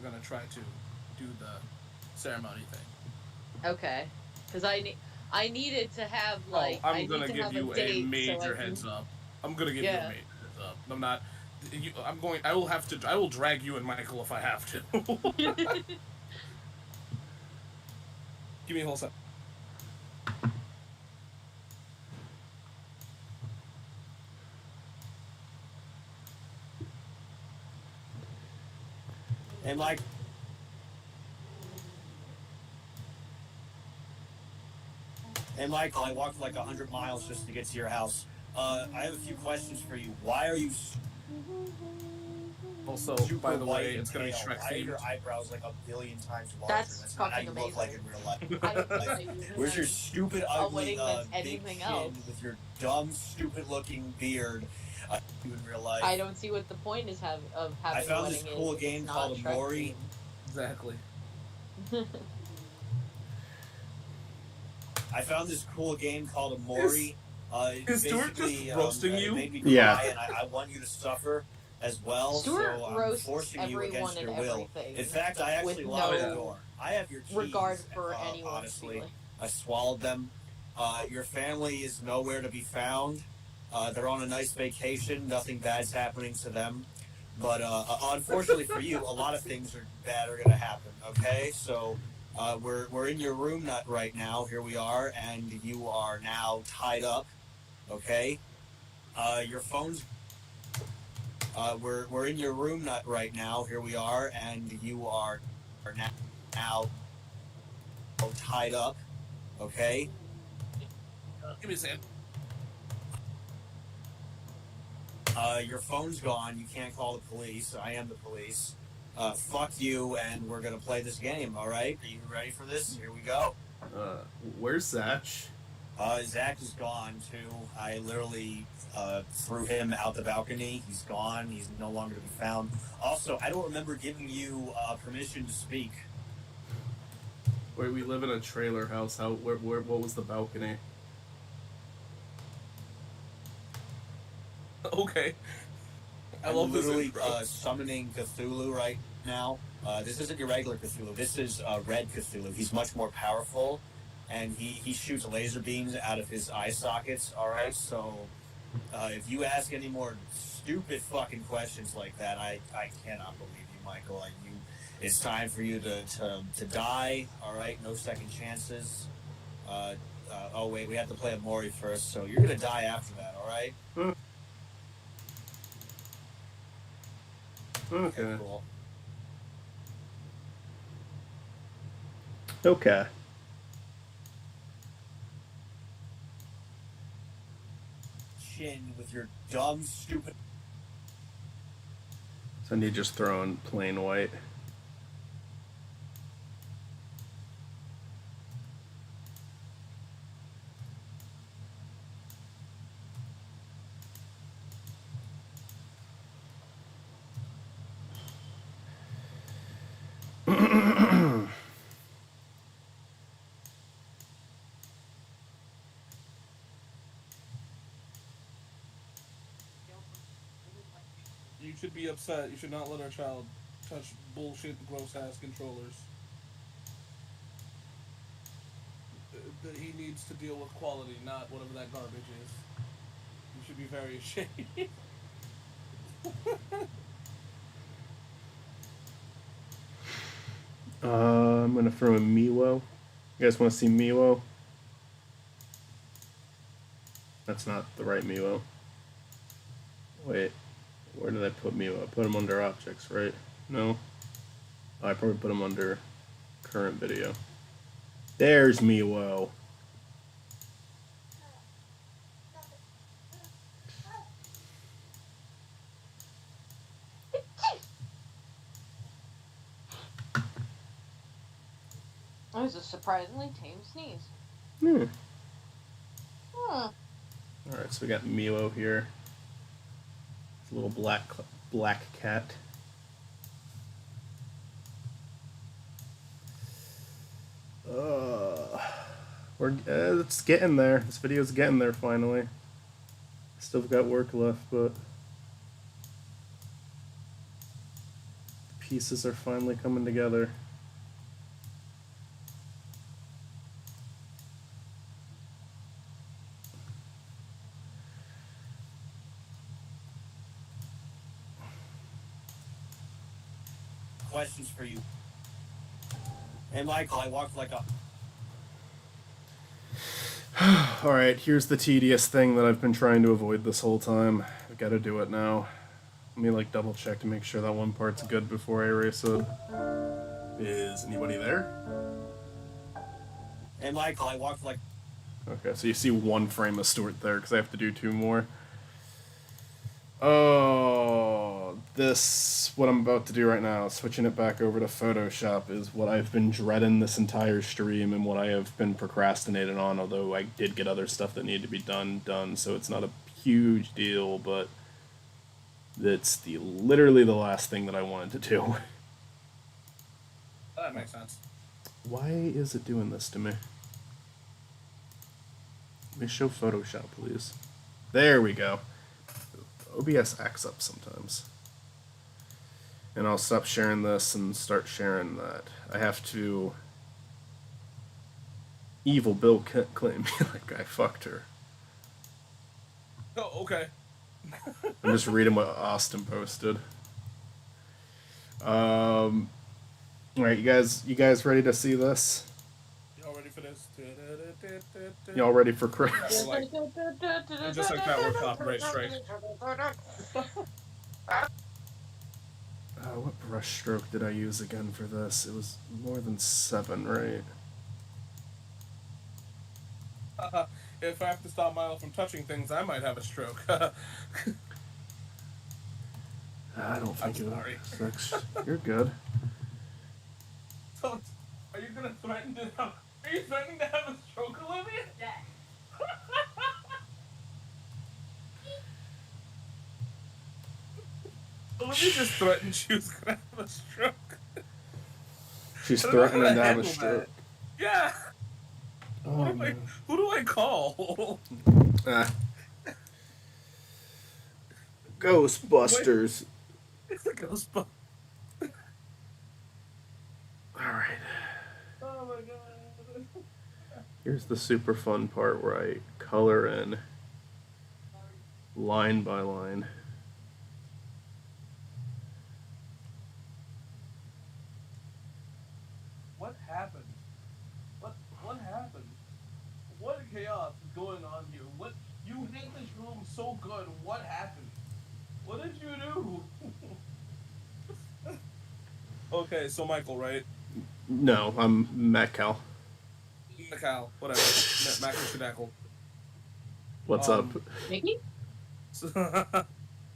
gonna try to do the ceremony thing. Okay. Because I needed to have like Oh, I I'm need gonna to give have you a a date so I major can. heads up. I'm gonna give you a Yeah. major heads up. I'm not. I'm going. I will have to. I will drag you and Michael if I have to. Give me a whole second. And like, and Michael, I walked like 100 miles just to get to your house. I have a few questions for you. Why are you Also, by super the white way, and it's gonna be pale? Shrek Why are themed. your eyebrows like a billion times larger? That's That's not how fucking you look like in amazing. real life. I don't think that using Where's your stupid, a ugly, wedding meant big anything chin else. with your dumb, stupid-looking beard? You in real life? I don't see what the point is of I having a found this wedding cool is if it's game not called Shrek Omori. Exactly. themed. I found this cool game called Is Omori. is Stuart just Basically, roasting it you? made me Yeah. cry, and I want you to suffer as well. Stuart So I'm roasts forcing you everyone against and your will. everything In fact, I actually with locked yeah. the no door. I have your regard keys. for anyone's Honestly, feeling. I swallowed them. Your family is nowhere to be found. They're on a nice vacation. Nothing bad's happening to them. But unfortunately for you, a lot of things bad are going to happen. Okay, so we're in your room not right now. Here we are, and you are now tied up. Okay, your phone's. We're in your room not right now. Here we are, and you are now tied up. Okay. Give me a second. Your phone's gone. You can't call the police. I am the police. Fuck you, and we're gonna play this game. All right? Are you ready for this? Here we go. Where's Zach? Zach is gone too. I literally threw him out the balcony. He's gone. He's no longer to be found. Also, I don't remember giving you permission to speak. Wait, we live in a trailer house. What was the balcony? Okay. I I'm love this literally intro. summoning Cthulhu right now. This isn't your regular Cthulhu. This is Red Cthulhu. He's much more powerful, and he shoots laser beams out of his eye sockets. All right, so if you ask any more stupid fucking questions like that, I cannot believe you, Michael. It's time for you to die. All right, no second chances. Oh wait, we have to play Omori first, so you're gonna die after that. All right. Okay. Cool. Okay. Chin with your dumb, stupid. So I need just throw in plain white. You should be upset. You should not let our child touch bullshit, gross ass controllers. That he needs to deal with quality, not whatever that garbage is. You should be very ashamed. I'm gonna throw in Miwo. You guys want to see Miwo? That's not the right Miwo. Wait, where did I put Miwo? I put him under objects, right? No? Oh, I probably put him under current video. There's Miwo. That was a surprisingly tame sneeze. Hmm. Hmm. Alright, so we got Miwo here. It's a little black cat. It's getting there. This video's getting there finally. Still got work left, but the pieces are finally coming together. questions for you. Hey, Michael, I walked like a. All right, here's the tedious thing that I've been trying to avoid this whole time. I gotta do it now. Let me like double check to make sure that one part's good before I erase it. Is anybody there? Hey, Michael, I walked like. Okay, so you see one frame of Stuart there because I have to do two more. Oh, this, what I'm about to do right now, switching it back over to Photoshop, is what I've been dreading this entire stream and what I have been procrastinating on, although I did get other stuff that needed to be done, so it's not a huge deal, but it's literally the last thing that I wanted to do. That makes sense. Why is it doing this to me? Let me show Photoshop, please. There we go. OBS acts up sometimes. And I'll stop sharing this and start sharing that. I have to... Evil Bill Clinton be like, I fucked her. Oh, okay. I'm just reading what Austin posted. Alright, you guys ready to see this? Y'all ready for this? Y'all ready for Chris? Like, just like that, we're copyright strike. What brush stroke did I use again for this? It was more than 7, right? If I have to stop Milo from touching things, I might have a stroke. I don't think I'm sorry. You're good. So, are you gonna threaten to have? Are you threatening to have a stroke, Olivia? Yeah. Olivia just threatened she was gonna have a stroke. She's I don't know how threatening to have a handle stroke. that. Yeah. Oh, Who do I call? Ghostbusters. It's a Ghostbuster. Alright. Oh my god. Here's the super fun part where I color in line by line. What happened? What happened? What chaos is going on here? What, you hate this room so good. What happened? What did you do? Okay, so Michael, right? No, I'm Makal. Makal, whatever. Makal Shadackle. What's up? Mickey?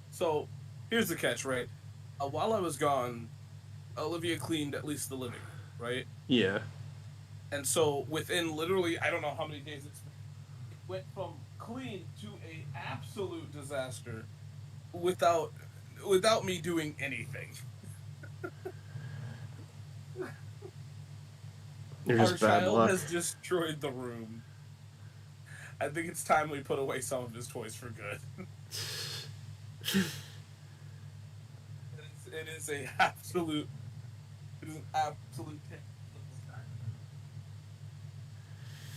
So, here's the catch, right? While I was gone, Olivia cleaned at least the living room, right? Yeah. And so, within literally, I don't know how many days it went from clean to a absolute disaster without me doing anything. You're just Our bad child luck. has destroyed the room. I think it's time we put away some of his toys for good. It is an absolute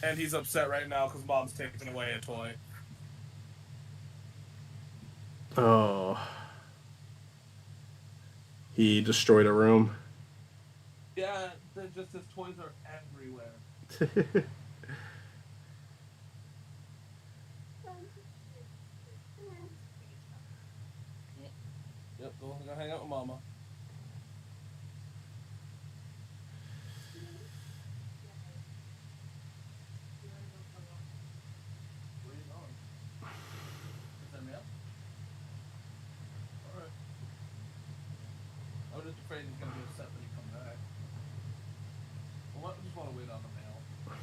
and he's upset right now because mom's taking away a toy. Oh. He destroyed a room. Yeah, just his toys are everywhere. Yep, go hang out with mama. Where are you going? Is that mail? Alright. I was just afraid he's gonna be upset when he comes back. Well, I just want to wait on the mail. What?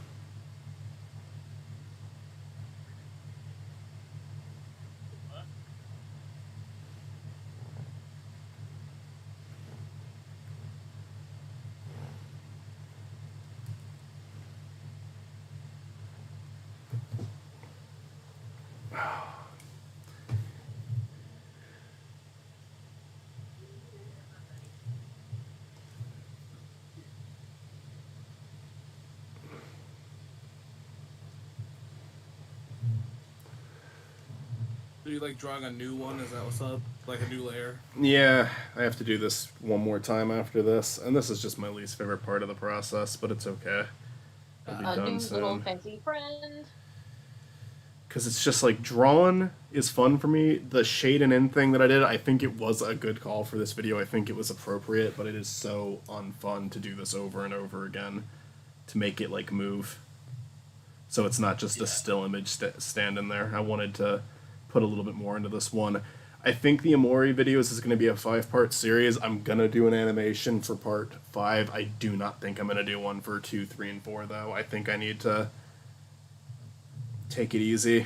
Are you like drawing a new one? Is that what's up? Like a new layer? Yeah, I have to do this one more time after this, and this is just my least favorite part of the process, but it's okay. It'll be A done new little soon. fancy friend. Because it's just like drawing is fun for me. The shade and in thing that I did, I think it was a good call for this video. I think it was appropriate, but it is so unfun to do this over and over again to make it like move. So it's not just a still image standing there. I wanted to put a little bit more into this one. I think the Omori videos is going to be a 5-part series. I'm going to do an animation for part 5. I do not think I'm going to do one for 2, 3, and 4, though. I think I need to take it easy.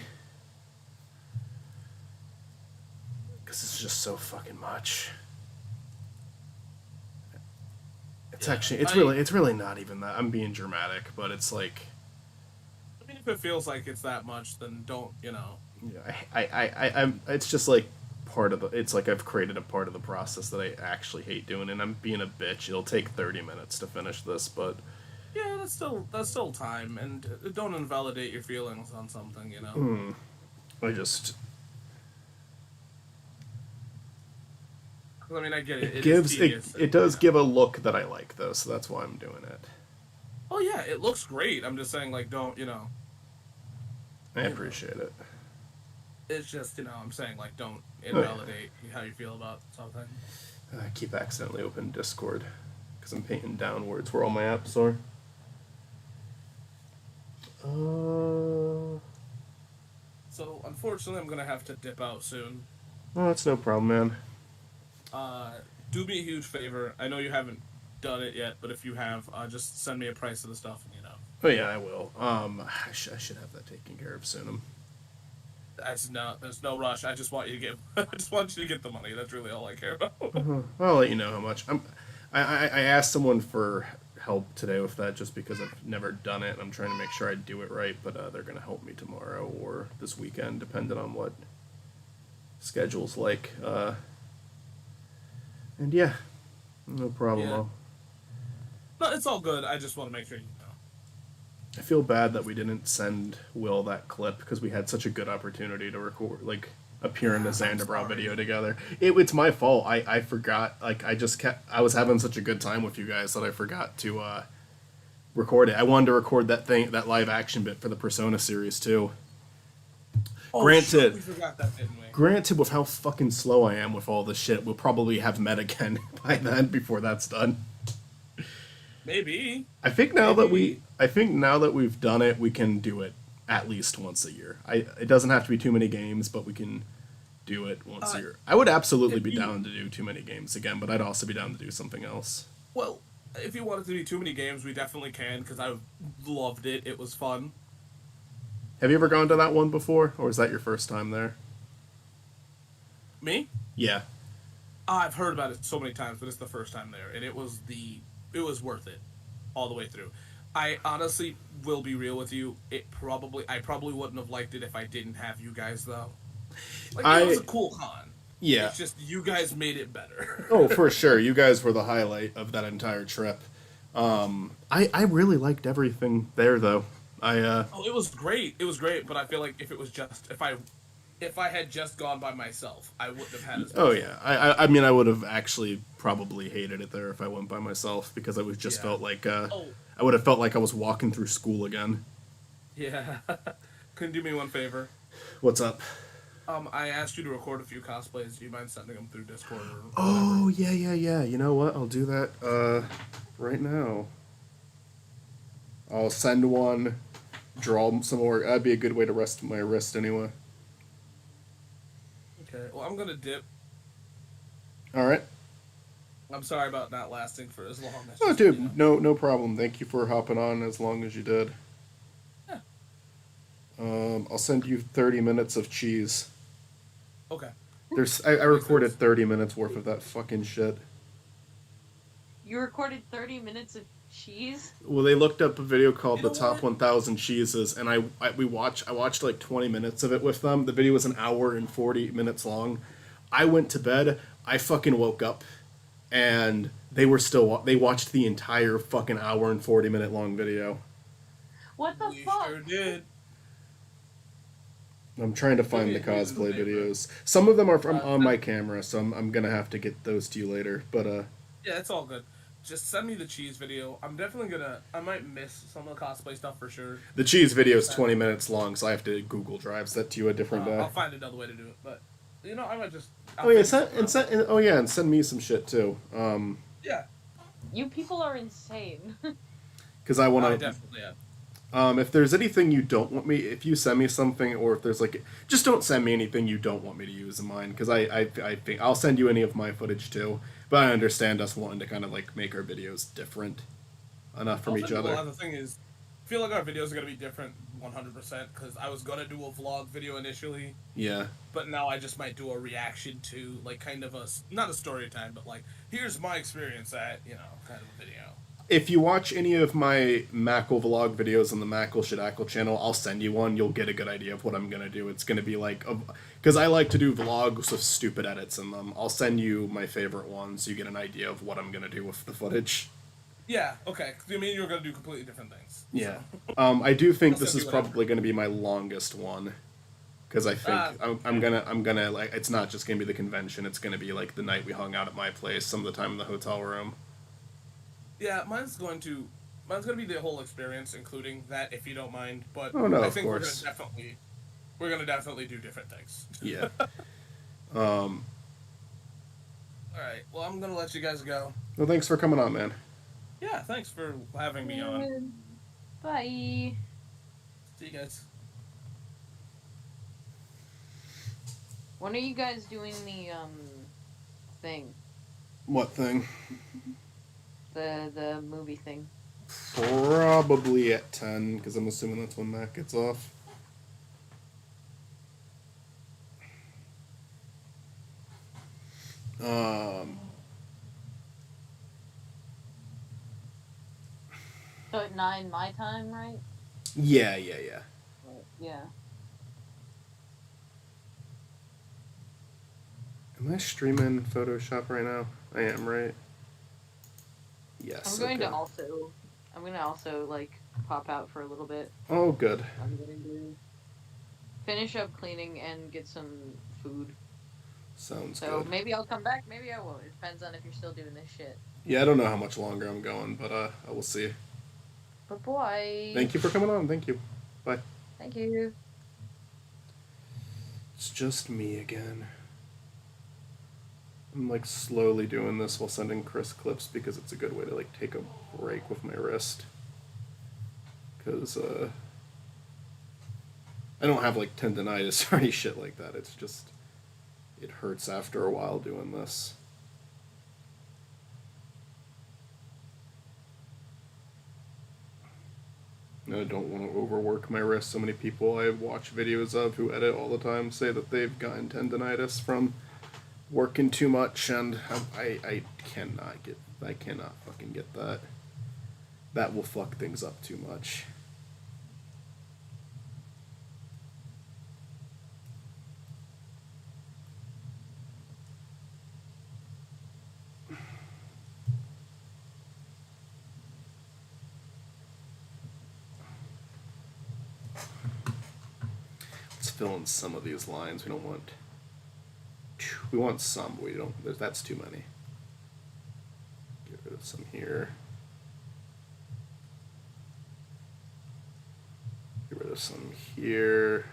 Because it's just so fucking much. It's actually, it's really not even that. I'm being dramatic, but it's like... I mean, if it feels like it's that much, then don't, you know. Yeah, I'm, it's just like part of the, it's like I've created a part of the process that I actually hate doing, and I'm being a bitch. It'll take 30 minutes to finish this, but... Yeah, that's still time, and don't invalidate your feelings on something, you know. I just... I mean, I get it. It does give a look that I like, though, so that's why I'm doing it. Oh yeah, it looks great. I'm just saying, like, don't, you know. I appreciate it. It's just, you know, I'm saying, like, don't invalidate how you feel about something. I keep accidentally opening Discord because I'm painting downwards where all my apps are. So, unfortunately, I'm gonna have to dip out soon. Oh, that's no problem, man. Do me a huge favor. I know you haven't done it yet, but if you have, just send me a price of the stuff, and you know. Oh yeah, I will. I should have that taken care of soon. There's no rush. I just want you to get, I just want you to get the money. That's really all I care about. I'll let you know how much. I asked someone for help today with that just because I've never done it. I'm trying to make sure I do it right, but they're gonna help me tomorrow or this weekend, depending on what schedule's like. And yeah, no problem. Yeah. No, it's all good. I just want to make sure you know. I feel bad that we didn't send Will that clip because we had such a good opportunity to record, like, appear in the Zanderbrow video together. It's my fault. I forgot. Like, I was having such a good time with you guys that I forgot to record it. I wanted to record that live action bit for the Persona series too. Oh, Granted, shit, we forgot that, didn't we? Granted, with how fucking slow I am with all this shit, we'll probably have met again by then before that's done. Maybe. I think now that we've done it, we can do it at least once a year. It doesn't have to be too many games, but we can do it once a year. I would absolutely be down to do too many games again, but I'd also be down to do something else. Well, if you want it to be too many games, we definitely can, because I loved it. It was fun. Have you ever gone to that one before, or is that your first time there? Me? Yeah. I've heard about it so many times, but it's the first time there, and it was worth it all the way through. I honestly will be real with you. I probably wouldn't have liked it if I didn't have you guys, though. Like, it was a cool con. Yeah. It's just you guys made it better. Oh, for sure. You guys were the highlight of that entire trip. I really liked everything there, though. Oh, it was great. It was great, but I feel like if it was just if I had just gone by myself, I wouldn't have had as much. Oh yeah, I mean I would have actually probably hated it there if I went by myself because I was just felt like I would have felt like I was walking through school again. Yeah. Can you do me one favor? What's up? I asked you to record a few cosplays. Do you mind sending them through Discord or whatever? Oh yeah. You know what? I'll do that right now. I'll send one. Draw some more. That'd be a good way to rest my wrist anyway. Okay. Well, I'm gonna dip. All right. I'm sorry about not lasting for as long. As Oh, dude, no problem. Thank you for hopping on as long as you did. Yeah. I'll send you 30 minutes of cheese. Okay. I recorded 30 minutes worth of that fucking shit. You recorded 30 minutes of cheese? Well, they looked up a video called You know The Top what? 1000 Cheeses, and I watched like 20 minutes of it with them. The video was an hour and 40 minutes long. I went to bed. I fucking woke up, and they watched the entire fucking hour and 40-minute long video. What the We fuck? sure did. I'm trying to find the Give me a cosplay favorite. videos. Some of them are from on Uh, my camera, so I'm gonna have to get those to you later. But Yeah, it's all good. Just send me the cheese video. I'm definitely gonna. I might miss some of the cosplay stuff for sure. the cheese video is Send- 20 minutes long, so I have to Google Drives that to you a different day. I'll find another way to do it. But I might just. Oh yeah, send me some shit too. Yeah, You people are insane. Because I I want to. definitely am. If there's anything you don't want me, if you send me something, or if there's like, just don't send me anything you don't want me to use in mine, because I think I'll send you any of my footage too. But I understand us wanting to kind of like make our videos different enough from each other. Well, the thing is, I feel like our videos are gonna be different 100% because I was gonna do a vlog video initially, Yeah. but now I just might do a reaction to like kind of not a story time, but like here's my experience at kind of a video. If you watch any of my Makal vlog videos on the Makal Shadakal channel, I'll send you one. You'll get a good idea of what I'm gonna do. It's gonna be like, because I like to do vlogs with stupid edits in them. I'll send you my favorite ones. So you get an idea of what I'm gonna do with the footage. Yeah. Okay. 'Cause you mean you were gonna do completely different things? Yeah. I do think I'll this send is you whatever. probably gonna be my longest one. Because I think I'm gonna like, it's not just gonna be the convention. It's gonna be like the night we hung out at my place, some of the time in the hotel room. Yeah, mine's going to be the whole experience, including that, if you don't mind. But Oh, no, I of think course. we're gonna definitely do different things. Yeah. All right. Well, I'm gonna let you guys go. Well, thanks for coming on, man. Yeah. Thanks for having me on. Bye. See you guys. When are you guys doing the thing? What thing? The movie thing. Probably at 10, because I'm assuming that's when Matt gets off. So at 9 my time, right? Yeah. Yeah. Am I streaming Photoshop right now? I am, right? Yes. I'm going okay. to also like pop out for a little bit. Oh, good. I'm going to finish up cleaning and get some food. Sounds So good. maybe I'll come back, maybe I won't. It depends on if you're still doing this shit. Yeah, I don't know how much longer I'm going, but I will see. But boy. Thank you for coming on. Thank you. Bye. Thank you. It's just me again. I'm like slowly doing this while sending Chris clips because it's a good way to like take a break with my wrist. Because I don't have like tendonitis or any shit like that. It's just, it hurts after a while doing this. And I don't want to overwork my wrist. So many people I watch videos of who edit all the time say that they've gotten tendonitis from working too much, and I cannot fucking get that. That will fuck things up too much. Let's fill in some of these lines. We don't want. We want some, but we don't. That's too many. Get rid of some here. Get rid of some here.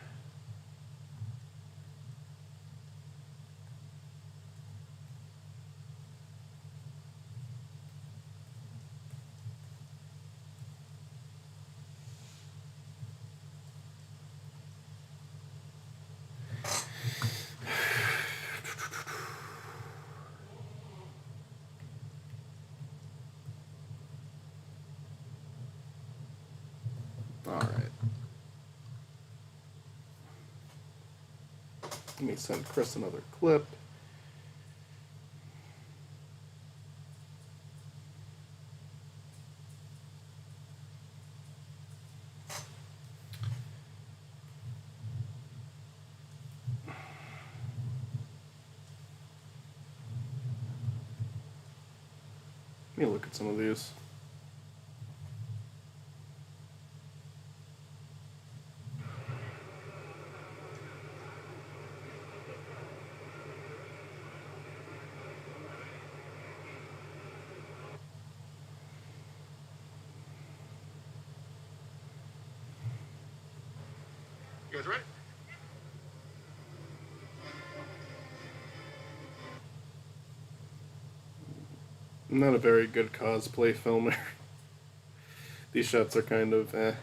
Alright. Let me send Chris another clip. Let me look at some of these. guys ready? I'm not a very good cosplay filmer. These shots are kind of It's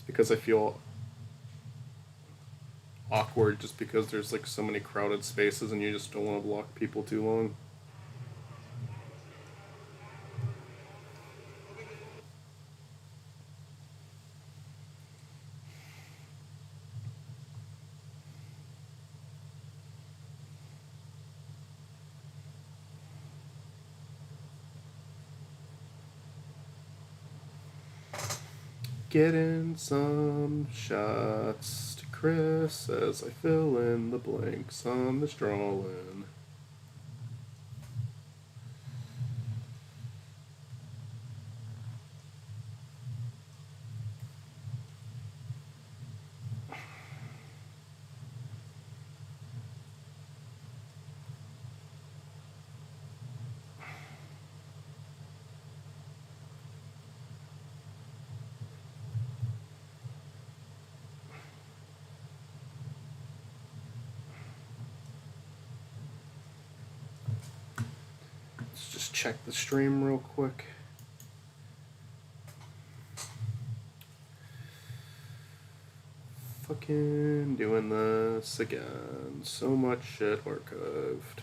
because I feel awkward just because there's like so many crowded spaces and you just don't want to block people too long. Getting some shots to Chris as I fill in the blanks on this drawing. Let's just check the stream real quick. Fucking doing this again. So much shit archived.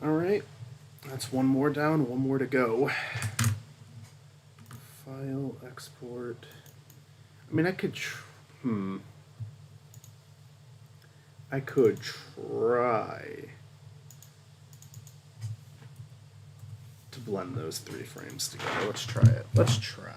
Alright, that's one more down, one more to go. File, export. I mean, I could I could try to blend those 3 frames together. Let's try it. Let's try.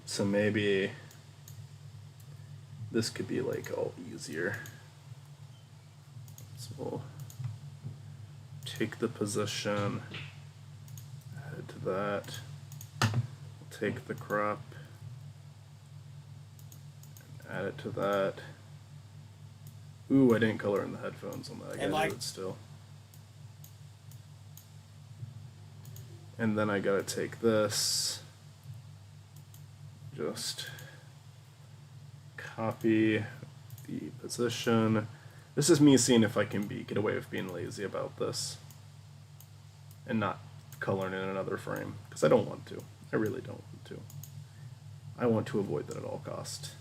So maybe this could be like all easier. So we'll take the position, head to that, we'll take the crop, and add it to that. Ooh, I didn't color in the headphones on that. I gotta do it still. And then I gotta take this, just copy the position. This is me seeing if I can get away with being lazy about this and not coloring in another frame, because I don't want to. I really don't want to. I want to avoid that at all costs,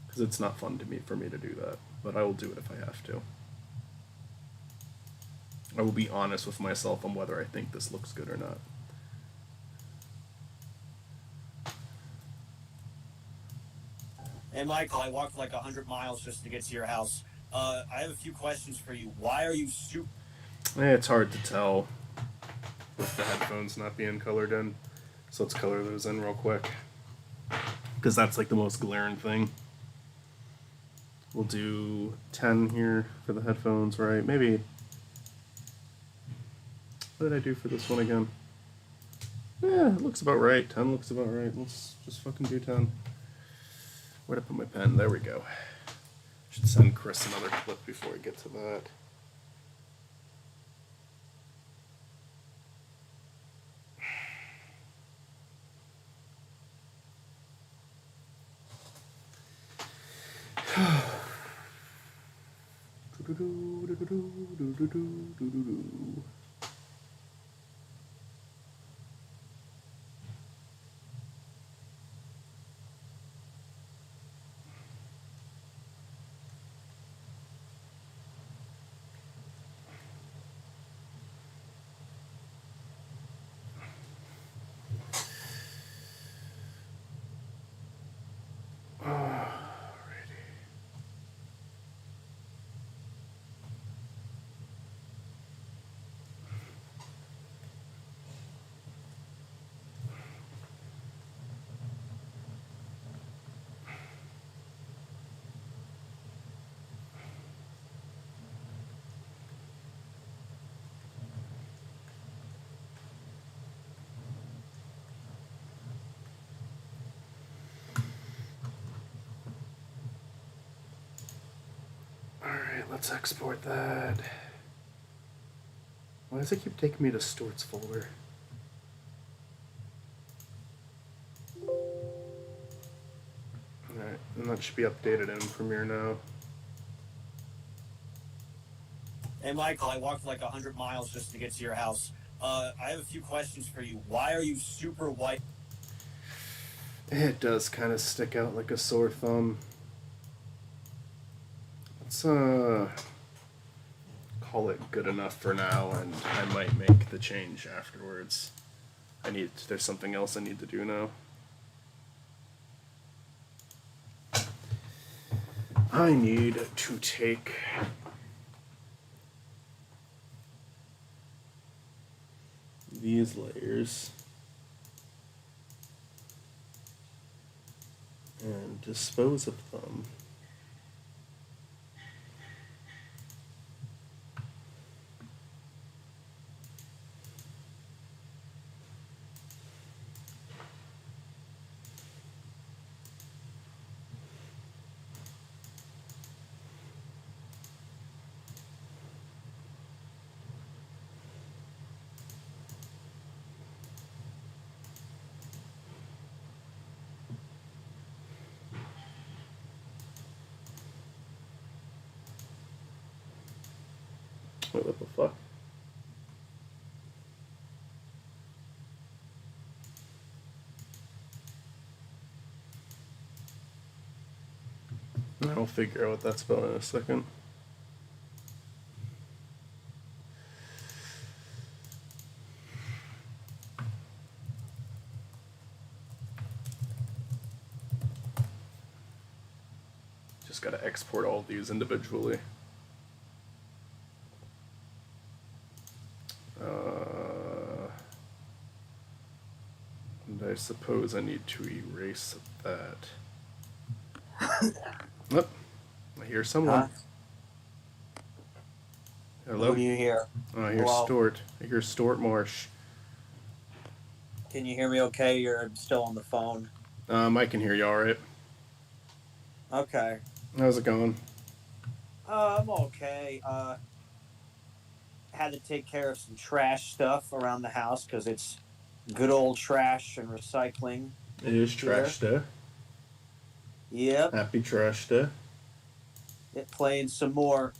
because it's not fun for me to do that, but I will do it if I have to. I will be honest with myself on whether I think this looks good or not. Hey, Michael, I walked like 100 miles just to get to your house. I have a few questions for you. Why are you super... It's hard to tell with the headphones not being colored in. So let's color those in real quick, because that's like the most glaring thing. We'll do 10 here for the headphones, right? Maybe... What did I do for this one again? Yeah, it looks about right. 10 looks about right. Let's just fucking do 10. Where'd I put my pen? There we go. Should send Chris another clip before I get to that. Alright, let's export that. Why does it keep taking me to Stuart's folder? Alright, and that should be updated in Premiere now. Hey, Michael, I walked like 100 miles just to get to your house. I have a few questions for you. Why are you super white? It does kind of stick out like a sore thumb. Let's call it good enough for now, and I might make the change afterwards. There's something else I need to do now. I need to take these layers and dispose of them. Wait, what the fuck? I'll figure out what that's about in a second. Just gotta export all these individually. And I suppose I need to erase that. Oh, I hear someone. Huh? Hello? Who do you hear? Oh, I hear Hello? Stuart. I hear Stuart Marsh. Can you hear me okay? You're still on the phone. I can hear you alright. Okay. How's it going? I'm okay. Had to take care of some trash stuff around the house because it's good old trash and recycling. It is trash day. Yep. Happy trash day. Playing some more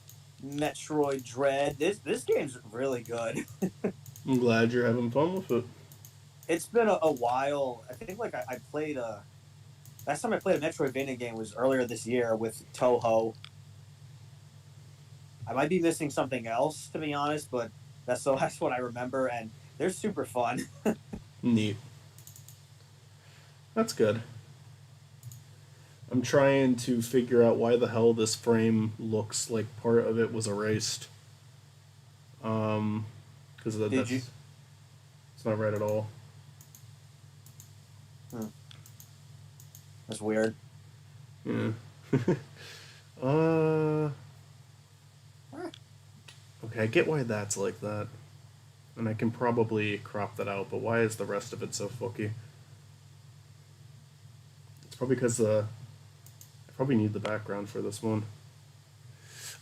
Metroid Dread. This game's really good. I'm glad you're having fun with it. It's been a while. I think like I played last time I played a Metroidvania game was earlier this year with Toho. I might be missing something else to be honest, but that's what I remember, and they're super fun. Neat. That's good. I'm trying to figure out why the hell this frame looks like part of it was erased. Because that's you? It's not right at all. That's weird. Yeah. Okay, I get why that's like that. And I can probably crop that out, but why is the rest of it so fooky? It's probably because I probably need the background for this one.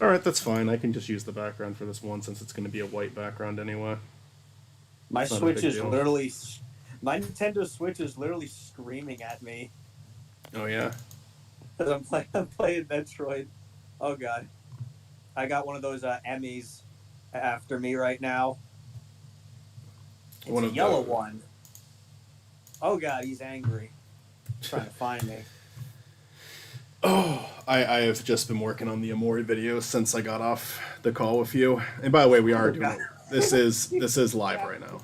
Alright, that's fine. I can just use the background for this one since it's going to be a white background anyway. My It's not a Switch big is deal. literally, my Nintendo Switch is literally screaming at me Oh, yeah? because I'm playing Metroid. Oh god, I got one of those Emmys after me right now. It's One a of yellow the- one. Oh god, he's angry. Trying to find me. Oh, I have just been working on the Omori video since I got off the call with you. And by the way, we are doing it. This is live right now.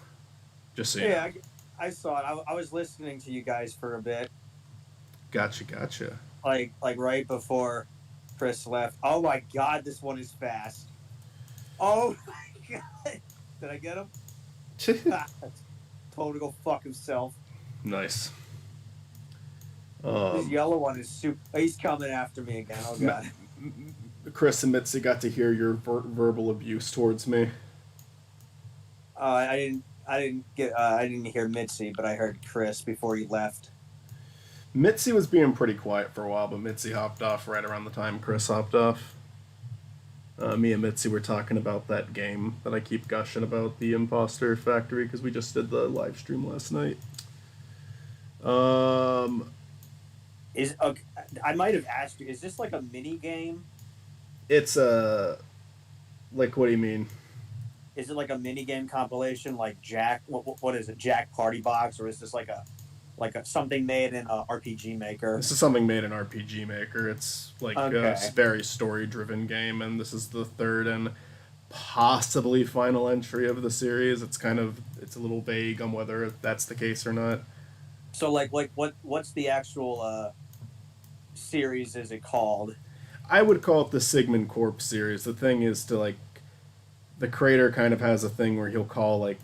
Just so you know. Yeah, I saw it. I was listening to you guys for a bit, Gotcha. like right before Chris left. Oh my god, this one is fast. Oh my god, did I get him? Told to go fuck himself. Nice. This yellow one is super. Oh, he's coming after me again. Oh god. Chris and Mitzi got to hear your verbal abuse towards me. I didn't hear Mitzi, but I heard Chris before he left. Mitzi was being pretty quiet for a while, but Mitzi hopped off right around the time Chris hopped off. Me and Mitzi were talking about that game that I keep gushing about, the Imposter Factory, because we just did the live stream last night. I might have asked you. Is this like a mini game? It's like, what do you mean? Is it like a mini game compilation, like Jack? What is it, Jack Party Box, or is this like a something made in a RPG Maker? This is something made in RPG Maker. It's like a very story-driven game, and this is the third and possibly final entry of the series. It's a little vague on whether that's the case or not. So what's the actual series is it called? I would call it the Sigmund Corp series. The thing is the creator kind of has a thing where he'll call it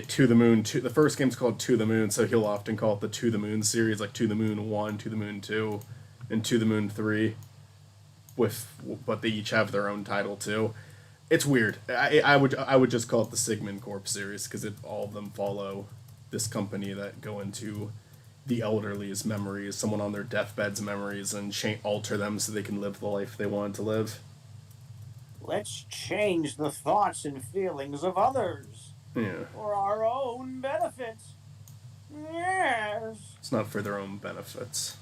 To the Moon. The first game's called To the Moon, so he'll often call it the To the Moon series, like To the Moon 1, To the Moon 2, and To the Moon 3. But they each have their own title too. It's weird. I would just call it the Sigmund Corp series because all of them follow this company that go into the elderly's memories, someone on their deathbed's memories, and alter them so they can live the life they want to live. Let's change the thoughts and feelings of others. Yeah. For our own benefits. Yes. It's not for their own benefits.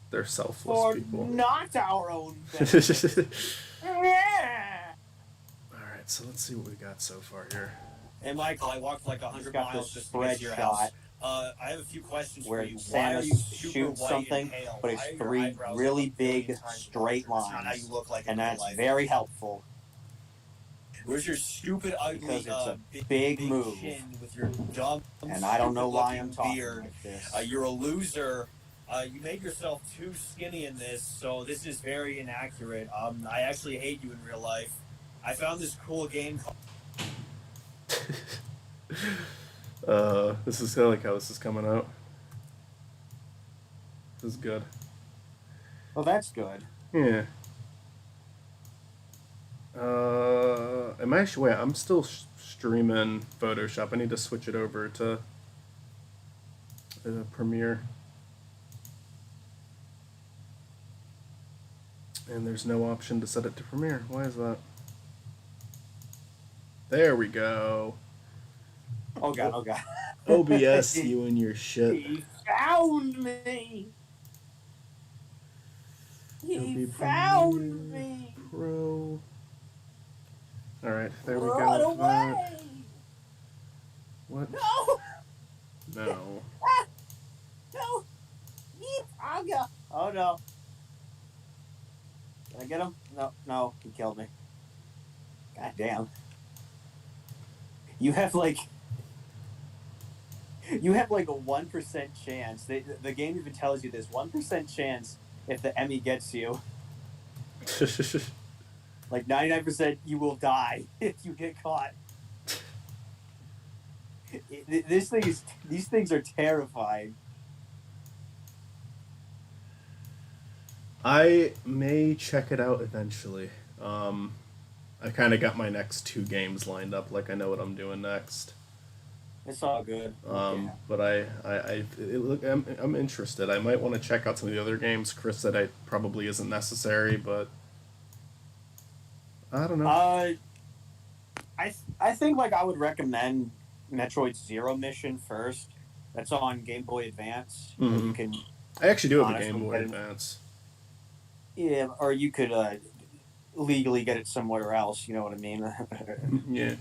They're selfless For people. not our own benefits. Yeah. Alright, so let's see what we got so far here. Hey, Michael, I walked like 100 miles just to get to your house. I have a few questions for you. Why are you shoot something, but it's three really big straight lines, and that's very helpful. Where's your stupid, ugly, because it's a big move, with your dumb, and I don't know why I'm talking like this. You're a loser. You made yourself too skinny in this, so this is very inaccurate. I actually hate you in real life. I found this cool game called... This is kind of like how this is coming out. This is good. Well, that's good. Yeah. Am I actually... Wait, I'm still streaming Photoshop. I need to switch it over to Premiere. And there's no option to set it to Premiere. Why is that? There we go. Oh god, oh god. OBS, you and your shit. He found me. He found me. Pro. Alright, there we Run go. away. What? No. No. No. Oh no. Did I get him? No, he killed me. God damn. You have like a 1% chance. The game even tells you this 1% chance if the Emmy gets you. Like 99% you will die if you get caught. These things are terrifying. I may check it out eventually. I I kind of got my next 2 games lined up, like I know what I'm doing next. It's all good. But I'm interested. I might want to check out some of the other games. Chris said I probably isn't necessary, but I don't know. I think like I would recommend Metroid Zero Mission first. That's on Game Boy Advance. Mhm. You can I actually do have a honestly Game Boy get it. Advance. Yeah, or you could legally get it somewhere else. You know what I mean? Yeah.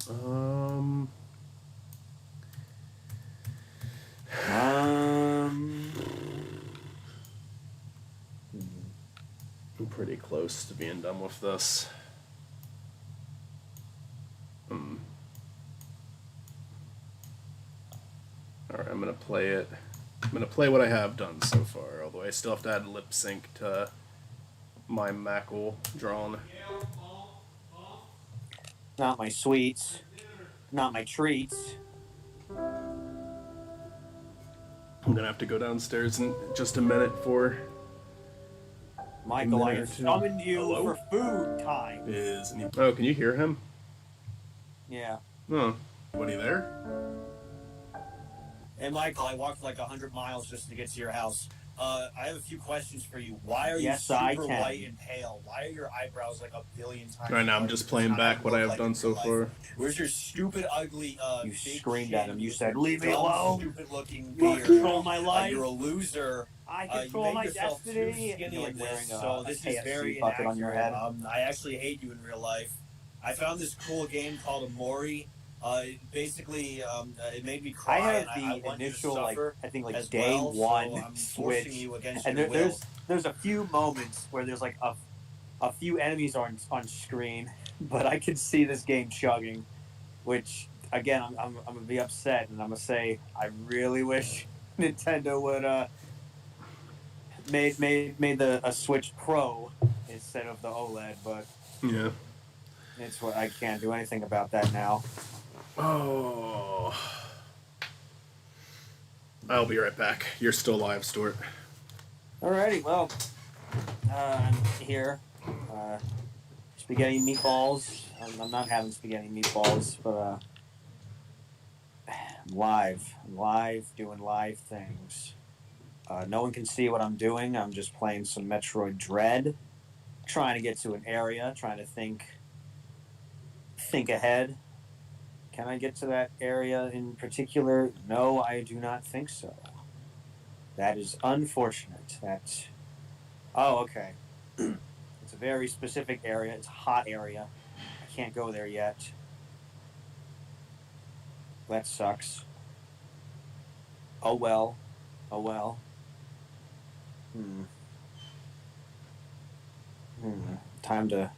Um. I'm pretty close to being done with this. Alright, I'm gonna play it. I'm gonna play what I have done so far, although I still have to add lip sync to my Makal Drawn. Not my sweets, not my treats. I'm gonna have to go downstairs in just a minute for Michael, I minute or have two. summoned you Hello? for food time. Oh, can you hear him? Yeah. Oh, what, are you there? Hey, Michael, I walked like 100 miles just to get to your house. I have a few questions for you. Why are you super white and pale? Why are your eyebrows like a billion times? Right now, I'm just playing back what I have done so far. Where's your stupid, ugly, You big screamed at him. You said, dumb, "Leave me alone. stupid-looking You beard. control my life. You're a loser. I You control make my yourself too destiny." skinny You're in wearing this, a so this is KFC very bucket on your head. I actually hate you in real life. I found this cool game called Omori. Basically, it made me cry. I have and I the want you to initial, suffer I think as day well, one so I'm forcing switch, you against and your will. there's a few moments where there's like a few enemies on screen, but I can see this game chugging, which again I'm gonna be upset, and I'm gonna say I really wish Nintendo would made a Switch Pro instead of the OLED, but Yeah. it's what I can't do anything about that now. Oh. I'll be right back. You're still live, Stuart. Alrighty, well, I'm here. Spaghetti meatballs. I'm not having spaghetti meatballs, but I'm live. I'm live doing live things. No one can see what I'm doing. I'm just playing some Metroid Dread, trying to get to an area, trying to think ahead. Can I get to that area in particular? No, I do not think so. That is unfortunate. Oh, okay. It's a very specific area. It's a hot area. I can't go there yet. That sucks. Oh well. Oh well. Time to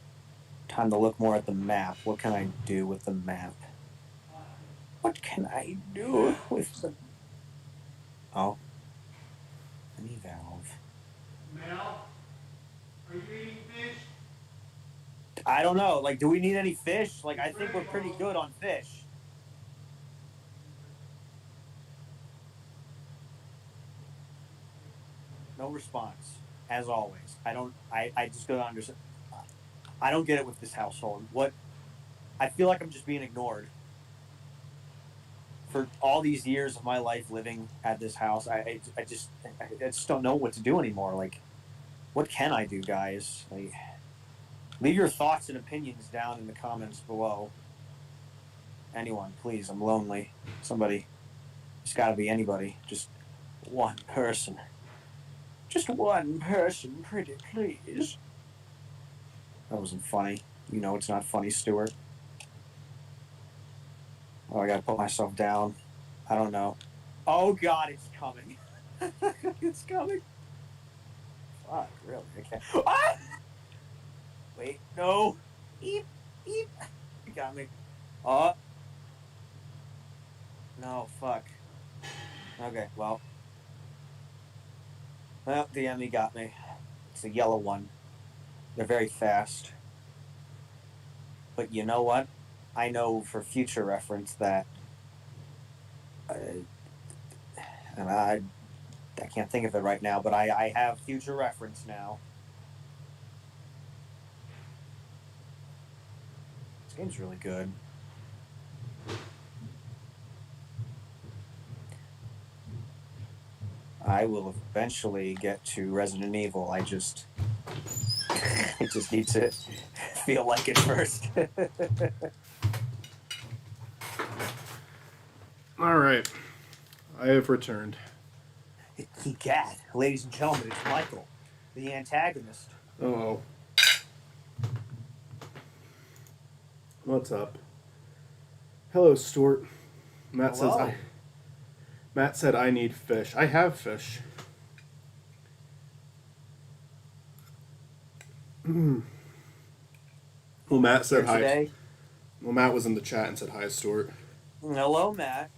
look more at the map. What can I do with the map? What can I do with the... Oh. Any valve. Mel, are you eating fish? I don't know. Like, do we need any fish? Like, I think we're pretty good on fish. No response, as always. I just don't understand. I don't get it with this household. I feel like I'm just being ignored. For all these years of my life living at this house, I just don't know what to do anymore. Like, what can I do, guys? Like, leave your thoughts and opinions down in the comments below. Anyone, please. I'm lonely. Somebody. It's got to be anybody. Just one person. Just one person, pretty please. That wasn't funny. You know it's not funny, Stuart. Oh, I gotta put myself down. I don't know. Oh God, it's coming. It's coming. Fuck, really? Okay. Ah! Wait, no. Eep, eep. You got me. Oh. No, fuck. Okay, well. Well, the enemy got me. It's a yellow one. They're very fast. But you know what? I know for future reference that, and I can't think of it right now, but I have future reference now. Game's really good. I will eventually get to Resident Evil. I just need to feel like it first. All right, I have returned. Gad, ladies and gentlemen, it's Michael, the antagonist. Oh, what's up? Hello, Stuart. Matt Hello. says Matt said I need fish. I have fish. Well, Matt said hi. Today. Well, Matt was in the chat and said hi, Stuart. Hello, Matt.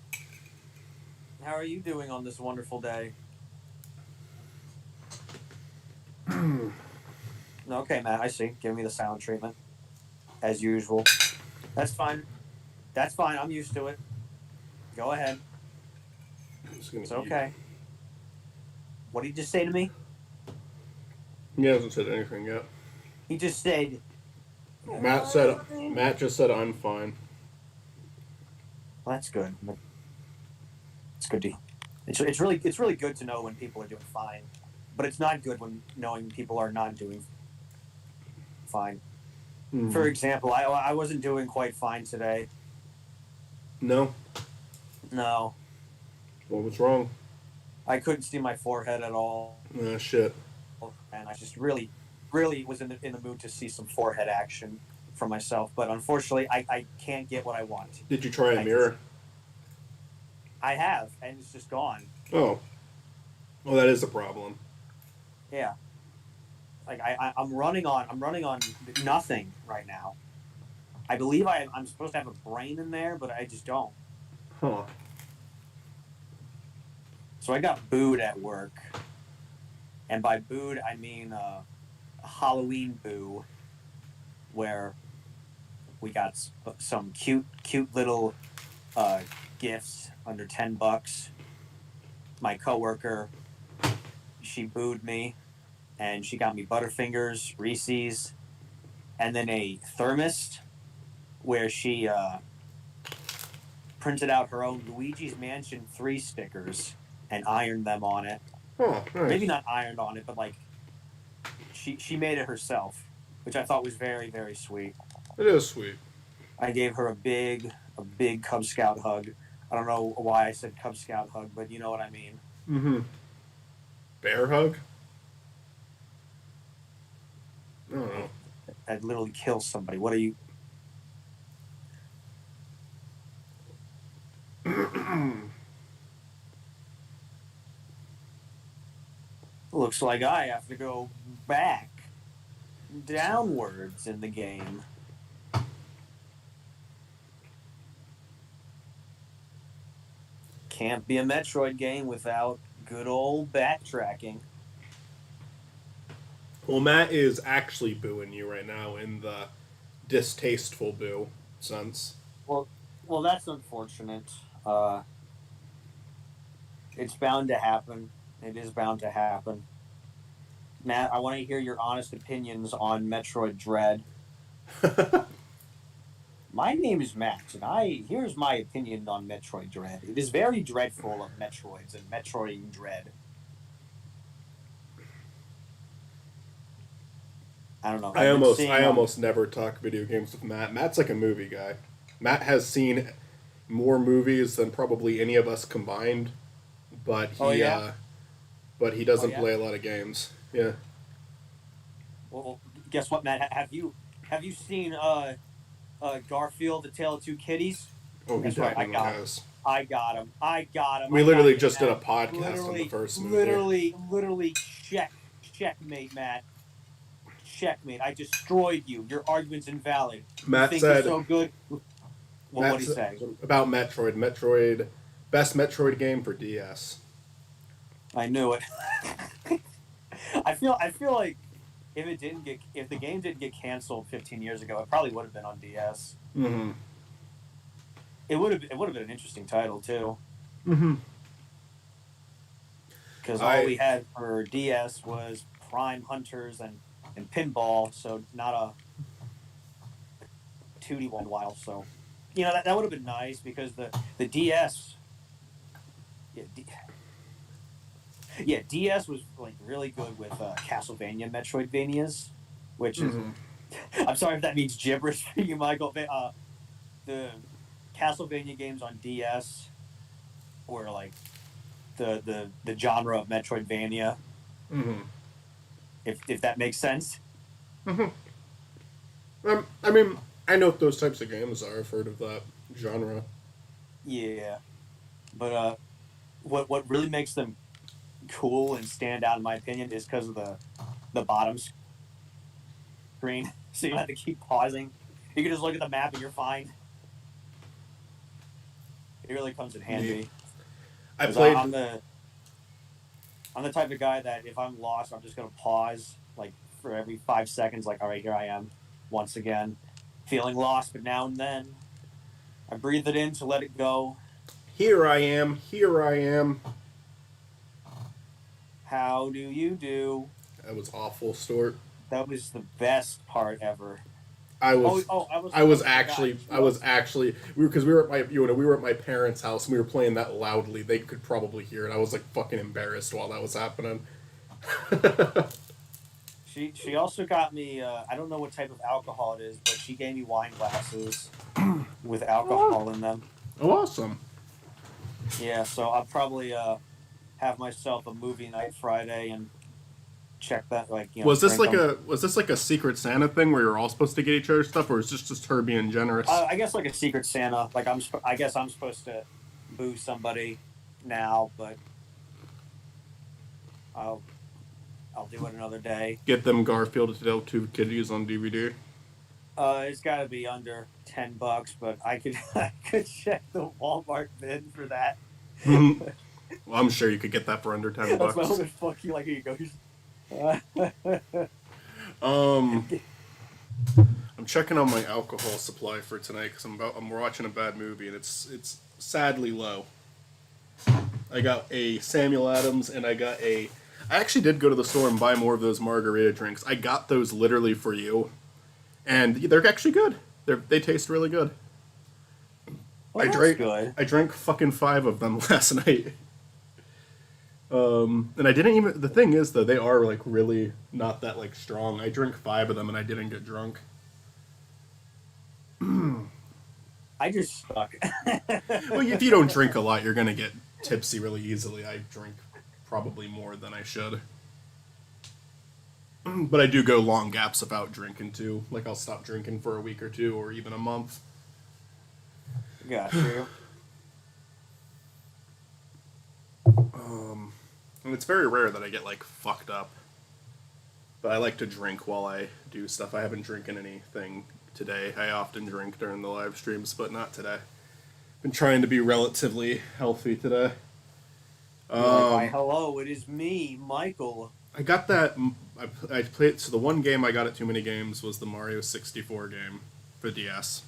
How are you doing on this wonderful day? Okay, Matt, I see. Give me the sound treatment. As usual. That's fine. That's fine. I'm used to it. Go ahead. It's okay. What did he just say to me? He hasn't said anything yet. He just said... Matt just said I'm fine. Well, that's good. It's good to... It's really good to know when people are doing fine. But it's not good when knowing people are not doing fine. Mm. For example, I wasn't doing quite fine today. No? No. What was wrong? I couldn't see my forehead at all. Shit. And I just really was in the mood to see some forehead action for myself. But unfortunately, I can't get what I want. Did you try a mirror? I have, and it's just gone. Oh. Well, that is a problem. Yeah. Like I'm running on nothing right now. I believe I'm supposed to have a brain in there, but I just don't. Huh. So I got booed at work. And by booed, I mean a Halloween boo, where we got some cute little gifts under $10. My coworker, she booed me, and she got me Butterfingers, Reese's, and then a thermos where she printed out her own Luigi's Mansion 3 stickers and ironed them on it. Oh, nice. Maybe not ironed on it, but like she made it herself, which I thought was very, very sweet. It is sweet. I gave her a big Cub Scout hug. I don't know why I said Cub Scout hug, but you know what I mean. Mm-hmm. Bear hug? I don't know. I'd literally kill somebody. What are you? Looks like I have to go back downwards in the game. Can't be a Metroid game without good old backtracking. Well, Matt is actually booing you right now in the distasteful boo sense. Well, that's unfortunate. It's bound to happen. It is bound to happen. Matt, I want to hear your honest opinions on Metroid Dread. My name is Matt, and here's my opinion on Metroid Dread. It is very dreadful of Metroids and Metroid Dread. I don't know. I almost never talk video games with Matt. Matt's like a movie guy. Matt has seen more movies than probably any of us combined, but he doesn't play a lot of games. Yeah. Well, guess what, Matt? Have you seen Garfield: The Tale of Two Kitties? Oh, he That's right. definitely has. I got him. We literally just did a podcast on the first movie. Literally, checkmate, Matt. Checkmate. I destroyed you. Your argument's invalid. Matt you think said, you're so good. What did he say? About Metroid. Metroid, best Metroid game for DS. I knew it. I feel like if the game didn't get canceled 15 years ago, it probably would have been on DS. Mm-hmm. It would have been an interesting title too. Mm-hmm. Because all we had for DS was Prime Hunters and Pinball, so not a 2D one in a while. So, that would have been nice because the DS, yeah, DS was like really good with Castlevania Metroidvanias, which is I'm sorry if that means gibberish for you, Michael. The Castlevania games on DS were like the genre of Metroidvania, if that makes sense. I mean, I know what those types of games are. I've heard of that genre. Yeah, but what really makes them cool and stand out, in my opinion, is because of the bottom screen. So you don't have to keep pausing. You can just look at the map and you're fine. It really comes in handy. I played. I'm the type of guy that if I'm lost, I'm just gonna pause like for every 5 seconds. Like, all right, here I am, once again, feeling lost. But now and then, I breathe it in to let it go. Here I am. Here I am. How do you do? That was awful, Stuart. That was the best part ever. I was actually we were at my parents' house and we were playing that loudly. They could probably hear it. I was like fucking embarrassed while that was happening. She also got me. I don't know what type of alcohol it is, but she gave me wine glasses with alcohol in them. Oh, awesome! Yeah, so I'll probably have myself a movie night Friday and check that. Was this like a Secret Santa thing where you're all supposed to get each other stuff, or is this just her being generous? I guess like a Secret Santa. Like I guess I'm supposed to boo somebody now, but I'll do it another day. Get them Garfield two Kitties on DVD. It's got to be under $10, but I could check the Walmart bin for that. Well, I'm sure you could get that for under $10. That's my own fuck you. Like, here you go. I'm checking on my alcohol supply for tonight because I'm watching a bad movie and it's sadly low. I got a Samuel Adams and I actually did go to the store and buy more of those margarita drinks. I got those literally for you, and they're actually good. They taste really good. Well, I drank fucking 5 of them last night. And I didn't even. The thing is, though, they are like really not that like strong. I drank 5 of them and I didn't get drunk. I just suck. Well, if you don't drink a lot, you're gonna get tipsy really easily. I drink probably more than I should, but I do go long gaps without drinking too. Like I'll stop drinking for a week or 2, or even a month. Got you. And it's very rare that I get like fucked up. But I like to drink while I do stuff. I haven't drinking anything today. I often drink during the live streams, but not today. Been trying to be relatively healthy today. Why, hello, it is me, Michael. I got that. I played. So the one game I got at Too Many Games was the Mario 64 game for DS.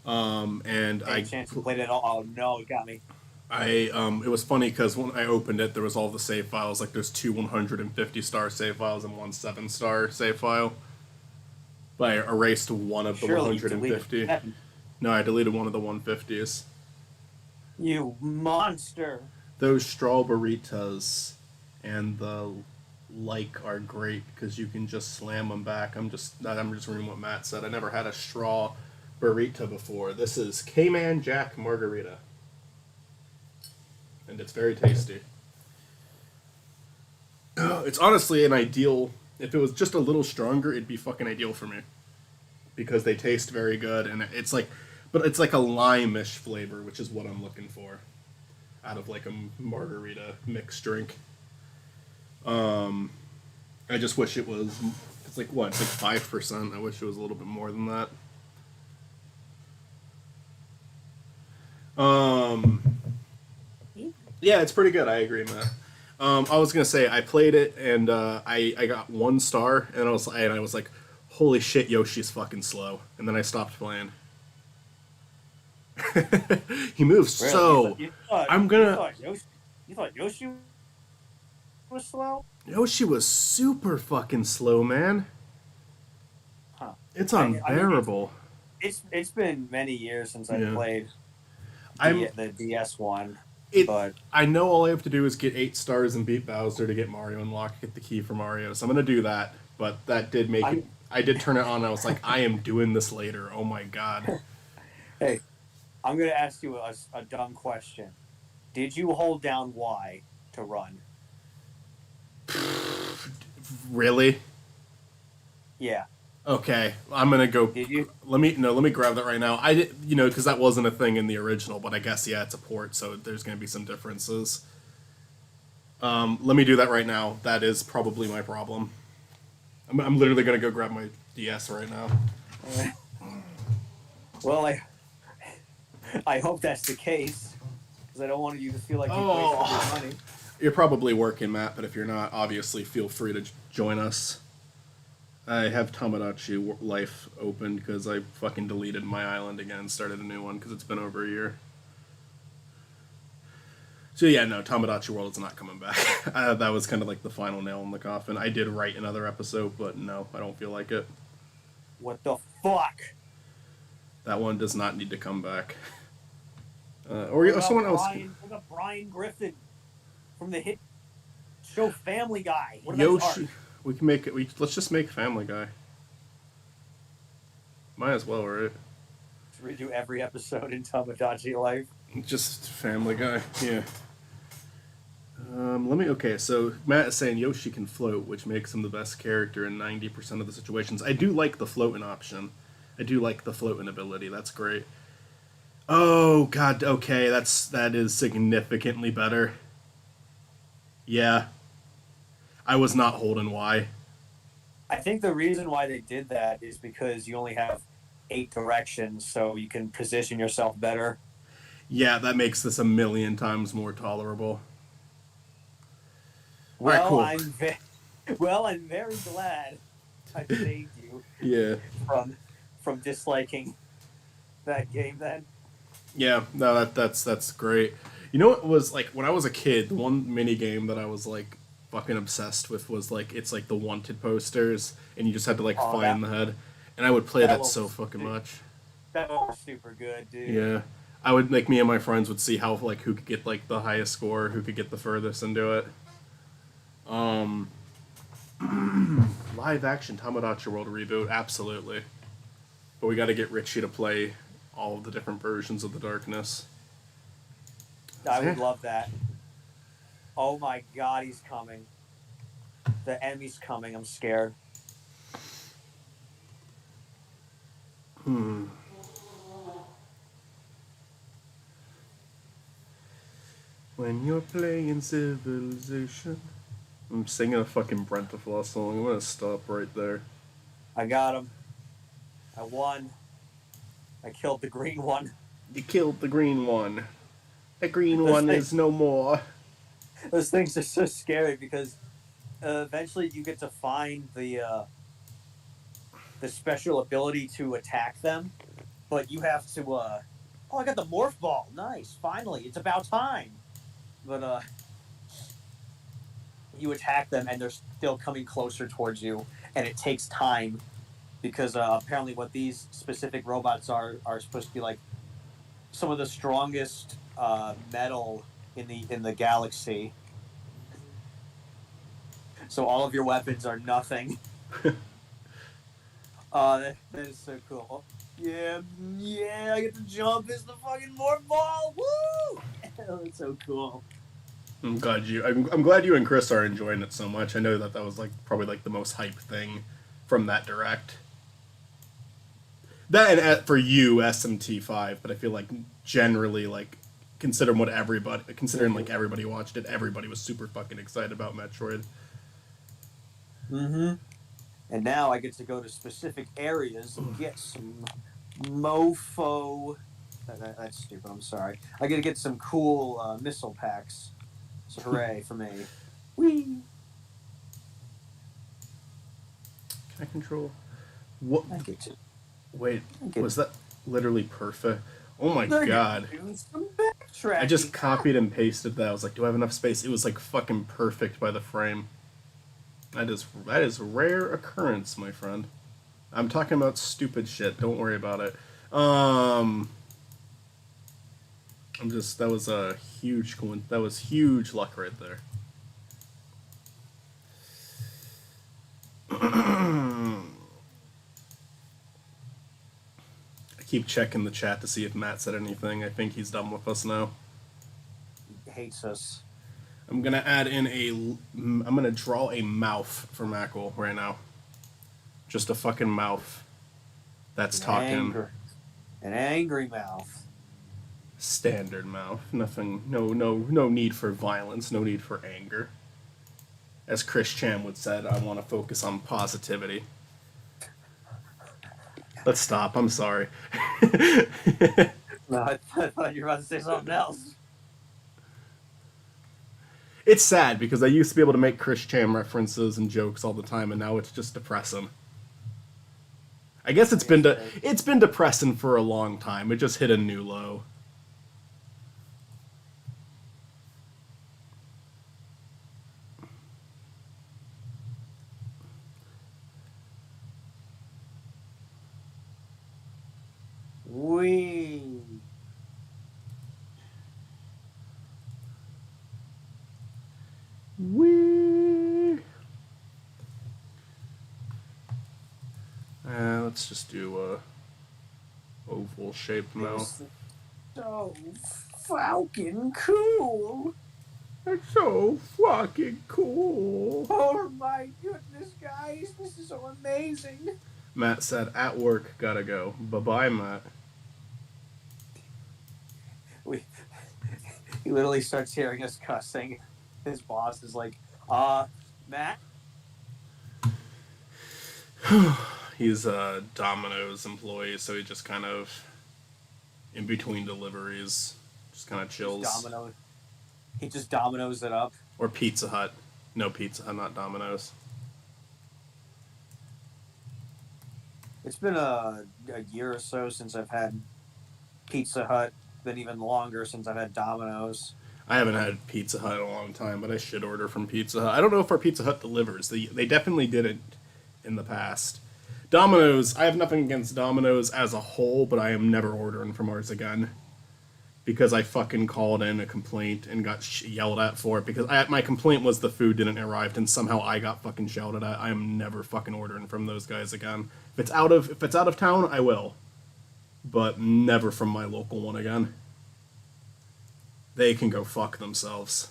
And Any chance you played it all? Oh no, it got me. It was funny because when I opened it, there was all the save files. Like there's 2 150-star save files and 1 7-star save file. But I erased one of the 150. No, I deleted one of the 150s. You monster! Those strawberritas and the like are great because you can just slam them back. I'm just reading what Matt said. I never had a straw burrito before. This is Cayman Jack Margarita. And it's very tasty. It's honestly an ideal. If it was just a little stronger, it'd be fucking ideal for me. Because they taste very good, and it's like a lime-ish flavor, which is what I'm looking for. Out of like a margarita mixed drink. I just wish it was. It's like what? It's like 5%. I wish it was a little bit more than that. Yeah, it's pretty good. I agree, Matt. I was gonna say I played it and I got 1 star and I was like, holy shit, Yoshi's fucking slow. And then I stopped playing. He moves Really? so. You thought Yoshi was slow? Yoshi was super fucking slow, man. Huh. It's unbearable. it's been many years since I Yeah. played I'm the DS one, it. but I know all I have to do is get 8 stars and beat Bowser to get Mario unlocked, get the key for Mario. So I'm gonna do that. But that did make it. I did turn it on. And I was like, I am doing this later. Oh my god. hey, I'm gonna ask you a dumb question. Did you hold down Y to run? Really? Yeah. Okay, I'm gonna go. Did you? Let me grab that right now. I did, because that wasn't a thing in the original, but I guess yeah, it's a port, so there's gonna be some differences. Let me do that right now. That is probably my problem. I'm literally gonna go grab my DS right now. Well, I hope that's the case because I don't want you to feel like you wasted your money. You're probably working, Matt, but if you're not, obviously feel free to join us. I have Tamagotchi Life open because I fucking deleted my island again and started a new one because it's been over a year. So yeah, no, Tamagotchi World is not coming back. That was kind of like the final nail in the coffin. I did write another episode, but no, I don't feel like it. What the fuck? That one does not need to come back. Or someone else. What about Brian Griffin from the hit show Family Guy? What about Yoshi. We can make it. Let's just make Family Guy. Might as well, right? Redo every episode in Tamagotchi Life. Just Family Guy. Yeah. Okay, so Matt is saying Yoshi can float, which makes him the best character in 90% of the situations. I do like the floating option. I do like the floating ability. That's great. Oh god, okay, that is significantly better. Yeah. I was not holding Y. I think the reason why they did that is because you only have 8 directions, so you can position yourself better. Yeah, that makes this a million times more tolerable. Well, Alright, cool. I'm very glad I saved you Yeah. from disliking that game then. Yeah, no, that's great. You know what was like when I was a kid, the one mini game that I was like fucking obsessed with was like it's like the wanted posters and you just had to like find the head. And I would play that so fucking much. That was super good, dude. Yeah. I would like me and my friends would see how like who could get like the highest score, who could get the furthest and do it. Live action Tamagotchi World reboot, absolutely. But we got to get Richie to play all of the different versions of the darkness. I would love that. Oh my god, he's coming. The enemy's coming, I'm scared. When you're playing Civilization. I'm singing a fucking Brentaflaw song. I'm gonna stop right there. I got him. I won. I killed the green one. You killed the green one. The green one is no more. Those things are so scary because eventually you get to find the special ability to attack them, but you have to. Oh, I got the morph ball. Nice. Finally, it's about time. But you attack them and they're still coming closer towards you, and it takes time because apparently what these specific robots are supposed to be like some of the strongest metal in the galaxy. So all of your weapons are nothing. That is so cool. Yeah, I get to jump as the fucking morph ball. Woo! That's so cool. I'm glad you and Chris are enjoying it so much. I know that was like probably like the most hype thing from that direct. That and for you SMT5, but I feel like generally like considering like everybody watched it, everybody was super fucking excited about Metroid. Mm-hmm. And now I get to go to specific areas and get some mofo. That's stupid. I'm sorry. I get to get some cool missile packs. So hooray for me. Whee! Can I control? What? I get to. Wait, was that literally perfect? Oh my god. Doing some backtracking. I just copied and pasted that. I was like, do I have enough space? It was like fucking perfect by the frame. That is rare occurrence, my friend. I'm talking about stupid shit. Don't worry about it. That was a that was huge luck right there. I keep checking the chat to see if Matt said anything. I think he's done with us now. He hates us. I'm gonna add in I'm gonna draw a mouth for Makal right now. Just a fucking mouth that's talking. An angry mouth. Standard mouth. Nothing. No need for violence. No need for anger. As Chris Chan would said, I want to focus on positivity. Let's stop. I'm sorry. No, I thought you were about to say something else. It's sad because I used to be able to make Chris Chan references and jokes all the time, and now it's just depressing. I guess it's been depressing for a long time. It just hit a new low. Let's just do a oval shaped mouth. So fucking cool. That's so fucking cool. Oh my goodness, guys, this is so amazing. Matt said, "At work, gotta go. Bye-bye, Matt." He literally starts hearing us cussing. His boss is like, Matt? He's a Domino's employee, so he just kind of, in between deliveries, just kind of chills. He just Domino's it up. Or Pizza Hut. No, Pizza Hut, not Domino's. It's been a year or so since I've had Pizza Hut. Been even longer since I've had Domino's. I haven't had Pizza Hut in a long time, but I should order from Pizza Hut. I don't know if our Pizza Hut delivers. They definitely didn't in the past. Domino's, I have nothing against Domino's as a whole, but I am never ordering from ours again. Because I fucking called in a complaint and got yelled at for it. Because my complaint was the food didn't arrive, and somehow I got fucking shouted at. I am never fucking ordering from those guys again. If it's out of town, I will. But never from my local one again. They can go fuck themselves.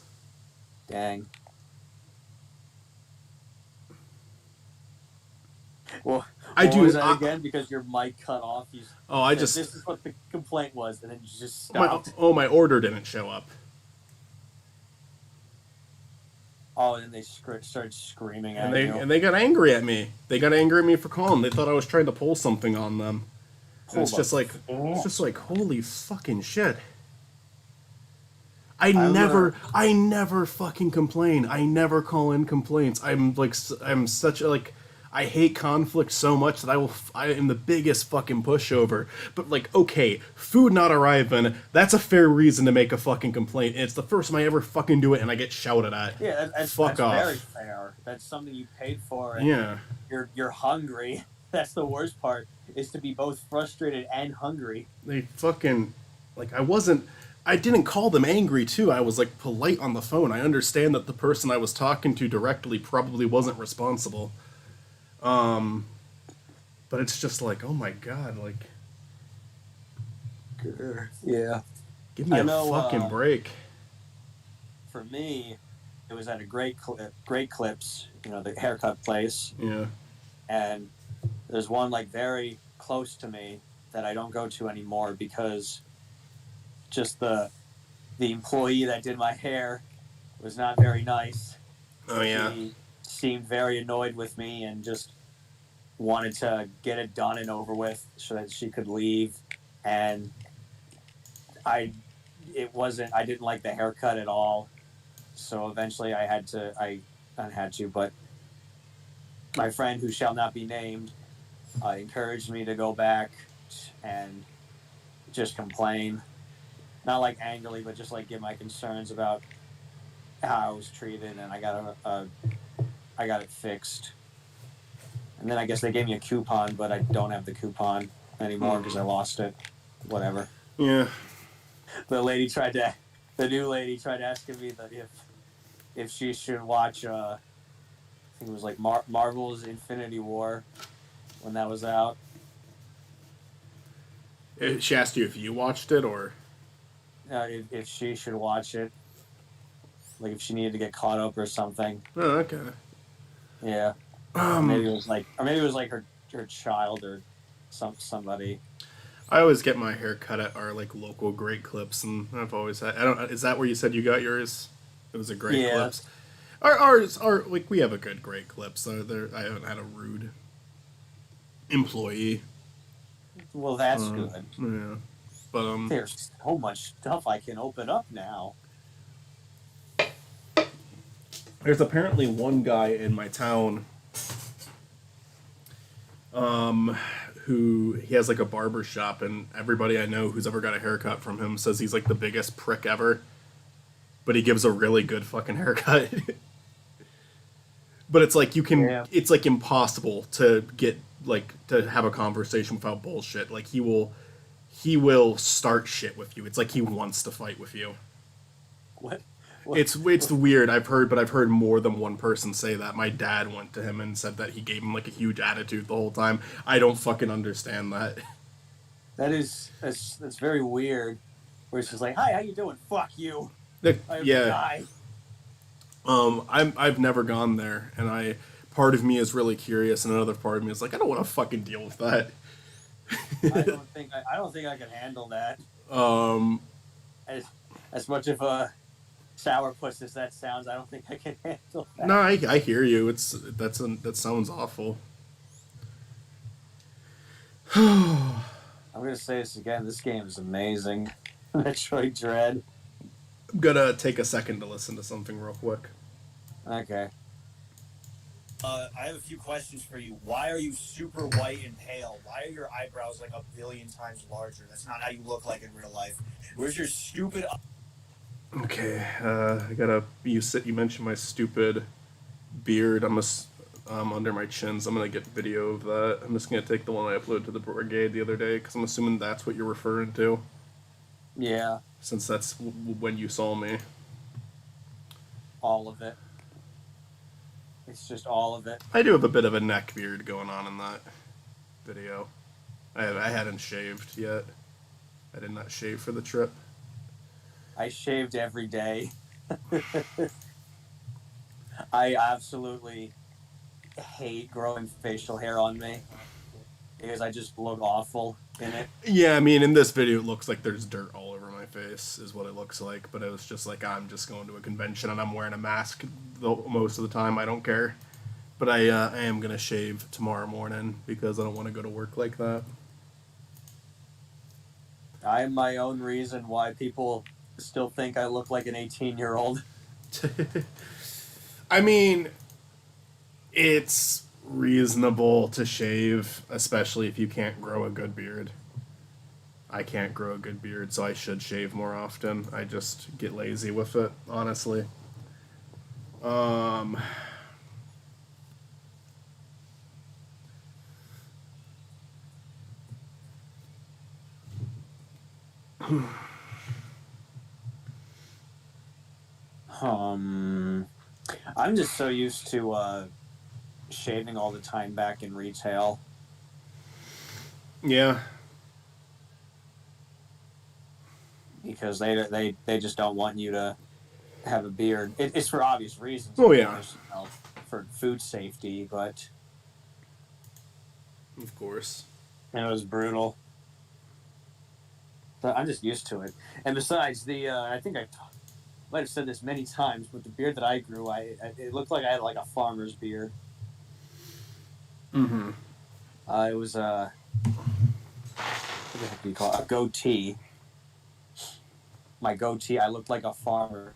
Dang. Well, was that again? Because your mic cut off. This is what the complaint was, and then you just stopped. My order didn't show up. Oh, and then they started screaming at you. And they got angry at me. They got angry at me for calling. They thought I was trying to pull something on them. And it's just like, holy fucking shit. I never fucking complain. I never call in complaints. I hate conflict so much that I am the biggest fucking pushover. But okay, food not arriving, that's a fair reason to make a fucking complaint. And it's the first time I ever fucking do it and I get shouted at. Yeah, that's very fair. That's something you paid for. And yeah. You're hungry. That's the worst part, is to be both frustrated and hungry. They fucking, I didn't call them angry, too. I was, polite on the phone. I understand that the person I was talking to directly probably wasn't responsible. But it's just oh my god, yeah. Give me a fucking break. For me, it was at a Great Clips, the haircut place. Yeah. And there's one very close to me that I don't go to anymore because just the employee that did my hair was not very nice. Oh yeah. He seemed very annoyed with me and just wanted to get it done and over with so that she could leave. And I didn't like the haircut at all. So eventually I had to, but my friend, who shall not be named, encouraged me to go back and just complain. Not angrily, but just give my concerns about how I was treated, and I got it fixed. And then I guess they gave me a coupon, but I don't have the coupon. anymore because I lost it. Whatever. Yeah. The new lady tried asking me that if she should watch. I think it was like Marvel's Infinity War when that was out. She asked you if you watched it or. If she should watch it, like if she needed to get caught up or something. Oh, okay. Yeah. Maybe it was like her child or somebody. I always get my hair cut at our like local Great Clips, and I've always had. I don't. Is that where you said you got yours? It was a Great Clips. Ours are like we have a good Great Clips. I haven't had a rude employee. Well, that's good. Yeah, but there's so much stuff I can open up now. There's apparently one guy in my town. Who he has like a barber shop, and everybody I know who's ever got a haircut from him says he's like the biggest prick ever. But he gives a really good fucking haircut. But it's like it's like impossible to get like to have a conversation without bullshit. Like he will start shit with you. It's like he wants to fight with you. What? It's weird. I've heard more than one person say that. My dad went to him and said that he gave him like a huge attitude the whole time. I don't fucking understand that. That's very weird. Where it's just like, hi, how you doing? Fuck you. Yeah. I've never gone there, and part of me is really curious, and another part of me is like, I don't want to fucking deal with that. I don't think I can handle that. As much of a sourpuss as that sounds, I don't think I can handle that. No, I hear you. That sounds awful. I'm gonna say this again. This game is amazing. Metroid Dread. I'm gonna take a second to listen to something real quick. Okay. I have a few questions for you. Why are you super white and pale? Why are your eyebrows like a billion times larger? That's not how you look like in real life. Where's your stupid... Okay, you mentioned my stupid beard. I'm under my chins. I'm gonna get video of that. I'm just gonna take the one I uploaded to the brigade the other day, because I'm assuming that's what you're referring to. Yeah. Since that's when you saw me. All of it. It's just all of it. I do have a bit of a neck beard going on in that video. I hadn't shaved yet. I did not shave for the trip. I shaved every day. I absolutely hate growing facial hair on me because I just look awful in it. Yeah, I mean, in this video, it looks like there's dirt all over my face, is what it looks like. But it was just like, I'm just going to a convention and I'm wearing a mask most of the time. I don't care. But I am going to shave tomorrow morning because I don't want to go to work like that. I have my own reason why people still think I look like an 18-year-old. I mean, it's reasonable to shave, especially if you can't grow a good beard. I can't grow a good beard, so I should shave more often. I just get lazy with it, honestly. I'm just so used to shaving all the time back in retail. Yeah. Because they just don't want you to have a beard. It's for obvious reasons. Oh, yeah. Course, you know, for food safety, but... Of course. And it was brutal. So I'm just used to it. And besides, I think I might have said this many times, but the beard that I grew, it looked like I had like a farmer's beard. Mm-hmm. It was what the heck do you call it? A goatee. My goatee, I looked like a farmer.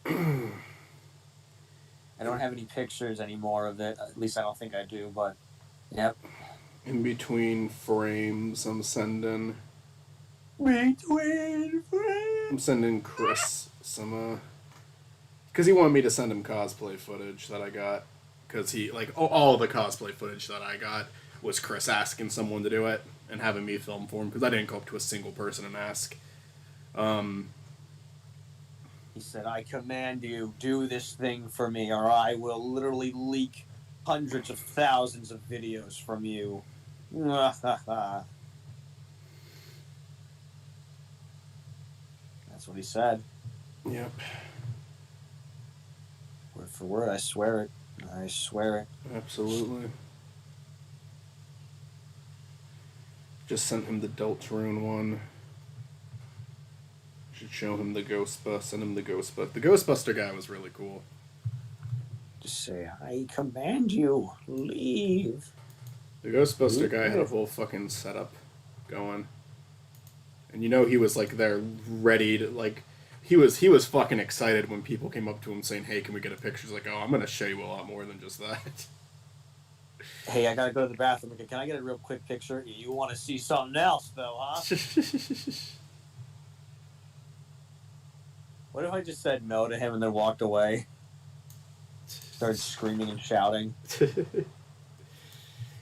I don't have any pictures anymore of it. At least I don't think I do, but yep. In between frames, I'm sending Chris some, because he wanted me to send him cosplay footage that I got because he like all the cosplay footage that I got was Chris asking someone to do it and having me film for him because I didn't go up to a single person and ask. He said, "I command you, do this thing for me, or I will literally leak hundreds of thousands of videos from you." That's what he said. Yep. Word for word, I swear it. I swear it. Absolutely. Just sent him the Deltarune one. Should show him the Ghost Bus. Send him the Ghost Bus. The Ghostbuster guy was really cool. Just say, "I command you, leave." The Ghostbuster guy had a whole fucking setup going. And you know he was like there ready to like he was fucking excited when people came up to him saying, "Hey, can we get a picture?" He's like, "Oh, I'm gonna show you a lot more than just that." Hey, I gotta go to the bathroom. Can I get a real quick picture? You want to see something else, though, huh? What if I just said no to him and then walked away? Started screaming and shouting.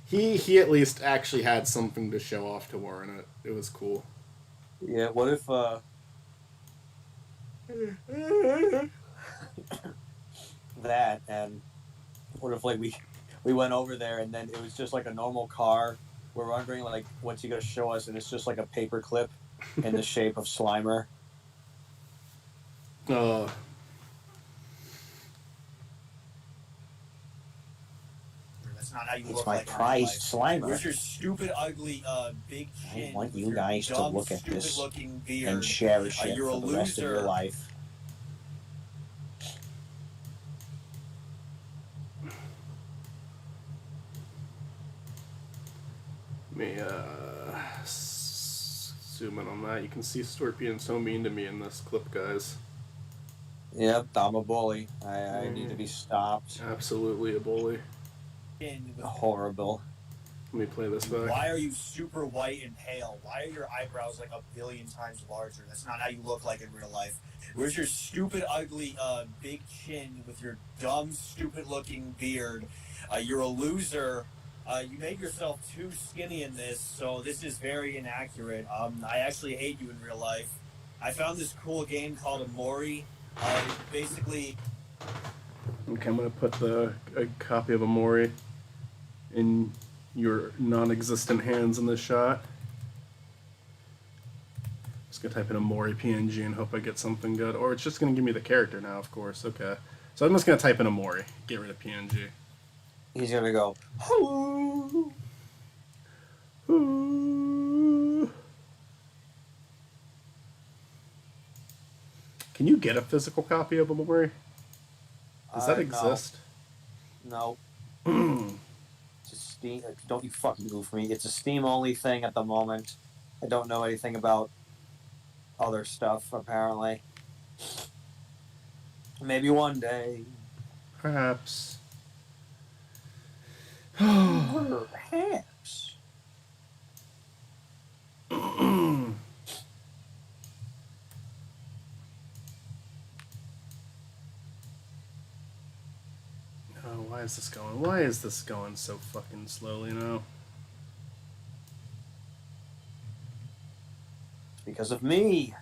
He at least actually had something to show off to warrant it. It was cool. Yeah, what if that, and what if like we went over there and then it was just like a normal car. We're wondering like what's he gonna show us, and it's just like a paper clip in the shape of Slimer. That's not how you It's look my like prized Slimer. Where's your stupid, ugly, big chin? I want with you your guys to dumb, look at this stupid-looking beard? and cherish it You're for a the rest of your loser. life. Let me zoom in on that. You can see Stuart being so mean to me in this clip, guys. Yep, I'm a bully. I need to be stopped. Absolutely a bully. Horrible. Let me play this back. Why are you super white and pale? Why are your eyebrows like a billion times larger? That's not how you look like in real life. Where's your stupid, ugly, big chin with your dumb, stupid-looking beard? You're a loser. You made yourself too skinny in this, so this is very inaccurate. I actually hate you in real life. I found this cool game called Omori. Basically... Okay, I'm going to put a copy of Omori in your non-existent hands in this shot. Just going to type in Omori PNG and hope I get something good. Or it's just going to give me the character now, of course. Okay. So I'm just going to type in Omori. Get rid of PNG. He's gonna go. Ooh. Ooh. Can you get a physical copy of Omori? Does that exist? No. It's a Steam. Don't you fucking goof me. It's a Steam only thing at the moment. I don't know anything about other stuff, apparently. Maybe one day. Perhaps. Perhaps. Oh, why is this going? Why is this going so fucking slowly now? Because of me.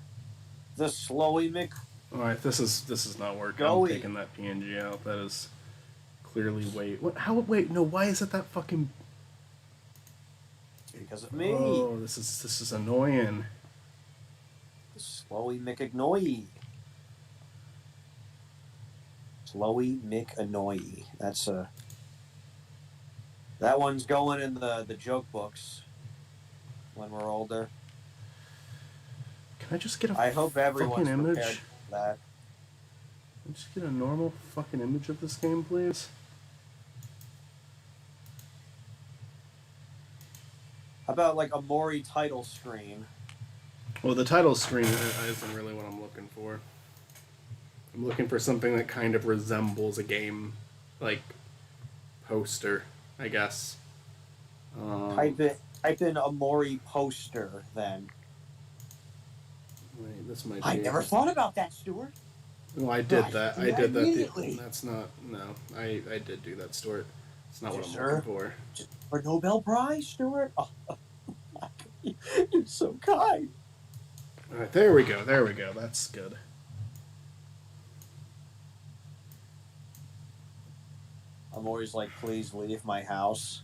The Slowy Mick. Alright, this is not working. Go I'm taking that PNG out. That is clearly wait, no, why is it that fucking Because of me. Oh, this is annoying. The Slowy McAnnoy. Slowy McAnnoy. That one's going in the joke books when we're older. Can I just get a I hope everyone's fucking image? prepared for that. Can I just get a normal fucking image of this game, please? How about like a Mori title screen? Well, the title screen isn't really what I'm looking for. I'm looking for something that kind of resembles a game, like, poster, I guess. Type in a Mori poster, then. Wait, this might be... I never thought about that, Stuart. Well, I did Right. that. I Yeah, did that. immediately. That's not. No, I did do that, Stuart. It's not what I'm Sir? looking for. For Nobel Prize, Stuart? Oh, you're so kind. All right, there we go. There we go. That's good. I'm always like, please leave my house.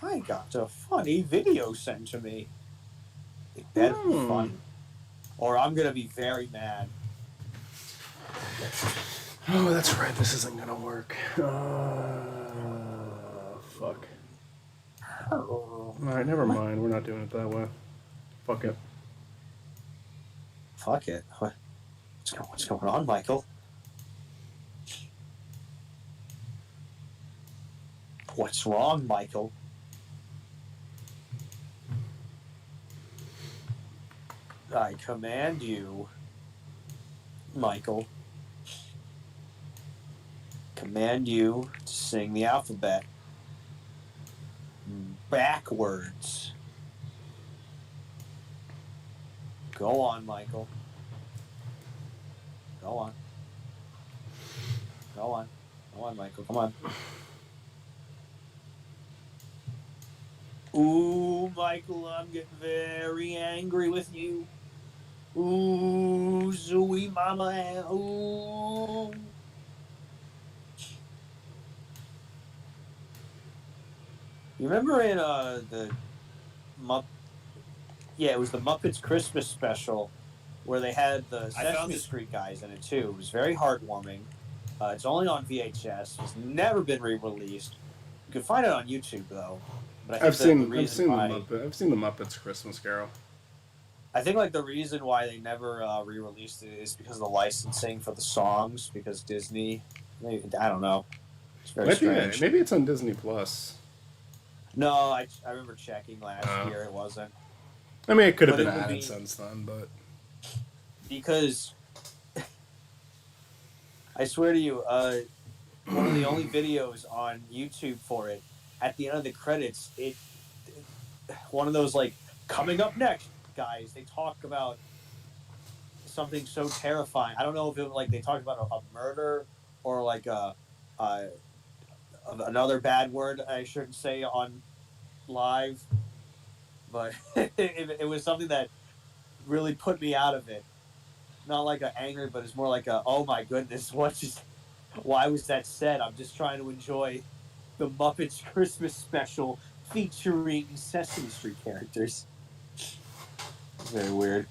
I got a funny video sent to me. It better be funny, or I'm gonna be very mad. Oh, that's right. This isn't gonna work. Fuck. All right, never mind. We're not doing it that way. Fuck it. Fuck it. What's going on, Michael? What's wrong, Michael? I command you, Michael. Command you to sing the alphabet backwards. Go on, Michael. Go on. Go on. Go on, Michael. Come on. Ooh, Michael, I'm getting very angry with you. Ooh, Zooey Mama. Ooh. You remember in the it was the Muppets Christmas special where they had the Sesame Street guys in it too. It was very heartwarming. It's only on VHS. It's never been re-released. You can find it on YouTube though. But I think I've seen the Muppets Christmas Carol. I think like the reason why they never re-released it is because of the licensing for the songs. Because Disney, I don't know. It's very strange. Maybe it's on Disney Plus. No, I remember checking last year. It wasn't. I mean, it could have been added since then, but because I swear to you, one of the only videos on YouTube for it, at the end of the credits, one of those like coming up next, guys. They talk about something so terrifying. I don't know if it like they talked about a murder or like another bad word I shouldn't say on live, but it was something that really put me out of it. Not like a angry, but it's more like a oh my goodness, why was that said? I'm just trying to enjoy the Muppets Christmas special featuring Sesame Street characters. Very weird.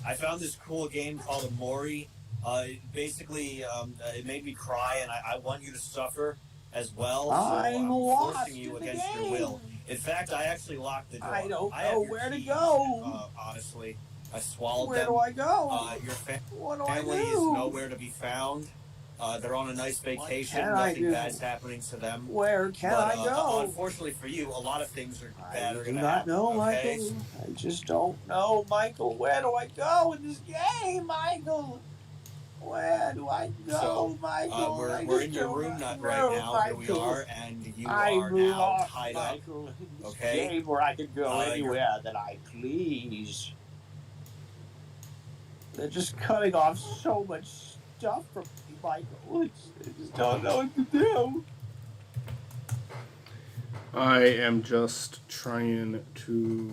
I found this cool game called Omori. Basically, it made me cry, and I want you to suffer as well. So I'm forcing you against your will. In fact, I actually locked the door. I don't know where to go. Honestly, I swallowed where them. Where do I go? Your what do family I do? is nowhere to be found. They're on a nice vacation. Nothing bad's happening to them. Where can I go? Unfortunately for you, a lot of things are bad. I do not know, okay? Michael. I just don't know, Michael. Where do I go in this game, Michael? Where do I go, Michael? We're in your room right now. Here we are, and you are now tied up. Okay. Game where I can go anywhere that I please. They're just cutting off so much stuff from me, Michael. I just don't know what to do. I am just trying to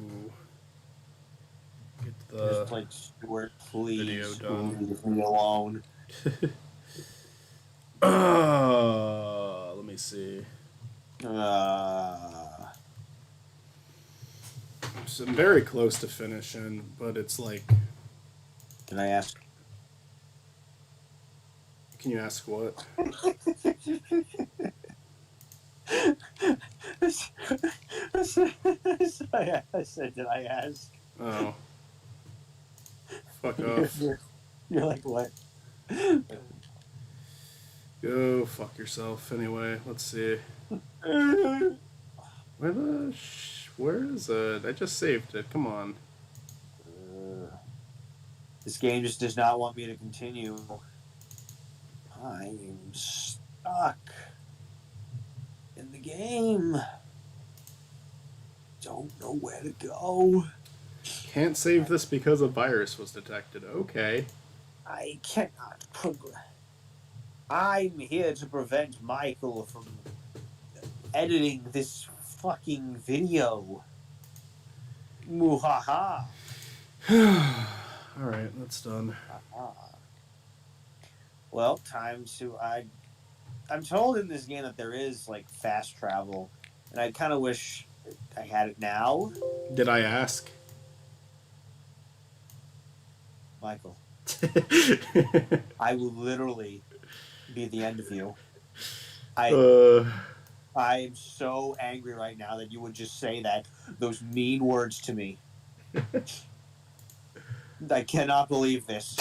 get the just like Stuart, please video done. Leave me alone. Let me see. So I'm very close to finishing, but it's like. Can I ask? Can you ask what? I said, did I ask? Oh. Fuck off. You're like, what? Go fuck yourself. Anyway, let's see. Where is it? I just saved it. Come on. This game just does not want me to continue. I am stuck in the game. don't know where to go. Can't save this because a virus was detected. Okay. I cannot progress. I'm here to prevent Michael from editing this fucking video. Muhaha. Alright, that's done. Well, time to I'm told in this game that there is like fast travel, and I kind of wish I had it now. Did I ask? Michael, I will literally be the end of you. I am so angry right now that you would just say those mean words to me. I cannot believe this.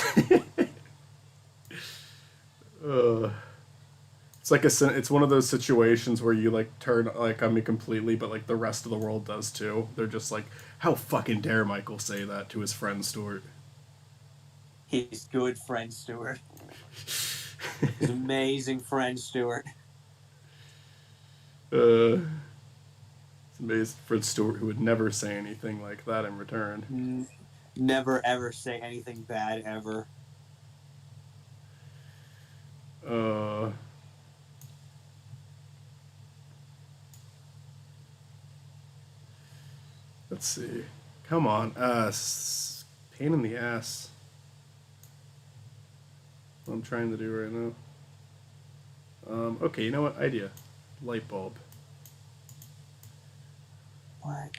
It's like it's one of those situations where you like turn like on me completely, but like the rest of the world does too. They're just like, how fucking dare Michael say that to his friend Stuart? His good friend Stuart. His amazing friend Stuart. It's amazing friend Stuart who would never say anything like that in return. Never ever say anything bad ever. Let's see. Come on. Pain in the ass. What I'm trying to do right now. Okay, you know what? Idea. Light bulb. What?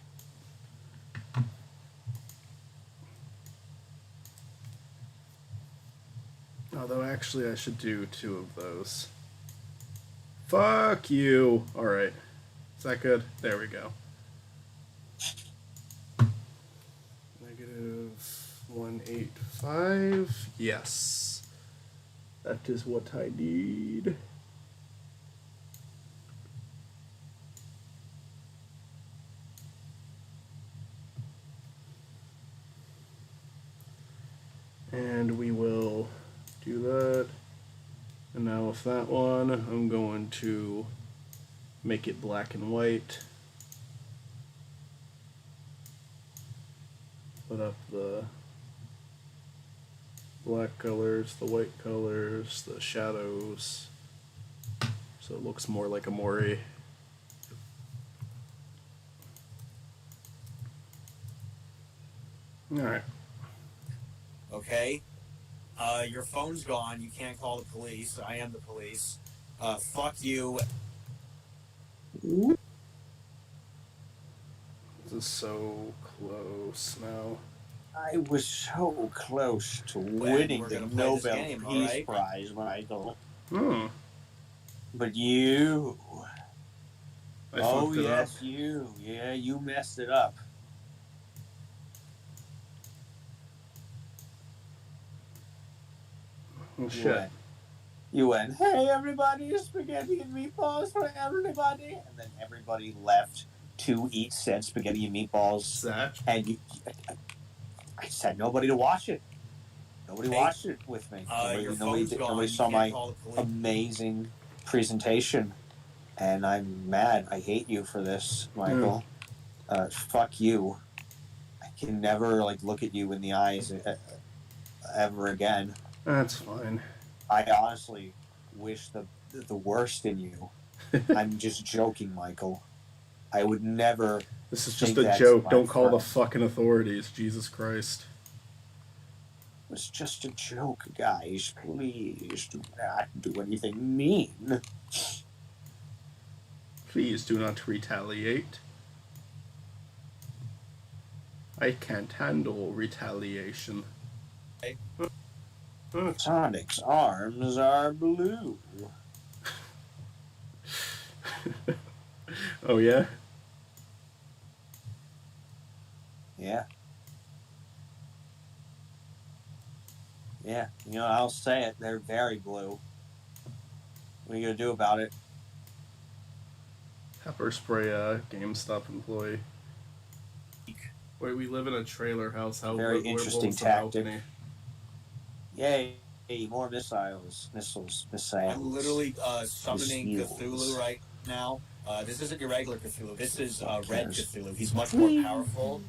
Although, actually, I should do 2 of those. Fuck you! Alright. Is that good? There we go. -185. Yes. That is what I need. And we will do that. And now with that one, I'm going to make it black and white. Put up the black colors, the white colors, the shadows, so it looks more like Omori. Alright. Okay. Your phone's gone. You can't call the police. I am the police. Fuck you. This is so close now. I was so close to winning the Nobel game, Peace right? Prize, Michael. But you... I fucked it up. You. Yeah, you messed it up. Oh, shit. You went, hey, everybody, spaghetti and meatballs for everybody. And then everybody left to eat said spaghetti and meatballs. Zach? And I said nobody to watch it. Nobody watched it with me. Nobody saw my amazing presentation. And I'm mad. I hate you for this, Michael. Fuck you. I can never look at you in the eyes ever again. That's fine. I honestly wish the worst in you. I'm just joking, Michael. I would never. This is just a joke. Don't call the fucking authorities. Jesus Christ. It was just a joke, guys. Please do not do anything mean. Please do not retaliate. I can't handle retaliation. Sonic's arms are blue. Oh, yeah? Yeah. Yeah, I'll say it. They're very blue. What are you going to do about it? Pepper spray GameStop employee. Wait, we live in a trailer house. How Very interesting tactic. Balcony? Yay, more missiles. I'm literally summoning Cthulhu right now. This isn't your regular Cthulhu. This is Red Cthulhu. He's much more powerful,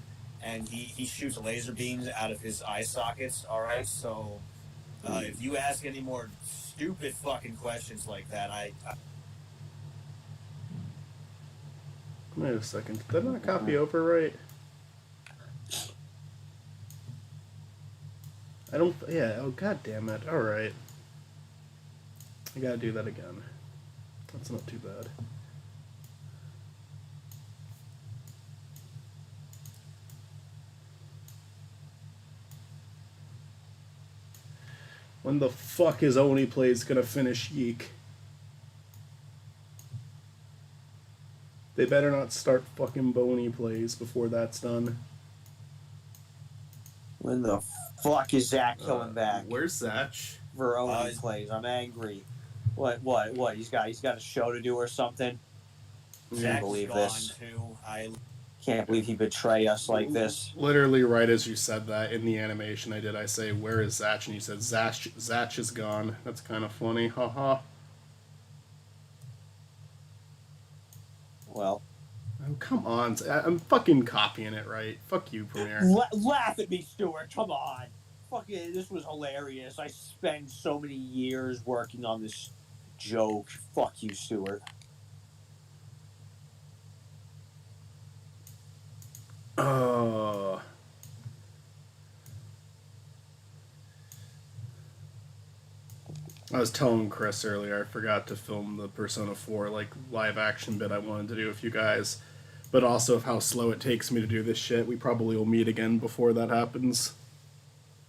and he shoots laser beams out of his eye sockets. All right, so if you ask any more stupid fucking questions like that, I Wait a second. Did that not copy over right? I don't. Yeah. Oh, god damn it. All right. I gotta do that again. That's not too bad. When the fuck is Oni Plays gonna finish Yeek? They better not start fucking Boney Plays before that's done. When the fuck is Zach coming back? Where's Zach? Veroni plays. I'm angry. What? He's got a show to do or something. Can't Zach's believe gone this. too. I Can't believe he betray us like this. Literally right as you said that in the animation I say, where is Zach? And you said, Zach is gone. That's kind of funny. Haha. Well, Oh, come on. I'm fucking copying it right. Fuck you, Premiere. laugh at me, Stuart. Come on. Fucking, this was hilarious. I spent so many years working on this joke. Fuck you, Stuart. I was telling Chris earlier, I forgot to film the Persona 4 live action bit I wanted to do with you guys, but also of how slow it takes me to do this shit. We probably will meet again before that happens.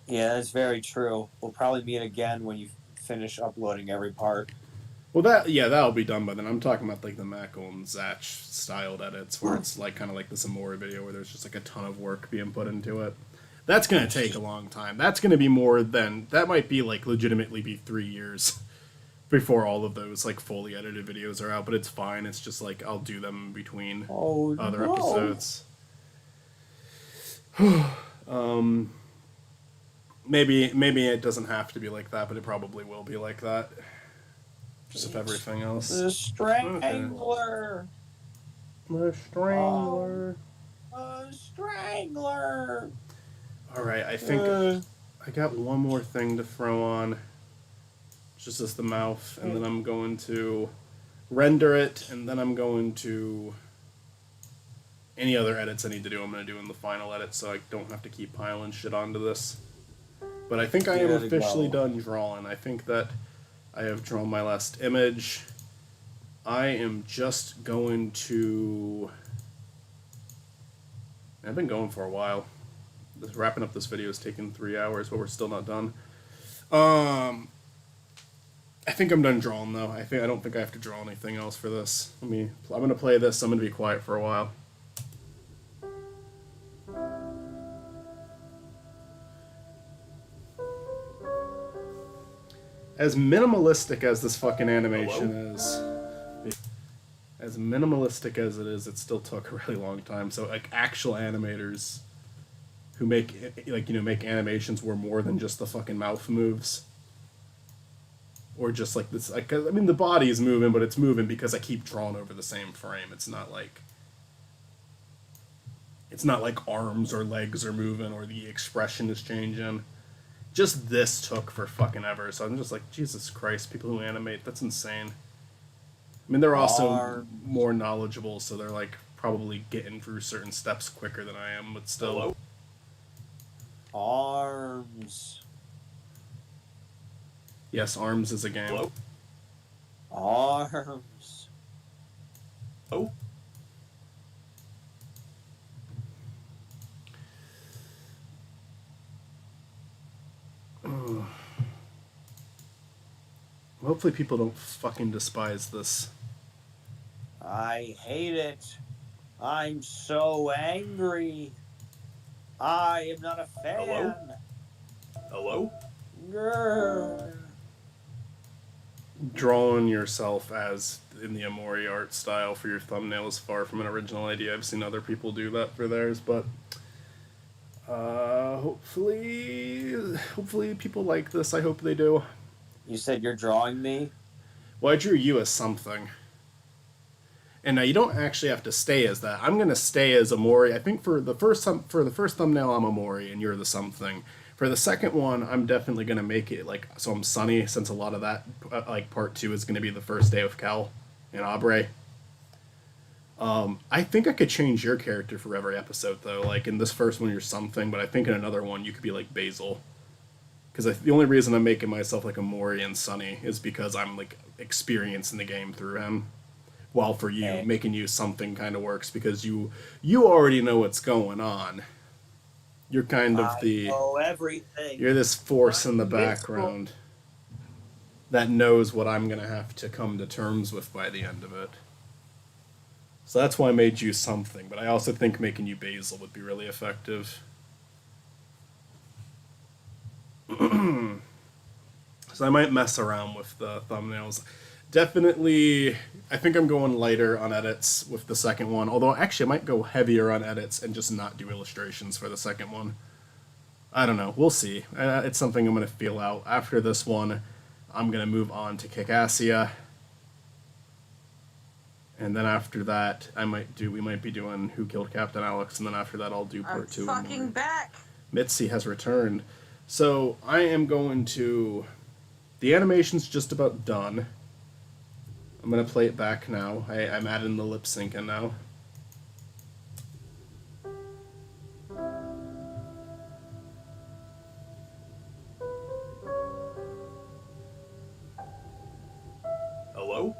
Yeah, that's very true. We'll probably meet again when you finish uploading every part. Well, that'll be done by then. I'm talking about the Makal and Zach styled edits, where it's kind of like this Omori video where there's just a ton of work being put into it. That's gonna take a long time. That's gonna be more than that. Might be legitimately be 3 years before all of those fully edited videos are out. But it's fine. It's just I'll do them between other episodes. Maybe it doesn't have to be like that, but it probably will be like that. Just if everything else. The Strangler. The Strangler. Strangler. All right, I think I got one more thing to throw on. It's just the mouth, and then I'm going to render it, and then I'm going to any other edits I need to do. I'm going to do in the final edit, so I don't have to keep piling shit onto this. But I think I am officially done drawing. I think that I have drawn my last image. I am just going to... I've been going for a while. Wrapping up this video is taking 3 hours, but we're still not done. I think I'm done drawing, though. I don't think I have to draw anything else for this. I'm going to play this. I'm going to be quiet for a while. As minimalistic as this fucking animation is, as minimalistic as it is, it still took a really long time. So actual animators who make make animations where more than just the fucking mouth moves, or just this. The body is moving, but it's moving because I keep drawing over the same frame. It's not like arms or legs are moving or the expression is changing. Just this took for fucking ever, so I'm just Jesus Christ, people who animate, that's insane. They're also more knowledgeable, so they're probably getting through certain steps quicker than I am, but still. Hello? Arms. Yes, Arms is a game. Hello? Arms. Oh. Hopefully people don't fucking despise this. I hate it. I'm so angry. I am not a fan. Hello? Grr. Drawing yourself as in the Omori art style for your thumbnail is far from an original idea. I've seen other people do that for theirs, but hopefully people like this. I hope they do. You said you're drawing me? Well, I drew you as something. And now you don't actually have to stay as that. I'm gonna stay as Omori. I think for the first thumbnail, I'm Omori, and you're the something. For the second one, I'm definitely gonna make it like so I'm Sunny, since a lot of that like part 2 is gonna be the first day with Kel and Aubrey. I think I could change your character for every episode though. Like in this first one, you're something, but I think in another one you could be like Basil. Because the only reason I'm making myself like Omori and Sunny is because I'm like experiencing the game through him. While for you, Okay. making you something kind of works because you already know what's going on. You're kind of I know everything. you're this force in the Invisible. background that knows what I'm gonna have to come to terms with by the end of it. So that's why I made you something, but I also think making you Basil would be really effective. So I might mess around with the thumbnails. Definitely, I think I'm going lighter on edits with the second one. Although, actually, I might go heavier on edits and just not do illustrations for the second one. I don't know. We'll see. It's something I'm going to feel out. After this one, I'm going to move on to Kikassia. And then after that, we might be doing Who Killed Captain Alex, and then after that I'll do I'm part 2. fucking back. Mitzi has returned. So I am going to... The animation's just about done. I'm going to play it back now. I'm adding the lip sync in now. Hello?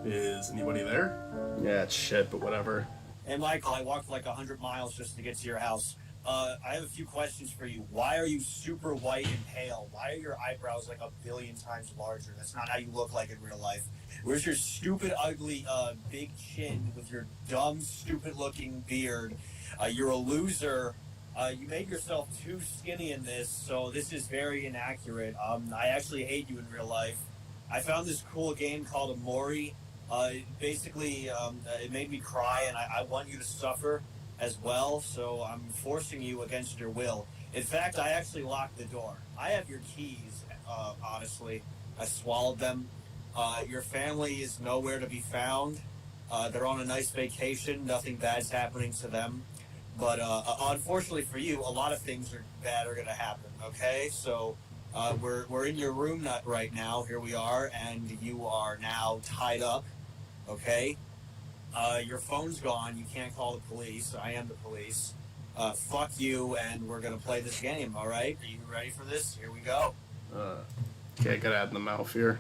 Is anybody there? Yeah, it's shit, but whatever. Hey, Michael, I walked like 100 miles just to get to your house. I have a few questions for you. Why are you super white and pale? Why are your eyebrows like 1,000,000,000 times larger? That's not how you look like in real life. Where's your stupid, ugly, big chin with your dumb, stupid-looking beard? You're a loser. You made yourself too skinny in this, so this is very inaccurate. I actually hate you in real life. I found this cool game called Omori. Basically, it made me cry, and I want you to suffer as well, so I'm forcing you against your will. In fact, I actually locked the door. I have your keys, honestly. I swallowed them. Your family is nowhere to be found. They're on a nice vacation. Nothing bad's happening to them. But unfortunately for you, a lot of things bad are going to happen, okay? So we're in your room right now. Here we are, and you are now tied up, okay? Your phone's gone. You can't call the police. I am the police. Fuck you, and we're going to play this game, all right? Are you ready for this? Here we go. Okay, I gotta add the mouth here.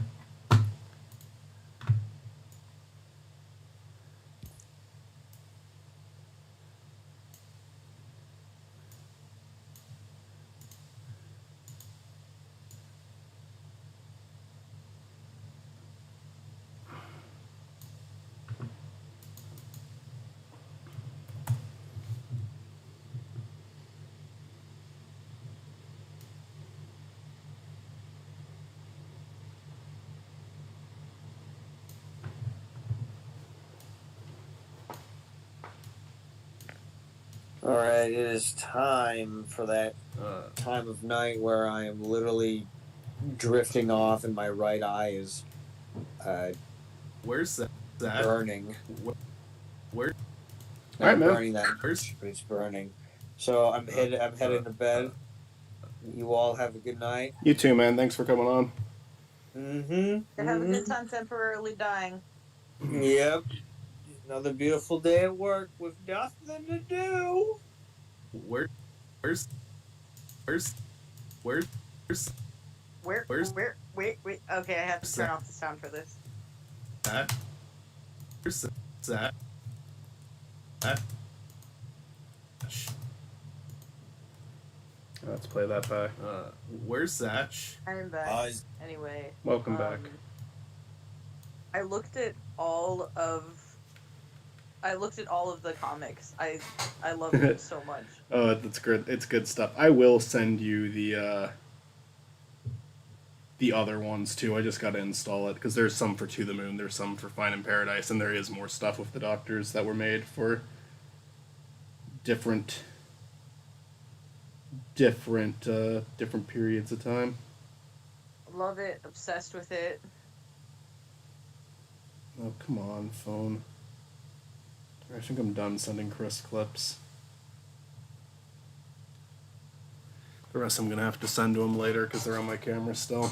All right, it is time for that time of night where I am literally drifting off and my right eye is Where's that? burning. Where? Not Alright, man. burning that much, but it's burning. So I'm heading to bed. You all have a good night. You too, man. Thanks for coming on. Mm-hmm. Have a good time temporarily dying. Yep. Another beautiful day at work with nothing to do. Where's Where? Wait. Okay, I have to turn off the sound for this. that? Where's that? Let's play that back. Where's Zatch? I'm back. Anyway. Welcome back. I looked at all of the comics. I love them so much. Oh, that's good. It's good stuff. I will send you the other ones too. I just got to install it because there's some for To the Moon, there's some for Fine in Paradise, and there is more stuff with the Doctors that were made for different periods of time. Love it. Obsessed with it. Oh, come on, phone. I think I'm done sending Chris clips. The rest I'm gonna have to send to him later because they're on my camera still.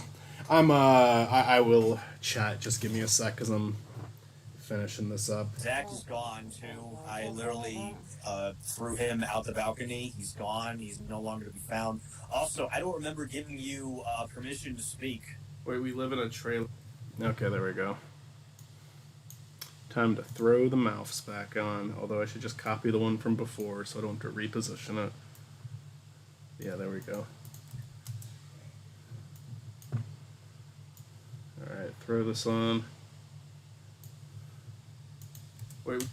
I will chat. Just give me a sec because I'm finishing this up. Zach is gone too. I literally threw him out the balcony. He's gone. He's no longer to be found. Also, I don't remember giving you permission to speak. Wait, we live in a trailer. Okay, there we go. Time to throw the mouse back on. Although I should just copy the one from before so I don't have to reposition it. Yeah, there we go. Alright, throw this on. Wait.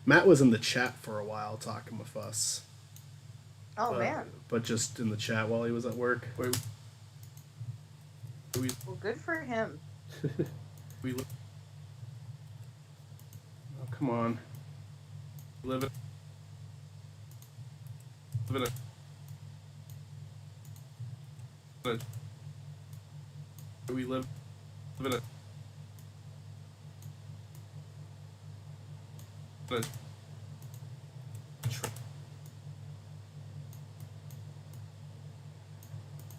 Matt was in the chat for a while talking with us. Oh man. But just in the chat while he was at work. Wait. Well, good for him. Oh, come on. Live it. We live in a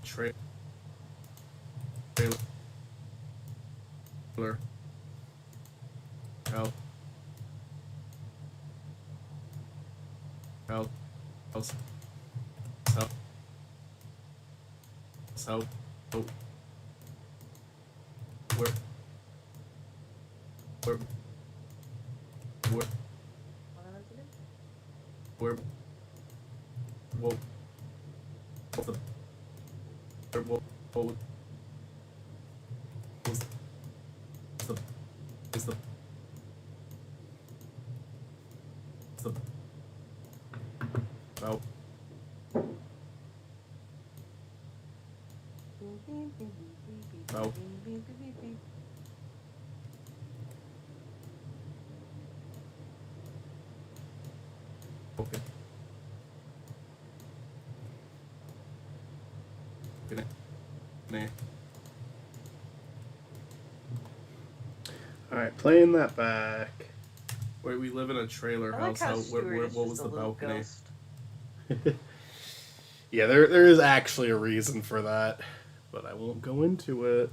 trailer. Help. Help. Help. Help. Help. Help. Where? Where? Where? Where? Whoa. What the? Where? Whoa. Whoa. What's the? Is the? The? Oh. Oh. Okay. Alright, playing that back. Wait, we live in a trailer I like house. how What was the little balcony? ghost. Yeah, there is actually a reason for that, but I won't go into it.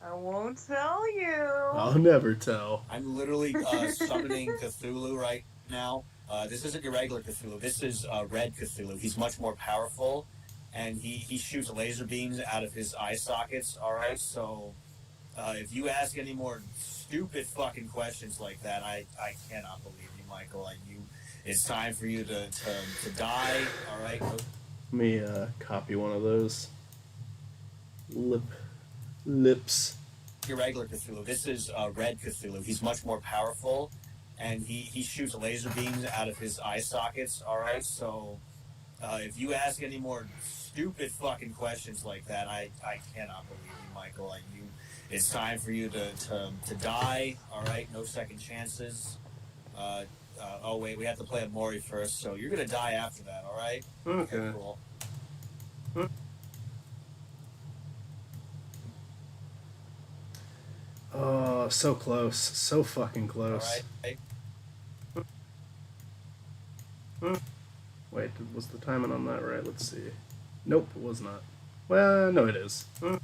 I won't tell you. I'll never tell. I'm literally summoning Cthulhu right now. This isn't your regular Cthulhu. This is Red Cthulhu. He's much more powerful, and he shoots laser beams out of his eye sockets. All right, so if you ask any more stupid fucking questions like that, I cannot believe you, Michael. It's time for you to die. All right. Let me copy one of those. Lips. Your regular Cthulhu. This is Red Cthulhu. He's much more powerful, and he shoots laser beams out of his eye sockets. All right, so if you ask any more stupid fucking questions like that, I cannot believe you, Michael. It's time for you to die. All right, no second chances. Oh wait, we have to play Omori first, so you're gonna die after that. All right. Okay. Cool. Oh, so close. So fucking All close. right. Wait, was the timing on that right? Let's see. Nope, it was not. Well, no, it is. Okay.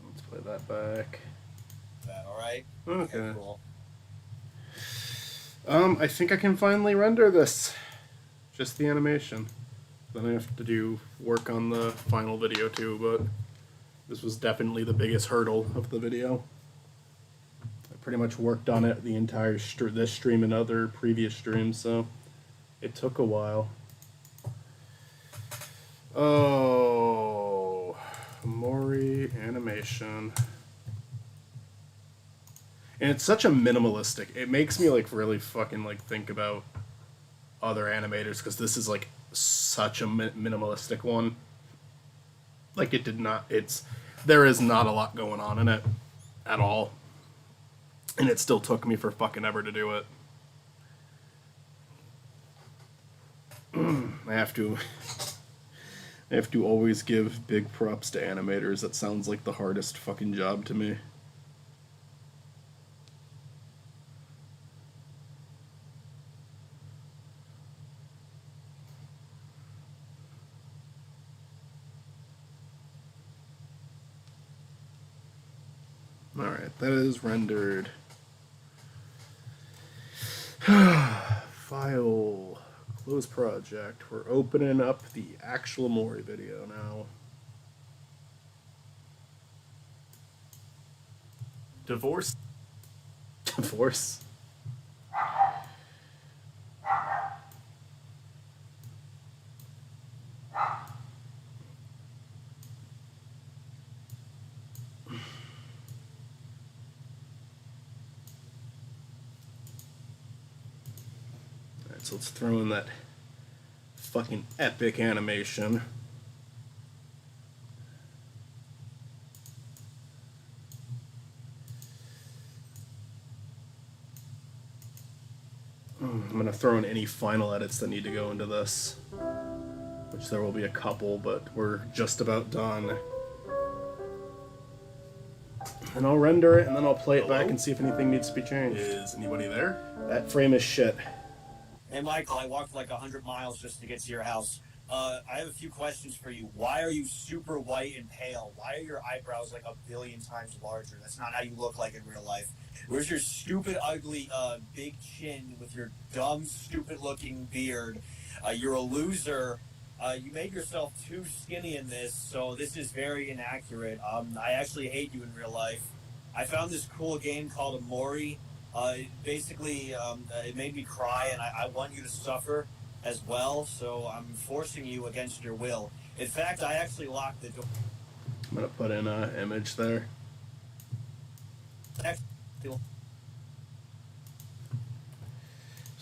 Let's play that back. All right. Okay. Cool. I think I can finally render this. Just the animation. Then I have to do work on the final video too, but this was definitely the biggest hurdle of the video. I pretty much worked on it the entire this stream and other previous streams, so it took a while. Oh, Omori animation. And it's such a minimalistic. It makes me like really fucking like think about other animators because this is like such a minimalistic one. Like it did not. There is not a lot going on in it at all, and it still took me for fucking ever to do it. I have to. I have to always give big props to animators. That sounds like the hardest fucking job to me. Alright, that is rendered. File. Close project. We're opening up the actual Omori video now. Divorce. Divorce. Alright, so let's throw in that fucking epic animation. I'm going to throw in any final edits that need to go into this, which there will be a couple, but we're just about done. And I'll render it, and then I'll play it back and see if anything needs to be changed. Is anybody there? That frame is shit. Hey, Michael, I walked like 100 miles just to get to your house. I have a few questions for you. Why are you super white and pale? Why are your eyebrows like a billion times larger? That's not how you look like in real life. Where's your stupid, ugly, big chin with your dumb, stupid-looking beard? You're a loser. You made yourself too skinny in this, so this is very inaccurate. I actually hate you in real life. I found this cool game called Omori. Basically, it made me cry, and I want you to suffer as well, so I'm forcing you against your will. In fact, I actually locked the door. I'm going to put in an image there. So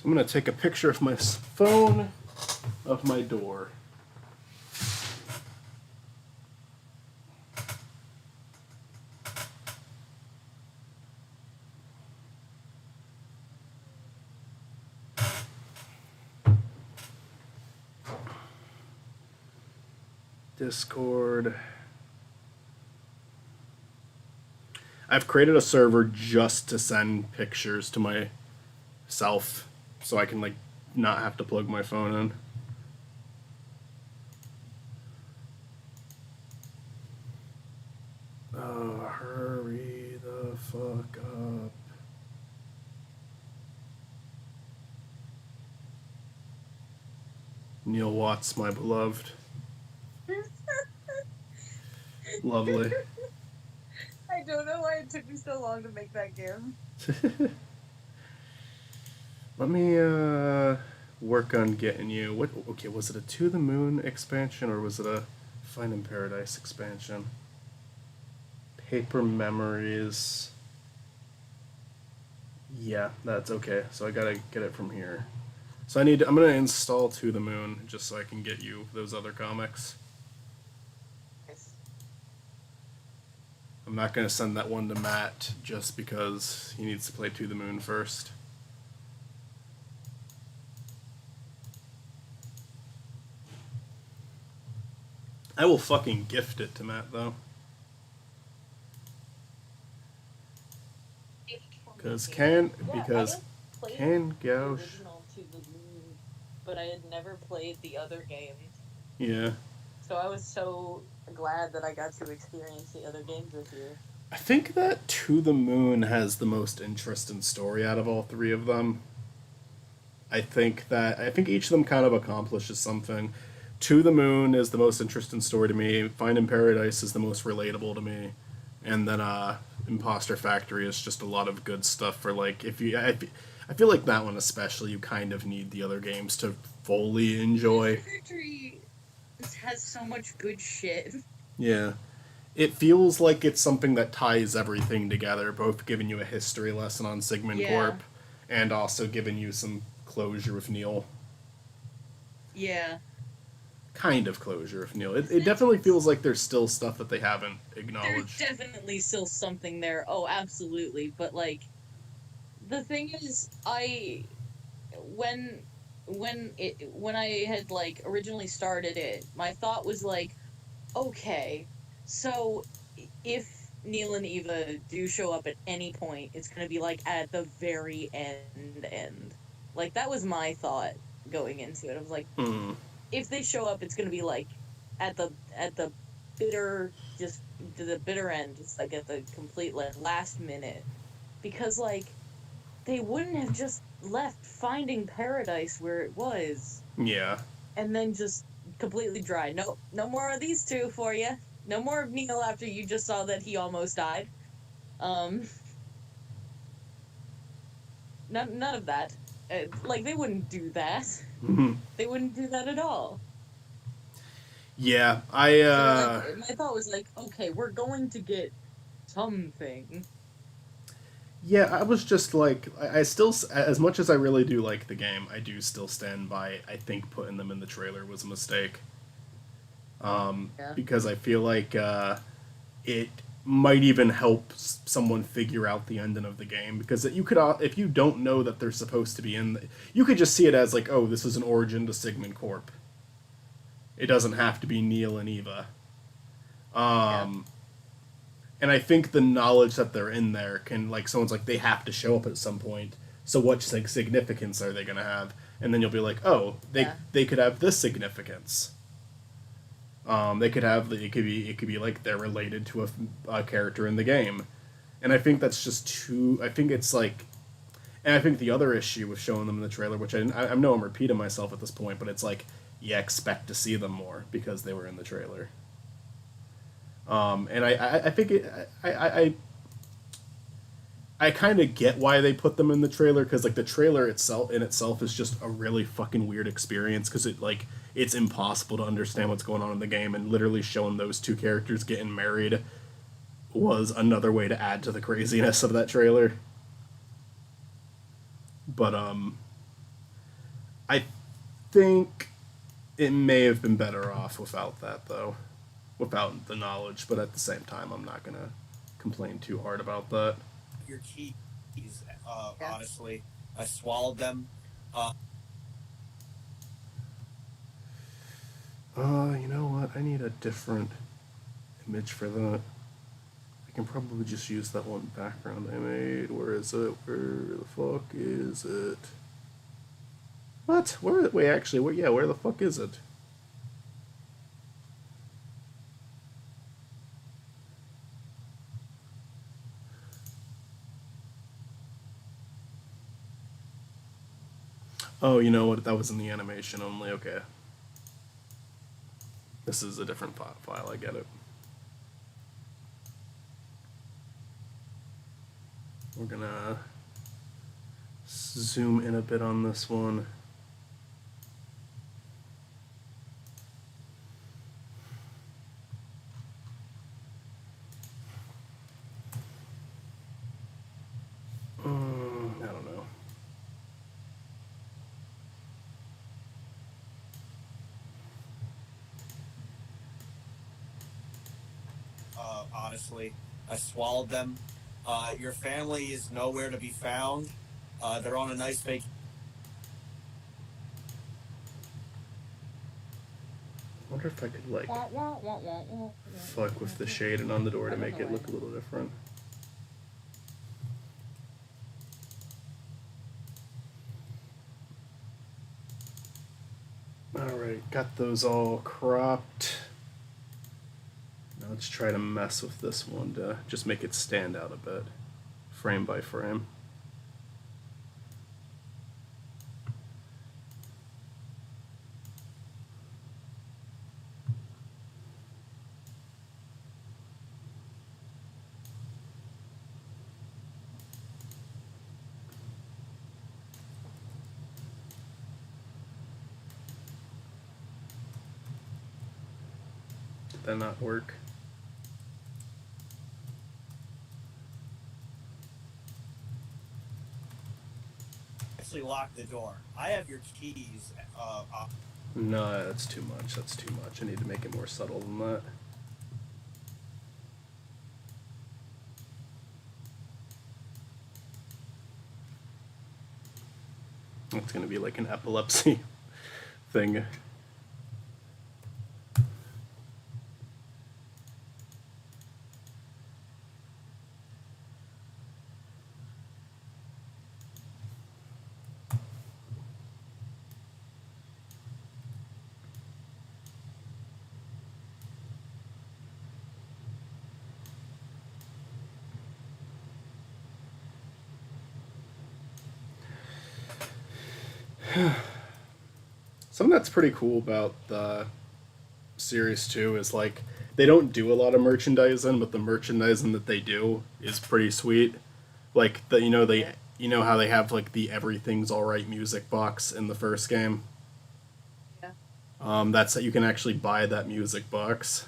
I'm going to take a picture of my phone of my door. Discord. I've created a server just to send pictures to myself so I can like not have to plug my phone in. Oh, hurry the fuck up. Neil Watts, my beloved. Lovely. I don't know why it took me so long to make that game. Let me work on getting you. What? Okay, was it a To the Moon expansion or was it a Find in Paradise expansion? Paper Memories. Yeah, that's okay. So I gotta get it from here. So I'm gonna install To the Moon just so I can get you those other comics. I'm not gonna send that one to Matt just because he needs to play To the Moon first. I will fucking gift it to Matt though. Because Can Gauche. To the Moon, but I had never played the other games. Yeah. So I was so glad that I got to experience the other games with you. I think that To the Moon has the most interesting story out of all three of them. I think each of them kind of accomplishes something. To the Moon is the most interesting story to me. Find in Paradise is the most relatable to me. And then Imposter Factory is just a lot of good stuff for like I feel like that one especially you kind of need the other games to fully enjoy. Factory has so much good shit. Yeah. It feels like it's something that ties everything together, both giving you a history lesson on Sigmund Corp and also giving you some closure with Neil. Yeah. Kind of closure with Neil. It definitely feels like there's still stuff that they haven't acknowledged. There's definitely still something there. Oh, absolutely. But, like, the thing is, when when I had like originally started it, my thought was like, okay, so if Neil and Eva do show up at any point, it's gonna be like at the very end. Like that was my thought going into it. I was like, Mm. if they show up, it's gonna be like at the bitter just to the bitter end, just like at the complete like last minute, because like they wouldn't have just left Finding Paradise where it was Yeah. and then just completely dry. Nope, no more of these two for you. No more of Neil after you just saw that he almost died. Um, none of that. Like they wouldn't do that. Mhm. They wouldn't do that at all. Yeah, I So like my thought was like, okay, we're going to get something. yeah, I was just like, I still, as much as I really do like the game, I do still stand by. I think putting them in the trailer was a mistake. Yeah. Because I feel like it might even help someone figure out the ending of the game. Because you could, if you don't know that they're supposed to be in, you could just see it as like, oh, this is an origin to Sigmund Corp. It doesn't have to be Neil and Eva. Yeah. And I think the knowledge that they're in there can, like, someone's like, they have to show up at some point. So what significance are they going to have? And then you'll be like, oh, Yeah. they could have this significance. They could have, it could be like they're related to a character in the game. And I think that's just too, I think it's like, and I think the other issue with showing them in the trailer, which I know I'm repeating myself at this point, but it's like, you expect to see them more because they were in the trailer. And I think I kind of get why they put them in the trailer, because like the trailer itself is just a really fucking weird experience, because it's impossible to understand what's going on in the game, and literally showing those two characters getting married was another way to add to the craziness of that trailer. But I think it may have been better off without that, though, without the knowledge. But at the same time, I'm not gonna complain too hard about that. Your keys, Yeah. honestly, I swallowed them. You know what? I need a different image for that. I can probably just use that one background I made. Where is it? Where the fuck is it? What? Where? Wait, actually, yeah, where the fuck is it? Oh, you know what? That was in the animation only. Okay. This is a different file. I get it. We're gonna zoom in a bit on this one. I don't know. Honestly, I swallowed them. Your family is nowhere to be found. They're on a nice vacation. I wonder if I could like fuck with the shading on the door to make it look a little different. Alright, got those all cropped. Now let's try to mess with this one to just make it stand out a bit, frame by frame. Did that not work? Actually, lock the door. I have your keys. No, that's too much. That's too much. I need to make it more subtle than that. It's gonna be like an epilepsy thing. Something that's pretty cool about the series too is like they don't do a lot of merchandising, but the merchandising that they do is pretty sweet. Like the you know how they have like the everything's alright music box in the first game. Yeah, That's that you can actually buy that music box.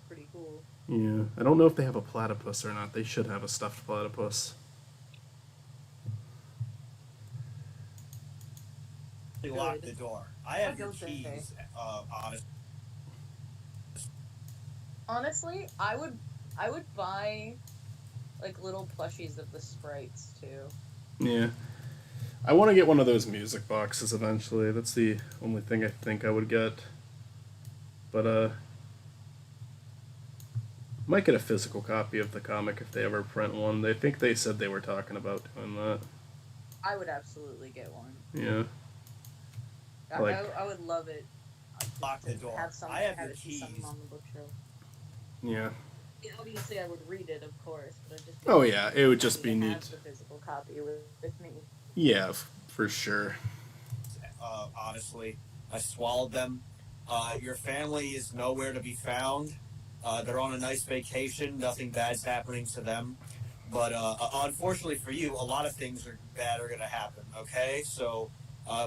pretty cool. Yeah, I don't know if they have a platypus or not. They should have a stuffed platypus. Lock the door. I have your Don't say. keys, honest. Honestly, I would buy like little plushies of the sprites too. Yeah. I want to get one of those music boxes eventually. That's the only thing I think I would get. But might get a physical copy of the comic if they ever print one. They think they said they were talking about doing that. I would absolutely get one. Yeah. I would love it. Lock the door. I have your keys. On the bookshelf. Yeah. Obviously, I would read it, of course, but I'd just. Oh yeah, it would just be to neat. have the physical copy with me. Yeah, for sure. Honestly, I swallowed them. Your family is nowhere to be found. They're on a nice vacation. Nothing bad's happening to them. But unfortunately for you, a lot of things bad are going to happen. Okay, so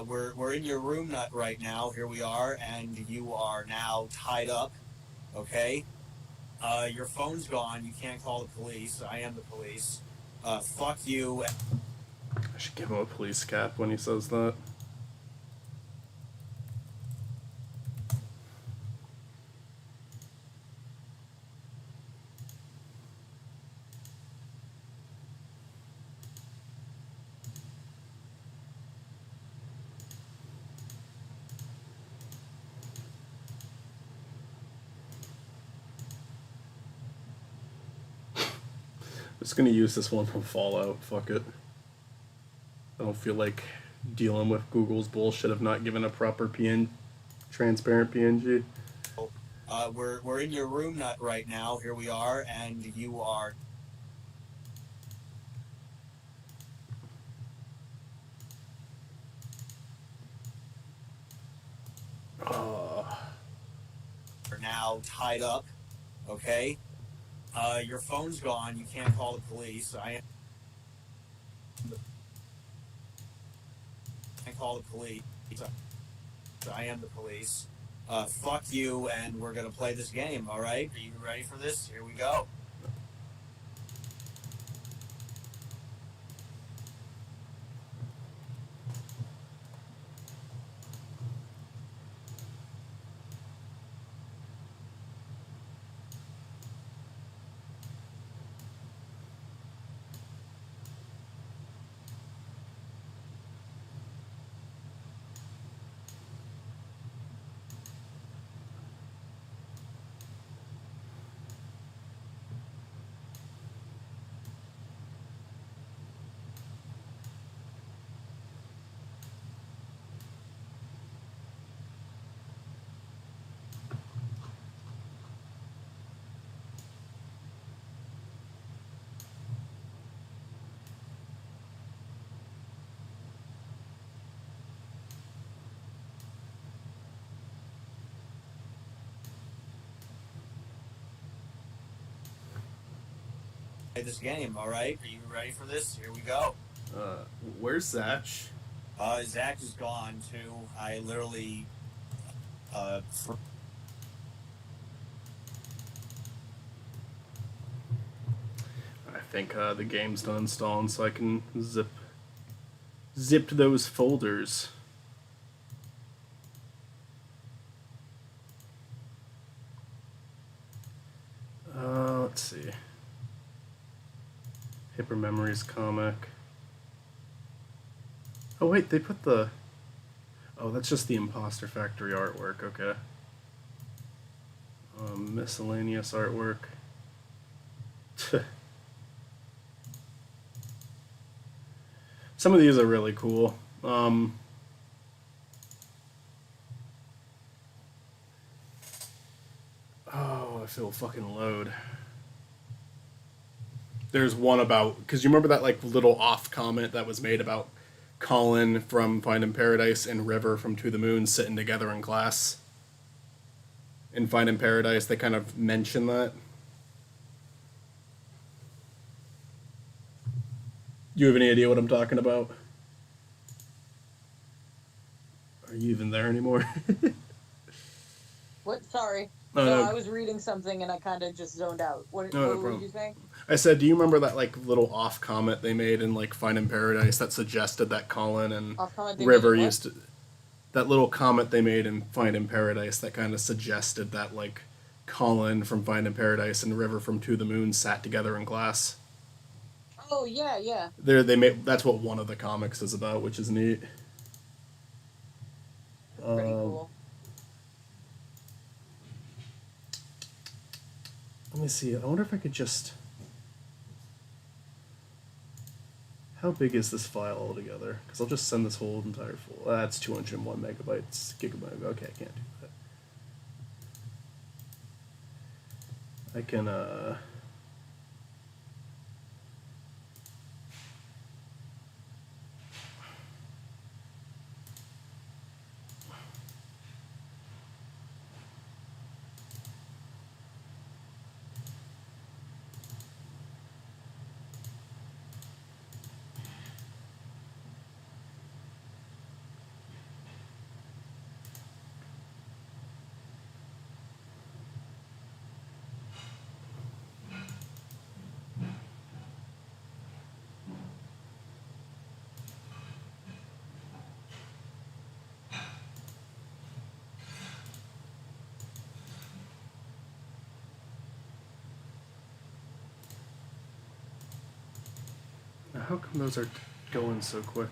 we're in your room right now. Here we are, and you are now tied up. Okay, your phone's gone. You can't call the police. I am the police. Fuck you. I should give him a police cap when he says that. I'm just gonna use this one from Fallout. Fuck it. I don't feel like dealing with Google's bullshit of not giving a proper transparent PNG. We're in your room right now. Here we are, and you are. Are now tied up. Okay. Your phone's gone. You can't call the police. I can't call the police. I am the police. Fuck you, and we're gonna play this game. All right? Are you ready for this? Here we go. Play this game. All right? Are you ready for this? Here we go. Where's Zach? Zach is gone too. I literally. I think the game's done installing, so I can zip those folders. Let's see. Hyper Memories comic. Oh wait, they put the. Oh, that's just the Imposter Factory artwork. Okay. Miscellaneous artwork. Some of these are really cool. Oh, if it'll fucking load. There's one about because you remember that like little off comment that was made about Colin from Finding Paradise and River from To the Moon sitting together in class. In Finding Paradise, they kind of mention that. You have any idea what I'm talking about? Are you even there anymore? What? Sorry. Oh, No, no. I was reading something and I kind of just zoned out. What, No, no what were problem. you saying? I said, do you remember that like little off comment they made in like Finding Paradise that suggested that Colin and Off comment they River made in what? used to. That little comment they made in Finding Paradise that kind of suggested that like Colin from Finding Paradise and River from To the Moon sat together in class. Oh yeah, yeah. They made that's what one of the comics is about, which is neat. Pretty cool. Let me see. I wonder if I could just. How big is this file altogether? Because I'll just send this whole entire full. That's 201 megabytes, gigabyte. Okay, I can't do that. I can. How come those are going so quick?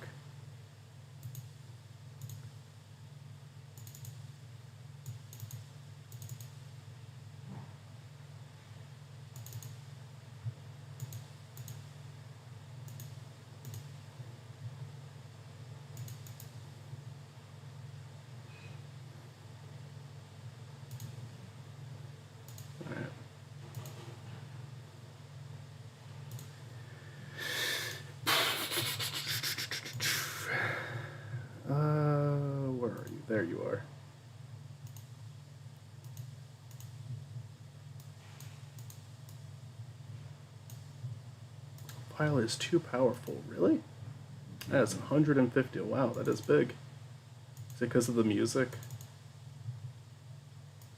Alright. Where are you? There you are. File is too powerful. Really? That's 150. Wow, that is big. Is it because of the music?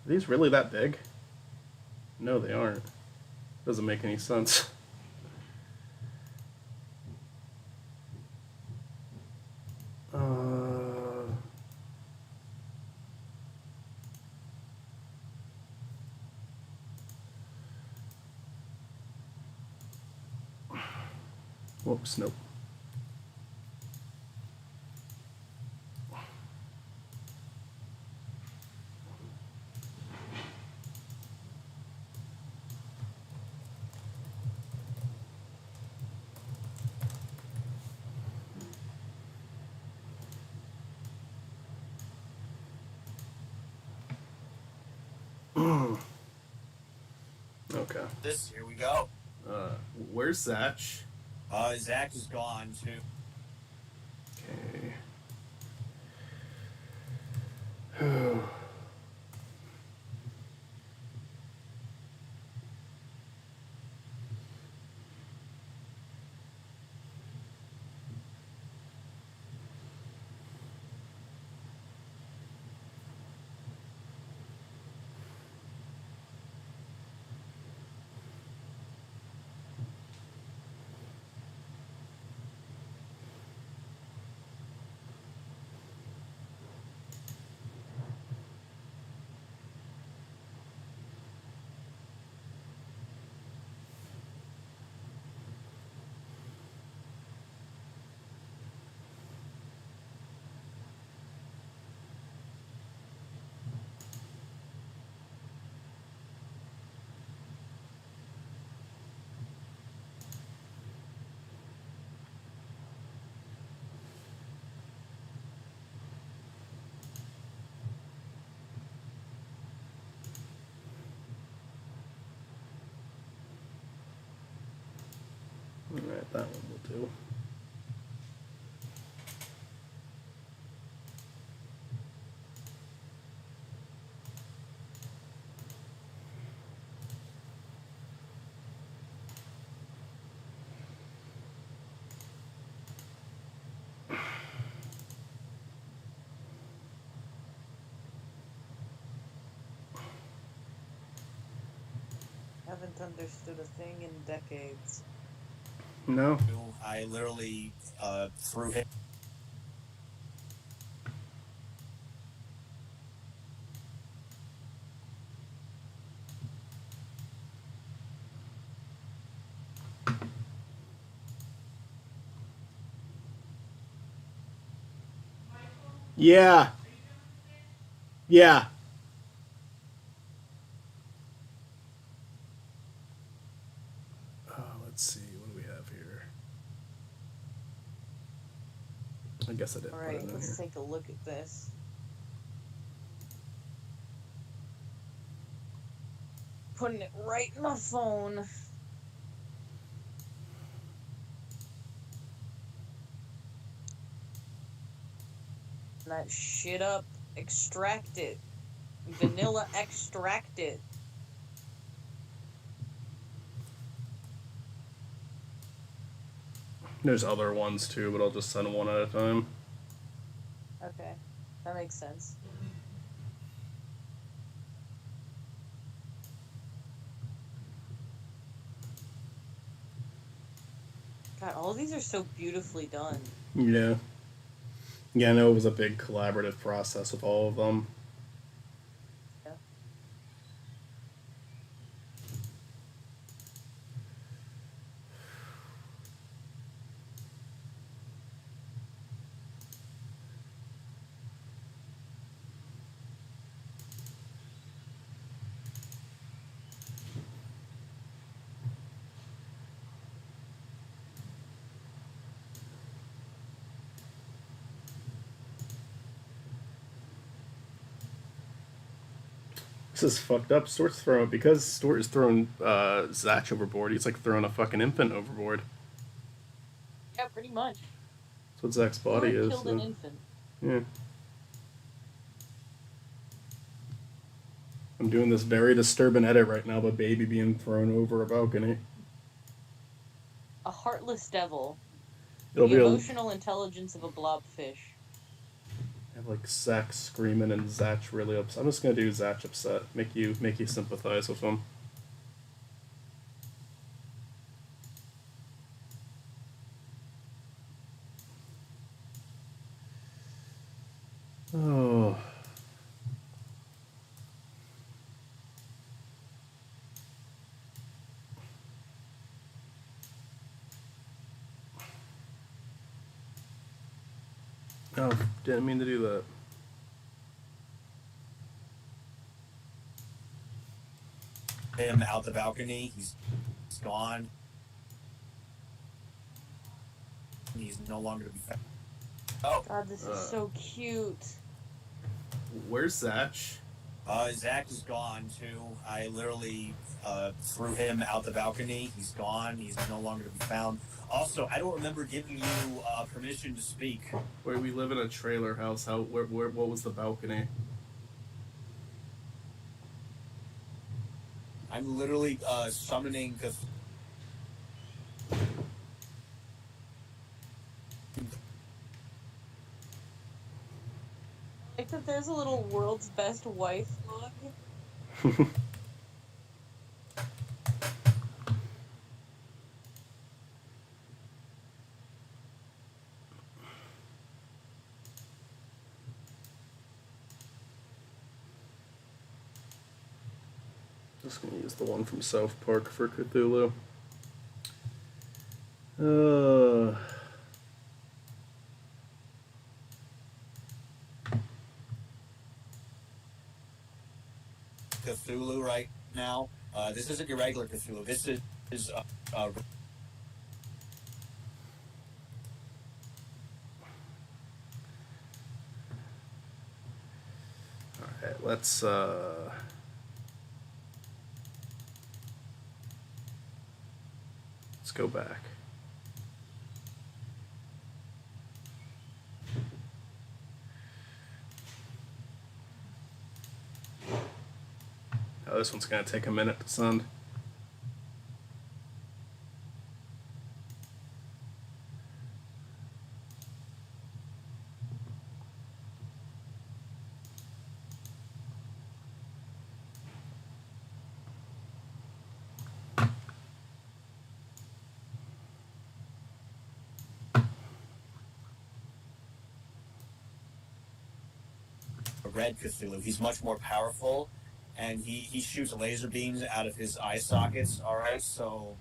Are these really that big? No, they aren't. Doesn't make any sense. Whoops, nope. Okay. Here we go. Where's Zach? Zach is gone too. Okay. That one will do. Haven't understood a thing in decades. No. I literally threw him. Yeah. Yeah. Let's see. What do we have here? I guess I did put it Alright, in let's here. take a look at this. Putting it right in my phone. That shit up. Extract it. Vanilla extract it. There's other ones too, but I'll just send one at a time. Okay, that makes sense. God, all of these are so beautifully done. Yeah. Yeah, I know it was a big collaborative process with all of them. Yeah. This is fucked up. Stort's throwing because Stort is throwing Zatch overboard. He's like throwing a fucking infant overboard. Yeah, pretty much. That's what Zach's body Lord is. killed an infant. Yeah. I'm doing this very disturbing edit right now of a baby being thrown over a balcony. A heartless devil. It'll The be emotional intelligence of a blobfish. I have like Zach screaming and Zatch really upset. I'm just gonna do Zatch upset. Make you sympathize with him. Oh. Oh, didn't mean to do that. Him out the balcony. He's gone. He's no longer to be found. Oh, God, this is so cute. Where's Zatch? Zach is gone too. I literally threw him out the balcony. He's gone. He's no longer to be found. Also, I don't remember giving you permission to speak. Where we live in a trailer house. What was the balcony? I'm literally summoning. Like that there's a little world's best wife mug. Just gonna use the one from South Park for Cthulhu. Cthulhu right now. This isn't your regular Cthulhu. This is Alright, let's go back. this one's gonna take a minute to send. Red Cthulhu. He's much more powerful, and he shoots laser beams out of his eye sockets. All right, so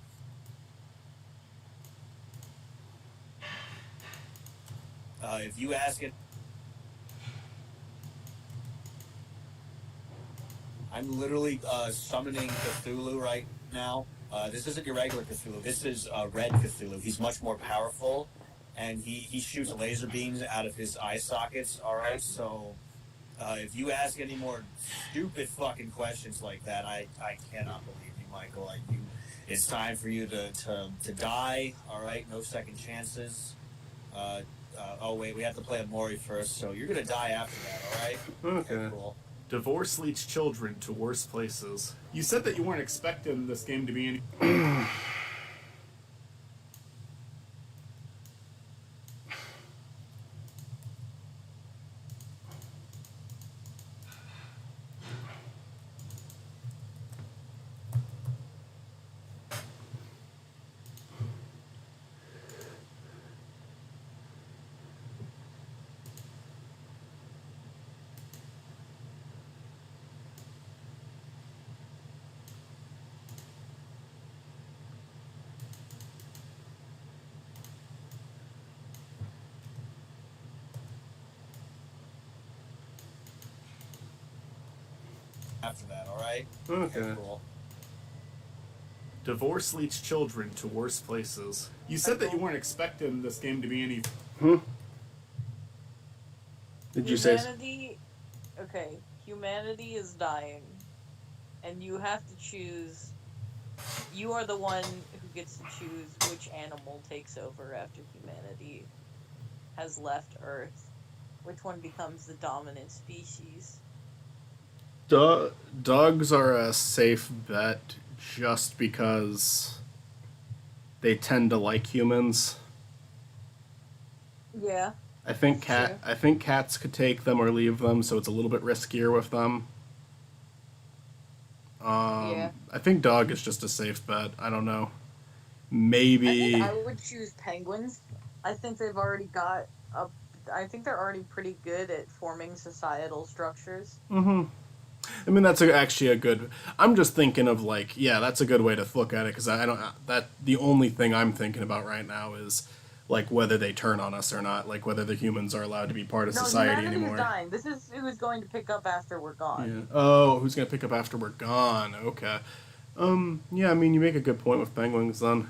if you ask it, I'm literally summoning Cthulhu right now. This isn't your regular Cthulhu. This is Red Cthulhu. He's much more powerful, and he shoots laser beams out of his eye sockets. All right, so if you ask any more stupid fucking questions like that, I cannot believe you, Michael. It's time for you to die. All right, no second chances. Oh wait, we have to play Omori first, so you're gonna die after that. All right. Okay. Cool. Divorce leads children to worse places. You said that you weren't expecting this game to be any. After that, all right. Okay. Cool. Divorce leads children to worse places. You said that you weren't expecting this game to be any. Did you say? Humanity. Okay, humanity is dying, and you have to choose. You are the one who gets to choose which animal takes over after humanity has left Earth. Which one becomes the dominant species? Dogs are a safe bet just because they tend to like humans. Yeah. I think That's true. I think cats could take them or leave them, so it's a little bit riskier with them. Yeah. I think dog is just a safe bet. I don't know. I Maybe. think I would choose penguins. I think they've already got a. I think they're already pretty good at forming societal structures. I mean, that's actually a good. I'm just thinking of like, yeah, that's a good way to look at it because I don't. That the only thing I'm thinking about right now is like whether they turn on us or not, like whether the humans are allowed to be part of No, society humanity anymore. is dying. This is who's going to pick up after we're gone. Yeah. Oh, who's gonna pick up after we're gone? Okay. Yeah, I mean, you make a good point with penguins. Then,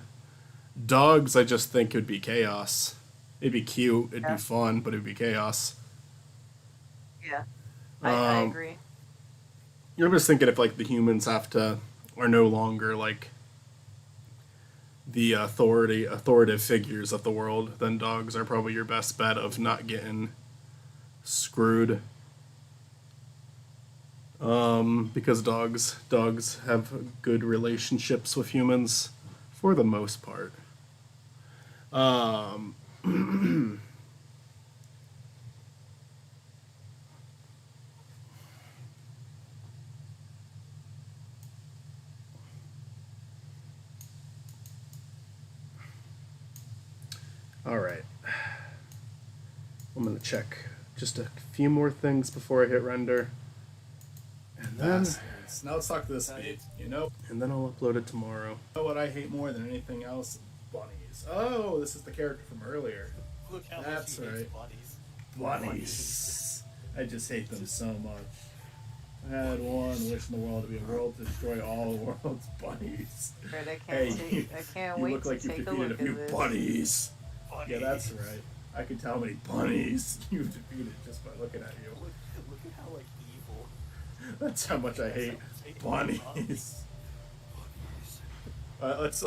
dogs, I just think it'd be chaos. It'd be cute. It'd Yeah. be fun, but it'd be chaos. Yeah, I Um, agree. I'm just thinking if like the humans are no longer like the authoritative figures of the world, then dogs are probably your best bet of not getting screwed. Because dogs have good relationships with humans for the most part. Um, all right. I'm gonna check just a few more things before I hit render, and then Now let's talk to this speed. You know I'll upload it tomorrow. what I hate more than anything else? Bunnies. Oh, this is the character from earlier. Look how That's much he hates right. bunnies. Bunnies. I just hate them so much. I had one wish in the world to be a world to destroy all the world's bunnies. Right, I Hey, can't. I can't you wait look to like you take a defeated look a few at this. bunnies. Bunnies. Yeah, that's right. I can tell how many bunnies you've defeated just by looking at you. Look at how like evil. That's how much I hate bunnies. Let's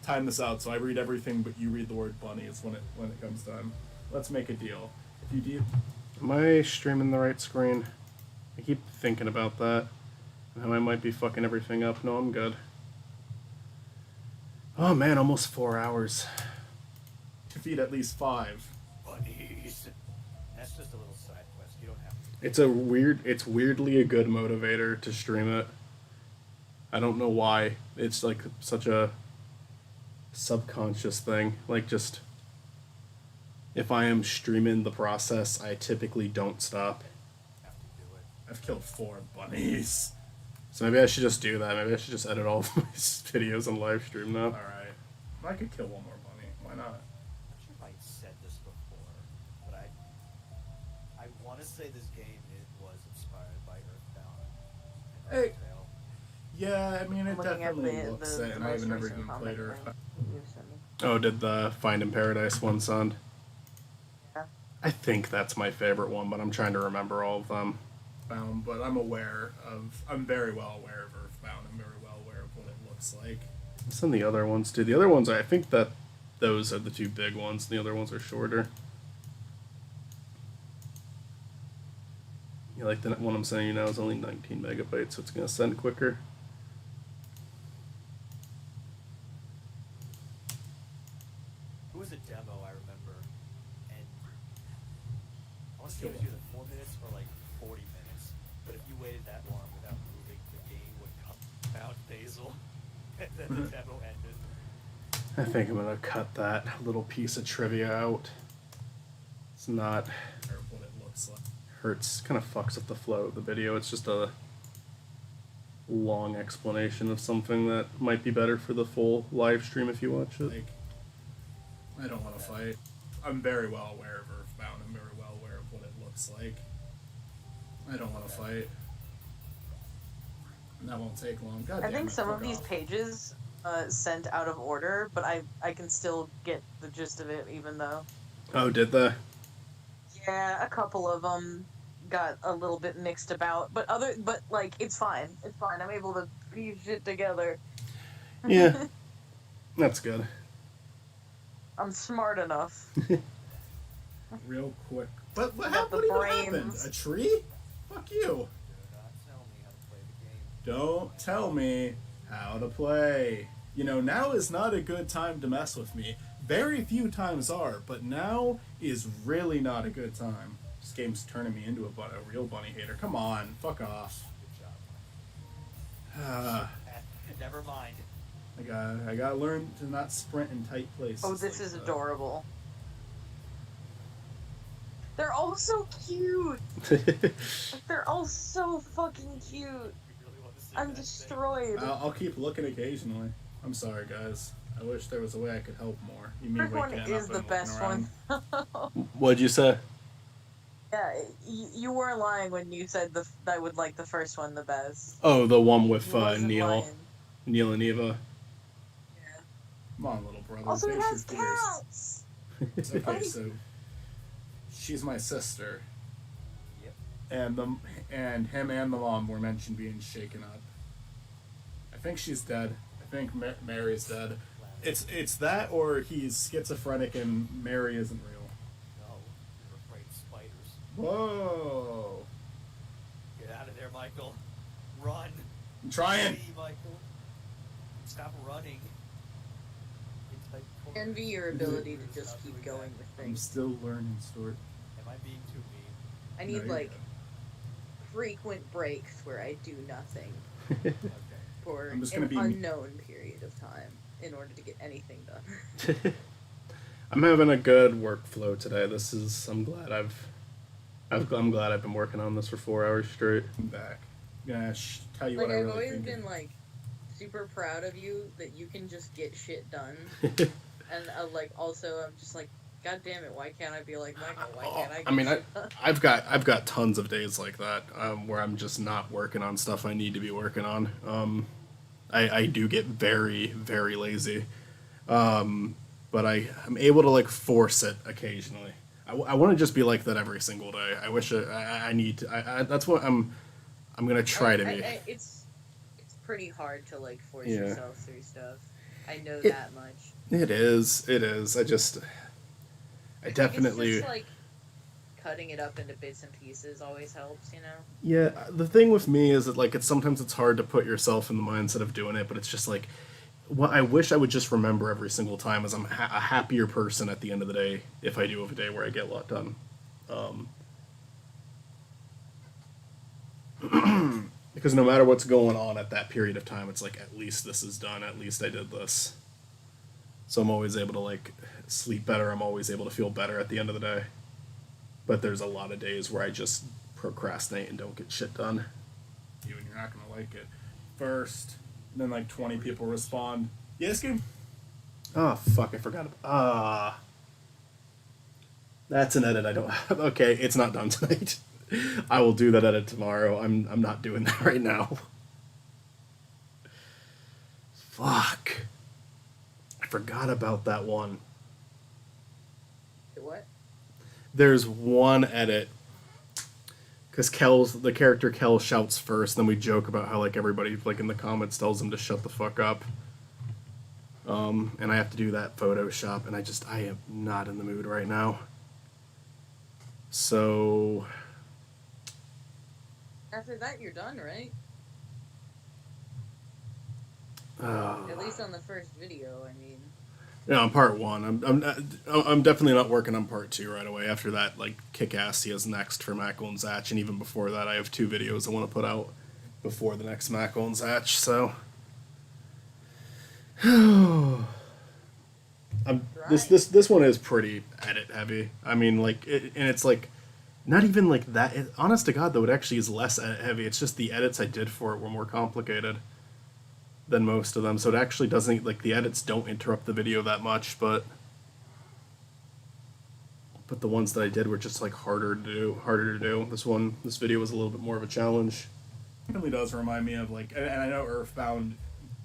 time this out. So I read everything, but you read the word bunnies when it comes time. Let's make a deal. If you do, Am I streaming the right screen? I keep thinking about that. Now I might be fucking everything up. No, I'm good. Oh man, almost 4 hours. Defeat at least 5. Bunnies. That's just a little side quest. You don't have to. It's weirdly a good motivator to stream it. I don't know why. It's like such a subconscious thing. Like just if I am streaming the process, I typically don't stop. Have to do it. I've killed 4 bunnies. So maybe I should just do that. Maybe I should just edit all of my videos and live stream now. Alright. I could kill one more bunny. Why not? I'm not sure if I said this before, but I want to say this game was inspired by Earthbound. And Hey. Undertale. Yeah, I mean, it Looking at definitely the- looks the it, and I most even never recent even comment played her. thing. You sent me. Oh, did the Find in Paradise one sound? Yeah. I think that's my favorite one, but I'm trying to remember all of them. Earthbound, but I'm very well aware of Earthbound. I'm very well aware of what it looks like. Some of the other ones too. The other ones, I think that those are the two big ones. The other ones are shorter. Yeah, like the one I'm sending you now is only 19 megabytes, so it's gonna send quicker. It was a demo, I remember, and I want to say it was either 4 minutes or like 40 minutes. But if you waited that long without moving, the game would come out Basil, and then the demo ended. I think I'm gonna cut that little piece of trivia out. It's not Or what it looks like. hurts, kind of fucks up the flow of the video. It's just a long explanation of something that might be better for the full live stream if you watch it. Like, I don't want to fight. I'm very well aware of Earthbound. I'm very well aware of what it looks like. I don't want to fight. And that won't take long. God I damn think it, some fuck of these off. pages sent out of order, but I can still get the gist of it, even though. Oh, did they? Yeah, a couple of them got a little bit mixed about, but like it's fine. It's fine. I'm able to piece shit together. Yeah. That's good. I'm smart enough. Real quick. But what, Got the what even happened? brains. A tree? Fuck you. Do not tell me how to play the game. Don't tell me how to play. You know, now is not a good time to mess with me. Very few times are, but now is really not a good time. This game's turning me into a real bunny hater. Come on, fuck off. Good job. Never mind. I gotta learn to not sprint in tight places. Oh, this like is that. adorable. They're all so cute. They're all so fucking cute. You really want to see I'm that destroyed. I'll keep looking occasionally. I'm sorry, guys. I wish there was a way I could help more. You mean First one waking is up the and best looking one. around? What'd you say? Yeah, you weren't lying when you said I would like the first one the best. Oh, the one with You wasn't Neil lying. and Eva. Yeah. Come on, little brother. Also, it face has your fears. cats. Okay, so she's my sister, Yep. and him and the mom were mentioned being shaken up. I think she's dead. I think Mary's dead. It's that, or he's schizophrenic and Mary isn't real. No, you're afraid of spiders. Whoa! Get out of there, Michael. Run. I'm trying. Flee, Michael. Stop running. It's like corners. Envy your ability to just keep going with I'm things. still learning, Stuart. Am I being too mean? I No, need you're like good. frequent breaks where I do nothing Okay. for I'm just an gonna be- unknown period of time in order to get anything done. I'm having a good workflow today. I'm glad I've been working on this for 4 hours straight. I'm back. I'm gonna tell you Like what I I've really always think. been like super proud of you that you can just get shit done, and like also I'm just like, God damn it, why can't I be like Michael? Why can't I? Get I mean, shit done? I've got tons of days like that where I'm just not working on stuff I need to be working on. I do get very, very lazy, but I'm able to like force it occasionally. I want to just be like that every single day. I wish I need to. That's what I'm gonna try to be. It's pretty hard to like force Yeah. yourself through stuff. I know It- that much. It is. I It's definitely. just like cutting it up into bits and pieces always helps, you know? Yeah, the thing with me is that like it's sometimes it's hard to put yourself in the mindset of doing it, but it's just like what I wish I would just remember every single time is I'm a happier person at the end of the day if I do have a day where I get a lot done. Because no matter what's going on at that period of time, it's like at least this is done. At least I did this. So I'm always able to like sleep better. I'm always able to feel better at the end of the day. But there's a lot of days where I just procrastinate and don't get shit done. You and you're not gonna like it. First, and then like 20 people respond. Yeah, this game. Oh fuck! I forgot. That's an edit I don't have. Okay, it's not done tonight. I will do that edit tomorrow. I'm not doing that right now. Fuck. I forgot about that one. What? There's one edit because the character Kel shouts first, then we joke about how like everybody like in the comments tells him to shut the fuck up. And I have to do that Photoshop, and I am not in the mood right now. So After that, you're done, right? At least on the first video, I mean. Yeah, on part one. I'm definitely not working on part two right away. After that, like Kick-Ass is next for Makal and Zatch, and even before that, I have 2 videos I want to put out before the next Makal and Zatch. So, this one is pretty edit heavy. I mean, like, and it's like not even like that. Honest to God, though, it actually is less edit heavy. It's just the edits I did for it were more complicated than most of them, so it actually doesn't, like, the edits don't interrupt the video that much, but the ones that I did were just like harder to do. This video was a little bit more of a challenge. It really does remind me of like, and I know Earthbound.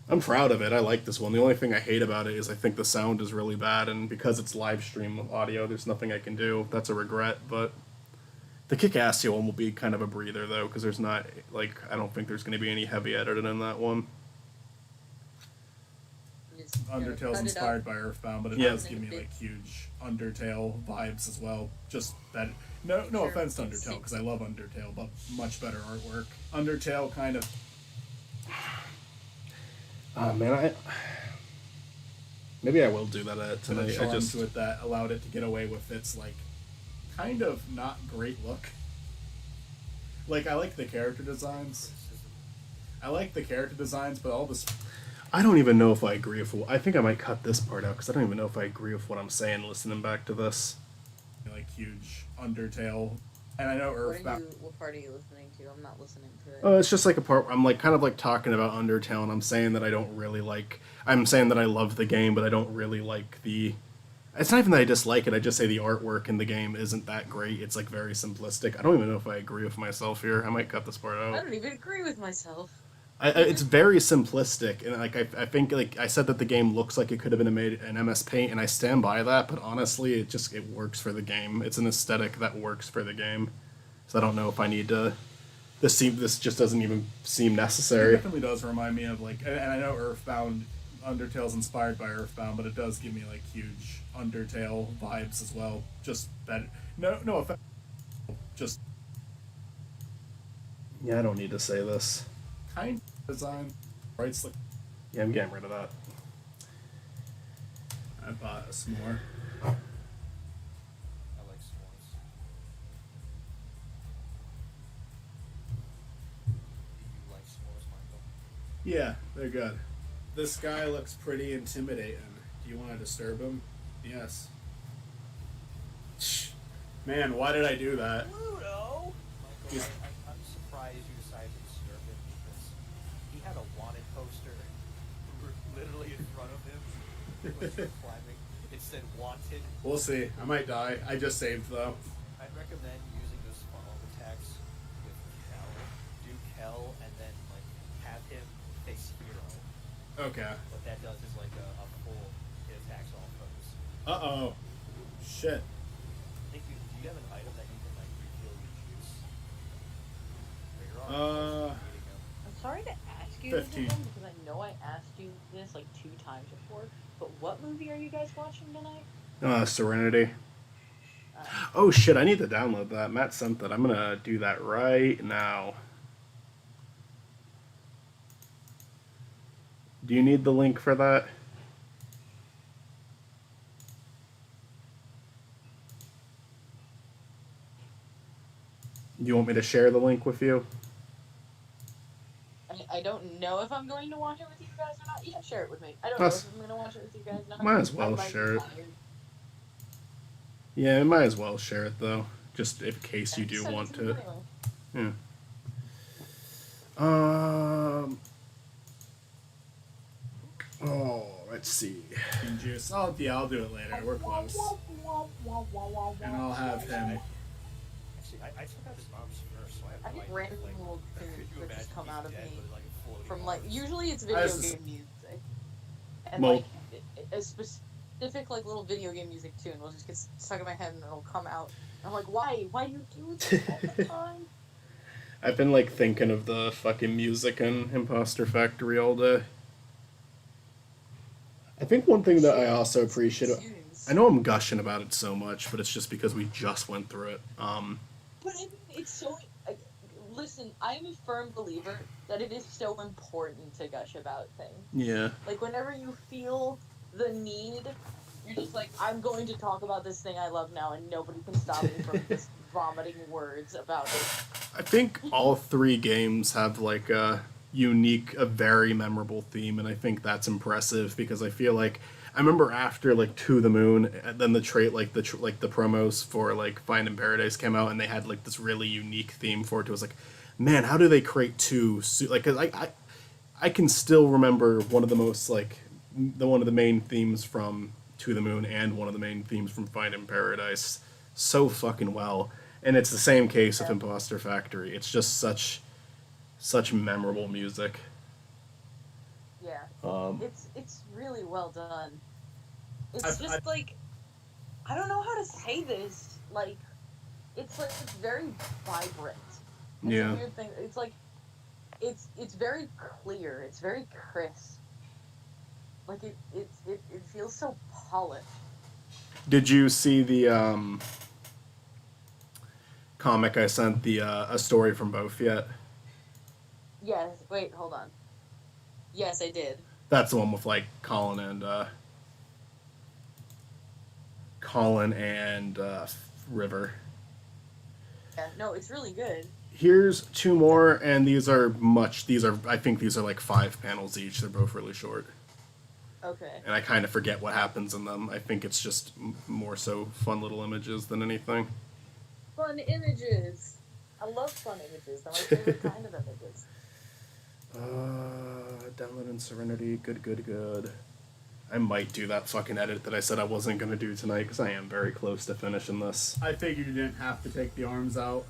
I'm proud of it. I like this one. The only thing I hate about it is I think the sound is really bad, and because it's live stream audio, there's nothing I can do. That's a regret, but the Kick-Ass one will be kind of a breather, though, because there's not, like, I don't think there's going to be any heavy editing in that one. Undertale's inspired by Earthbound, but it does give me like huge Undertale vibes as well. Just that. No offense to Undertale, because I love Undertale, but much better artwork. Undertale kind of. Man, maybe I will do that edit tonight. I just to it that allowed it to get away with its like kind of not great look. Like I like the character designs. But all this. I don't even know if I agree with. I think I might cut this part out because I don't even know if I agree with what I'm saying listening back to this. Like huge Undertale, and I know Earthbound. What part are you listening to? I'm not listening to it. Oh, it's just like a part where I'm like kind of like talking about Undertale, and I'm saying that I don't really like. I'm saying that I love the game, but I don't really like the. It's not even that I dislike it. I just say the artwork in the game isn't that great. It's like very simplistic. I don't even know if I agree with myself here. I might cut this part out. I don't even agree with myself. It's very simplistic, and like I think like I said that the game looks like it could have been made in MS Paint, and I stand by that. But honestly, it works for the game. It's an aesthetic that works for the game. So I don't know if I need to. This just doesn't even seem necessary. It definitely does remind me of like, and I know Earthbound, Undertale's inspired by Earthbound, but it does give me like huge Undertale vibes as well. Just that. No offense. Just. Yeah, I don't need to say this. Kind of design, right? Like, yeah, I'm getting rid of that. I bought a s'more. I like s'mores. You like s'mores, Michael? Yeah, they're good. This guy looks pretty intimidating. Do you want to disturb him? Yes. Man, why did I do that? Pluto! Michael, I'm surprised you decided to disturb him because he had a wanted poster literally in front of him when you were climbing. It said wanted. We'll see. I might die. I just saved though. I'd recommend using those funnel attacks with Kel. Do Kel and then like have him face hero. Okay. What that does is like a full it attacks all foes. Uh-oh. Shit. Do you have an item that you can like refill your juice? I'm sorry to ask you 15. this again because I know I asked you this like 2 times before. But what movie are you guys watching tonight? Serenity. Oh shit, I need to download that. Matt sent that. I'm gonna do that right now. Do you need the link for that? Do you want me to share the link with you? I don't know if I'm going to watch it with you guys or not. Yeah, share it with me. I don't That's- know if I'm going to watch it with you guys or not. Might as well I might share be it. tired. Yeah, might as well share it though, just in case you do Send it want to me to. anyway. Yeah. Oh, let's see. Juice. Oh, yeah, I'll do it later. We're close. And I'll have him. Actually, I took out his mom's first, so I I have no get idea. random Like, little could things you that just imagine come he's out of dead me with, like, a floating from like arm? usually it's I video was- game music, and Well- like a specific like little video game music tune will just get stuck in my head and it'll come out. I'm like, why? Why do you do this all the time? I've been like thinking of the fucking music in Imposter Factory all day. I think one thing that I also appreciate. Tunes. I know I'm gushing about it so much, but it's just because we just went through it. But I mean, it's so. Listen, I'm a firm believer that it is so important to gush about things. Yeah. Like, whenever you feel the need, you're just like, I'm going to talk about this thing I love now, and nobody can stop me from just vomiting words about it. I think all three games have like a unique, a very memorable theme, and I think that's impressive because I feel like I remember after like To the Moon, and then the the promos for like Find in Paradise came out, and they had like this really unique theme for it. It was like, man, how do they create two? Like, cause I can still remember one of the most like one of the main themes from To the Moon and one of the main themes from Find in Paradise so fucking well. And it's the same case with Imposter Factory. It's just such memorable music. Yeah. Um, It's really well done. It's like, I don't know how to say this. Like, it's very vibrant. It's Yeah. a weird thing. It's like, it's very clear. It's very crisp. Like it feels so polished. Did you see the comic I sent, the A Story from Both yet? Yes. Wait. Hold on. Yes, I did. That's the one with like Colin and River. Yeah. No, it's really good. Here's two more, and I think these are like 5 panels each. They're both really short. Okay. And I kind of forget what happens in them. I think it's just more so fun little images than anything. Fun images. I love fun images. They're my favorite kind of images. Download in Serenity. Good. I might do that fucking edit that I said I wasn't going to do tonight, because I am very close to finishing this. I figured you didn't have to take the arms out.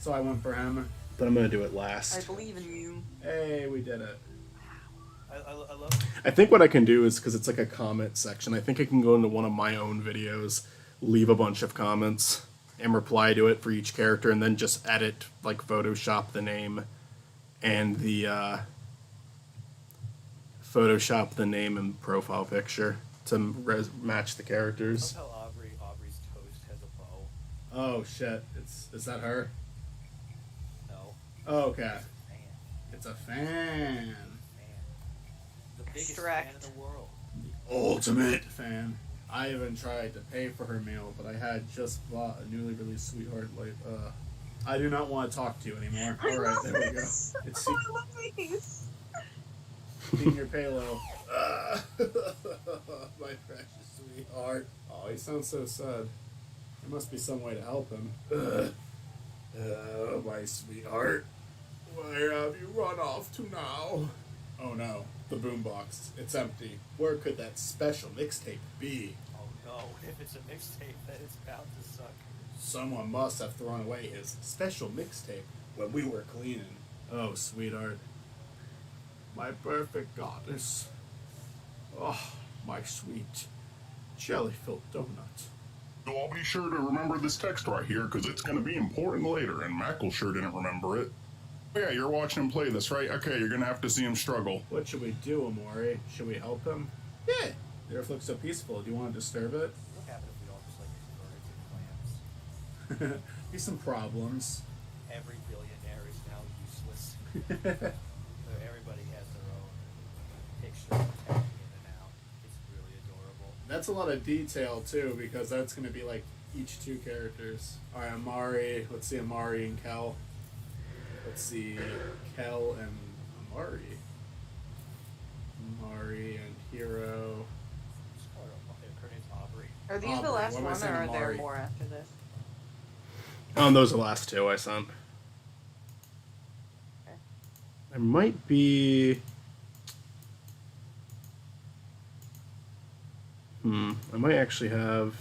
So I went for him. But I'm going to do it last. I believe in you. Hey, we did it. I love. I think what I can do is, because it's like a comment section, I think I can go into one of my own videos, leave a bunch of comments, and reply to it for each character, and then just edit, like Photoshop the name and profile picture to match the I characters. love how Aubrey's toast has a bow. Oh shit! Is that her? No. Oh, okay. Man, It's a fan. man. The biggest Extract. fan in the world. Ultimate fan. I even tried to pay for her meal, but I had just bought a newly released Sweetheart Light. I do not want to talk to you anymore. I Alright, love there we go. this. It's Oh, I love these. Senior Palo. My precious sweetheart. Oh, he sounds so sad. There must be some way to help him. My sweetheart. Where have you run off to now? Oh no, the boombox. It's empty. Where could that special mixtape be? Oh no, if it's a mixtape, then it's bound to suck. Someone must have thrown away his special mixtape when we were cleaning. Oh, sweetheart. My perfect goddess. Oh, my sweet jelly-filled donut. So I'll be sure to remember this text right here, because it's going to be important later, and Makal sure didn't remember it. Oh, yeah, you're watching him play this, right? Okay, you're going to have to see him struggle. What should we do, Omori? Should we help him? Yeah. The earth looks so peaceful. Do you want to disturb it? What happened if we all just like converted to Be some problems. Every billionaire is now useless. So everybody has their own picture tagging in and out. It's really adorable. That's a lot of detail too, because that's going to be like each two characters. All right, Omari. Let's see Omari and Kel. Let's see Kel and Omari. Omari and Hero. Her name's Aubrey. Are these Aubrey. the last What am I one, saying, or are there Amari? more after this? Those are the last two I sent. Okay. There might be. I might actually have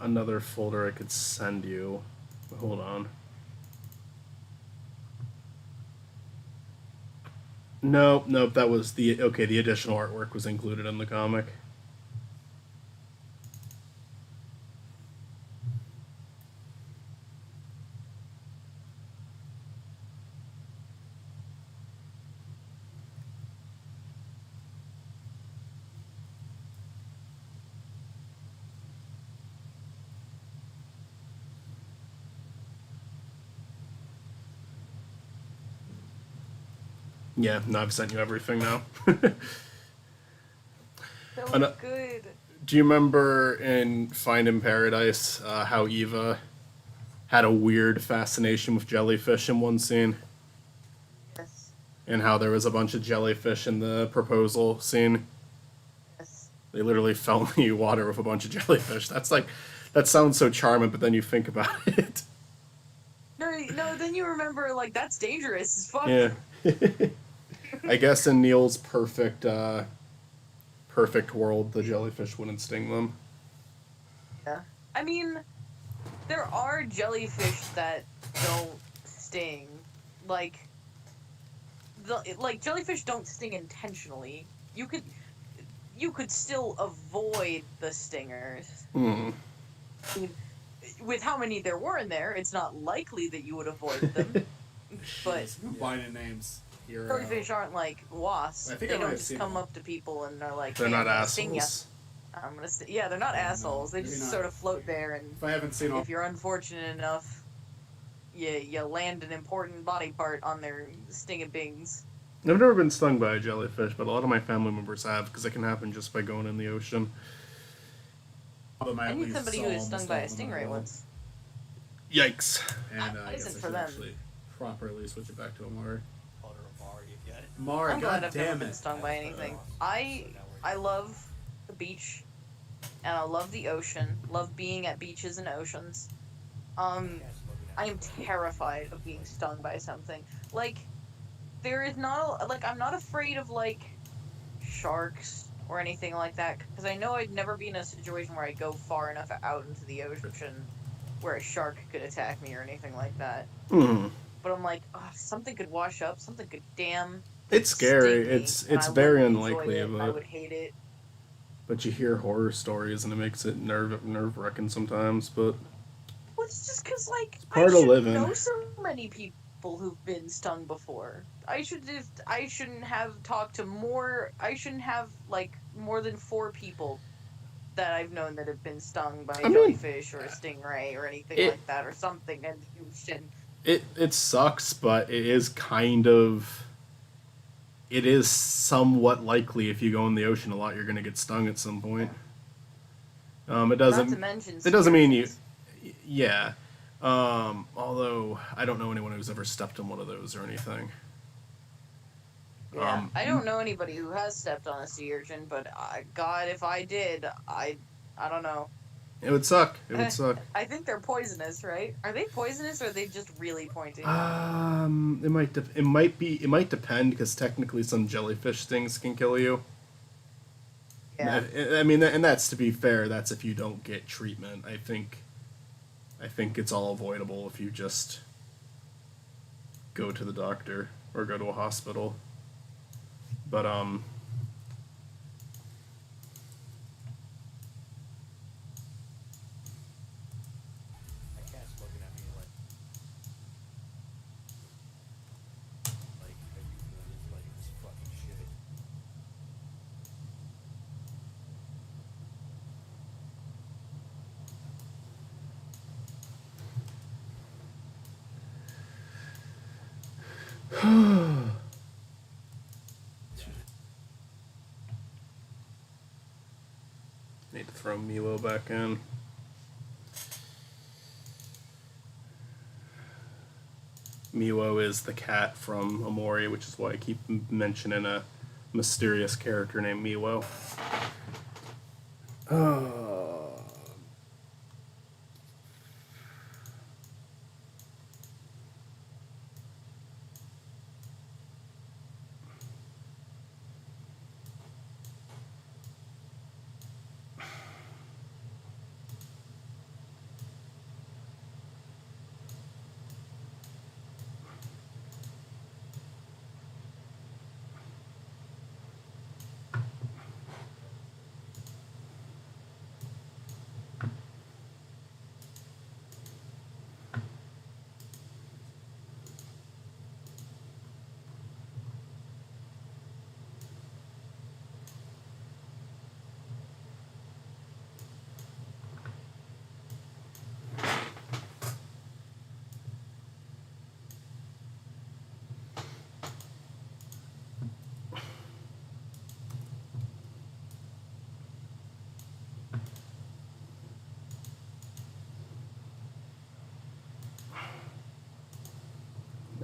another folder I could send you. Hold on. Nope, that was the additional artwork was included in the comic. Yeah, no, I've sent you everything now. That was Ano- good. Do you remember in Finding Paradise how Eva had a weird fascination with jellyfish in one scene? Yes. And how there was a bunch of jellyfish in the proposal scene? Yes. They literally fell in the water with a bunch of jellyfish. That sounds so charming, but then you think about it. No, then you remember, like, that's dangerous as fuck. Yeah. I guess in Neil's perfect world, the jellyfish wouldn't sting them. Yeah. I mean, there are jellyfish that don't sting. Like jellyfish don't sting intentionally. You could still avoid the stingers. Hmm. I mean, with how many there were in there, it's not likely that you would avoid them. But Combining names. Hero. jellyfish aren't like wasps. I think They I might don't have just seen come them. up to people and are like, They're "Hey, not I'm gonna sting ya." assholes. I'm gonna yeah, they're not assholes. They maybe just not. sort of float there, and If I haven't seen all, if you're unfortunate enough, you land an important body part on their stingabings. I've never been stung by a jellyfish, but a lot of my family members have, because it can happen just by going in the ocean. of them, I I at need least somebody saw who was almost stung by all a of them in stingray row. once. Yikes. And That I guess isn't I for should them. actually properly switch it back to Omari. Called her Amari again. Omari, I'm glad god I've never damn been it. stung by anything. I love the beach, and I love the ocean. Love being at beaches and oceans. I am terrified of being stung by something. Like, there is not I'm not afraid of like sharks or anything like that, because I know I'd never be in a situation where I go far enough out into the ocean where a shark could attack me or anything like that. Hmm. But I'm like, oh, something could wash up, something could It's scary. sting me, It's and I very wouldn't enjoy unlikely, it, and I but would hate it. you hear horror stories and it makes it nerve wracking sometimes. But Well, it's just because, like, part I of should living. know so many people who've been stung before. I shouldn't have talked to more. I shouldn't have like more than 4 people that I've known that have been stung by a I mean, jellyfish or a stingray or anything it- like that, or something. And you should. It sucks, but it is kind of. It is somewhat likely if you go in the ocean a lot, you're going to get stung at some point. It Not to doesn't. mention. It doesn't mean you. scares. Yeah. Although I don't know anyone who's ever stepped on one of those or anything. Yeah, I don't know anybody who has stepped on a sea urchin, but God, if I did, I don't know. It would suck. It would suck. I think they're poisonous, right? Are they poisonous, or are they just really pointy? It might depend, because technically some jellyfish stings can kill you. Yeah. I mean, and that's, to be fair, that's if you don't get treatment. I think it's all avoidable if you just go to the doctor or go to a hospital. But My cat's looking at me like, are you doing like this fucking shit? Need to throw Miwo back in. Miwo is the cat from Omori, which is why I keep mentioning a mysterious character named Miwo.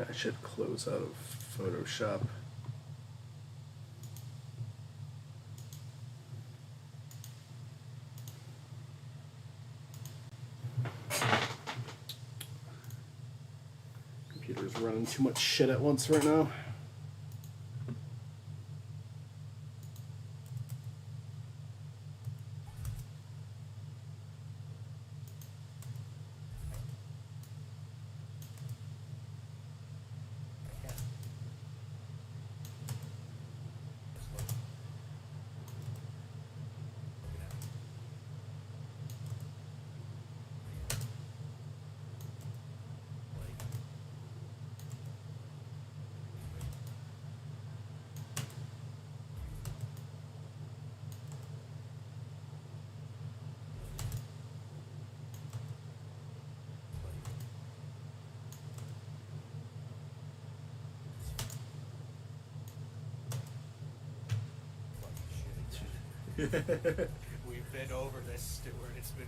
I should close out of Photoshop. Computer's running too much shit at once right now. We've been over this, Stuart. It's been.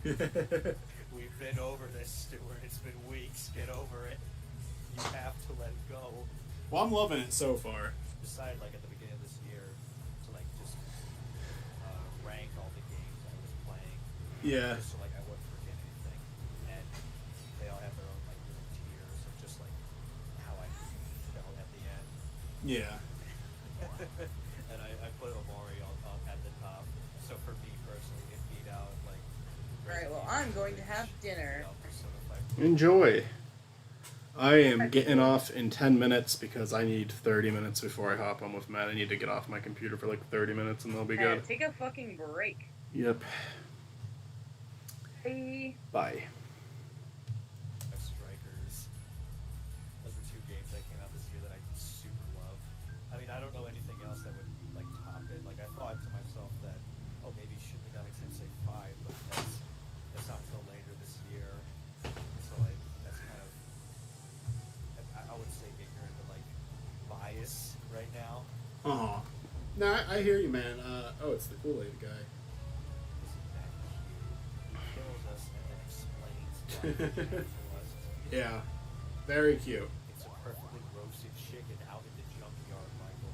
We've been over this, Stuart. It's been weeks. Get over it. You have to let it go. Well, I'm loving it so far. Decided, like, at the beginning of this year to, like, just rank all the games I was playing. Yeah. Just so, like, I wouldn't forget anything. And they all have their own, like, little tiers of just, like, how I felt at the end. Yeah. And I put Omori on at the top. So for me personally, it beat out, like... Alright, well, I'm going to have dinner. Enjoy. I am getting off in 10 minutes because I need 30 minutes before I hop on with Matt. I need to get off my computer for like 30 minutes and they'll be good. Take a fucking break. Yep. Bye. Bye. Strikers. Those were two games that came out this year that I super love. I mean, I don't know anything else that would like top it. Like I thought to myself that, oh, maybe Shinigami Tensei 5, but that's not until later this year. So like that's kind of I would say ignorant, but like bias right now. Oh. No, I hear you, man. Oh, it's the Kool-Aid guy. This is that cute. He kills us and then explains why he did it to us. Yeah. Very cute. It's a perfectly roasted chicken out in the junkyard, Michael.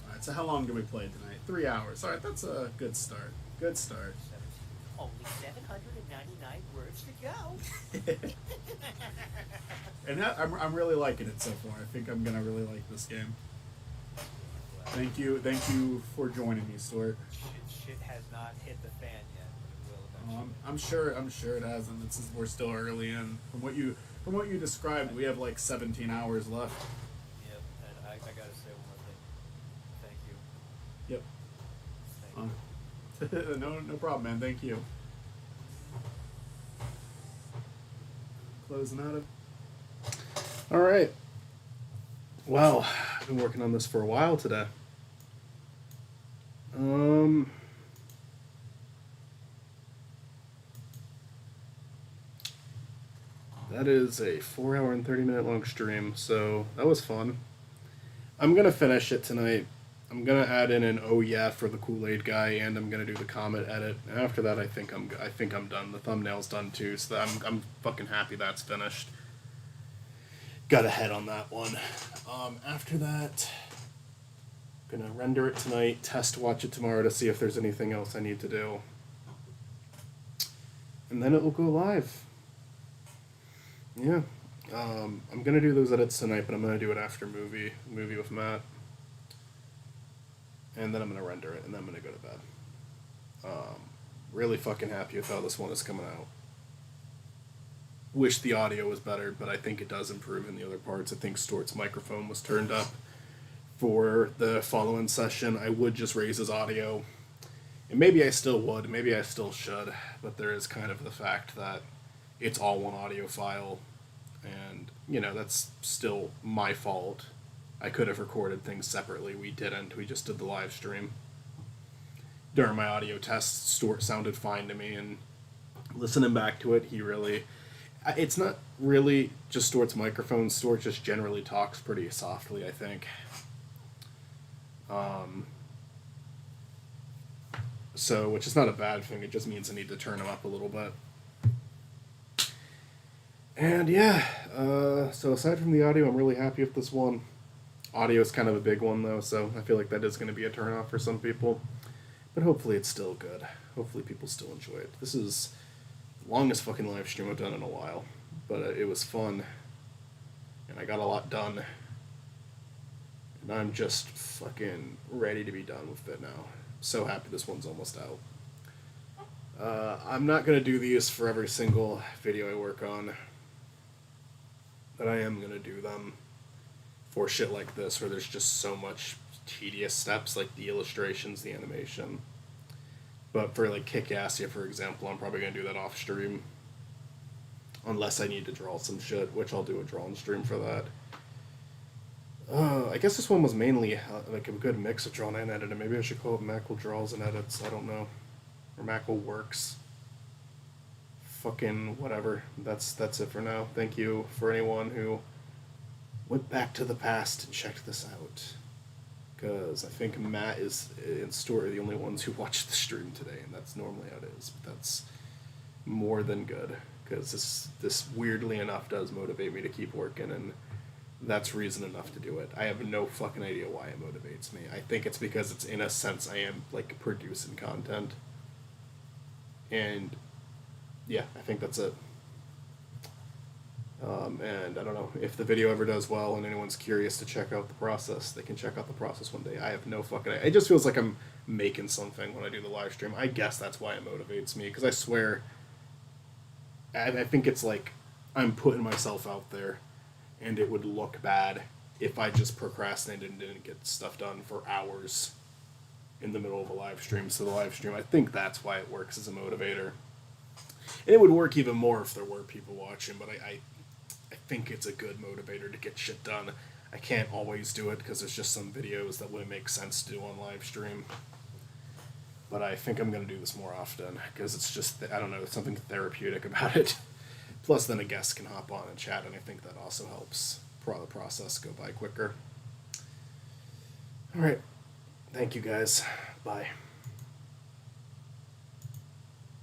Alright, so how long do we play tonight? 3 hours. Alright, that's a good start. Good start. Only 799 words to go. And I'm really liking it so far. I think I'm gonna really like this game. Thank you for joining me, Stuart. Shit has not hit the fan yet, but it will eventually. I'm sure it hasn't. We're still early in. From what you described, we have like 17 hours left. Yep, and I gotta say one more thing. Thank you. Yep. No problem, man. Thank you. Closing out of. All right. Well, I've been working on this for a while today. That is a 4 hour and 30-minute long stream, so that was fun. I'm gonna finish it tonight. I'm gonna add in an oh yeah for the Kool-Aid guy, and I'm gonna do the comet edit. After that, I think I'm done. The thumbnail's done too, so I'm fucking happy that's finished. Got ahead on that one. After that, gonna render it tonight, test watch it tomorrow to see if there's anything else I need to do, and then it will go live. Yeah, I'm gonna do those edits tonight, but I'm gonna do it after movie with Matt, and then I'm gonna render it, and then I'm gonna go to bed. Really fucking happy with how this one is coming out. Wish the audio was better, but I think it does improve in the other parts. I think Stuart's microphone was turned up for the following session. I would just raise his audio, and maybe I still would, maybe I still should, but there is kind of the fact that it's all one audio file, and, you know, that's still my fault. I could have recorded things separately. We didn't. We just did the live stream. During my audio test, Stuart sounded fine to me, and listening back to it, he really... It's not really just Stuart's microphone. Stuart just generally talks pretty softly, I think. So, which is not a bad thing. It just means I need to turn him up a little bit. And yeah, so aside from the audio, I'm really happy with this one. Audio is kind of a big one, though, so I feel like that is going to be a turnoff for some people. But hopefully it's still good. Hopefully people still enjoy it. This is the longest fucking live stream I've done in a while. But it was fun. And I got a lot done. And I'm just fucking ready to be done with it now. So happy this one's almost out. I'm not going to do these for every single video I work on. But I am going to do them for shit like this, where there's just so much tedious steps, like the illustrations, the animation. But for, like, Kick-Assia, for example, I'm probably going to do that off-stream. Unless I need to draw some shit, which I'll do a drawing stream for that. I guess this one was mainly, like, a good mix of drawing and editing. Maybe I should call it Makal Draws and Edits, I don't know. Or Makal Works. Fucking whatever. That's it for now. Thank you for anyone who went back to the past and checked this out. Because I think Matt and Stuart are the only ones who watched the stream today, and that's normally how it is. But that's more than good, because this weirdly enough does motivate me to keep working, and that's reason enough to do it. I have no fucking idea why it motivates me. I think it's because it's, in a sense, I am like producing content, and yeah, I think that's it. And I don't know if the video ever does well and anyone's curious to check out the process, they can check out the process one day. I have no fucking idea. It just feels like I'm making something when I do the live stream. I guess that's why it motivates me, because I swear, I think it's like I'm putting myself out there, and it would look bad if I just procrastinated and didn't get stuff done for hours in the middle of a live stream. So the live stream, I think that's why it works as a motivator. And it would work even more if there were people watching, but I think it's a good motivator to get shit done. I can't always do it because there's just some videos that wouldn't make sense to do on live stream. But I think I'm going to do this more often because it's just, I don't know, something therapeutic about it. Plus then a guest can hop on and chat, and I think that also helps the process go by quicker. Alright. Thank you guys. Bye.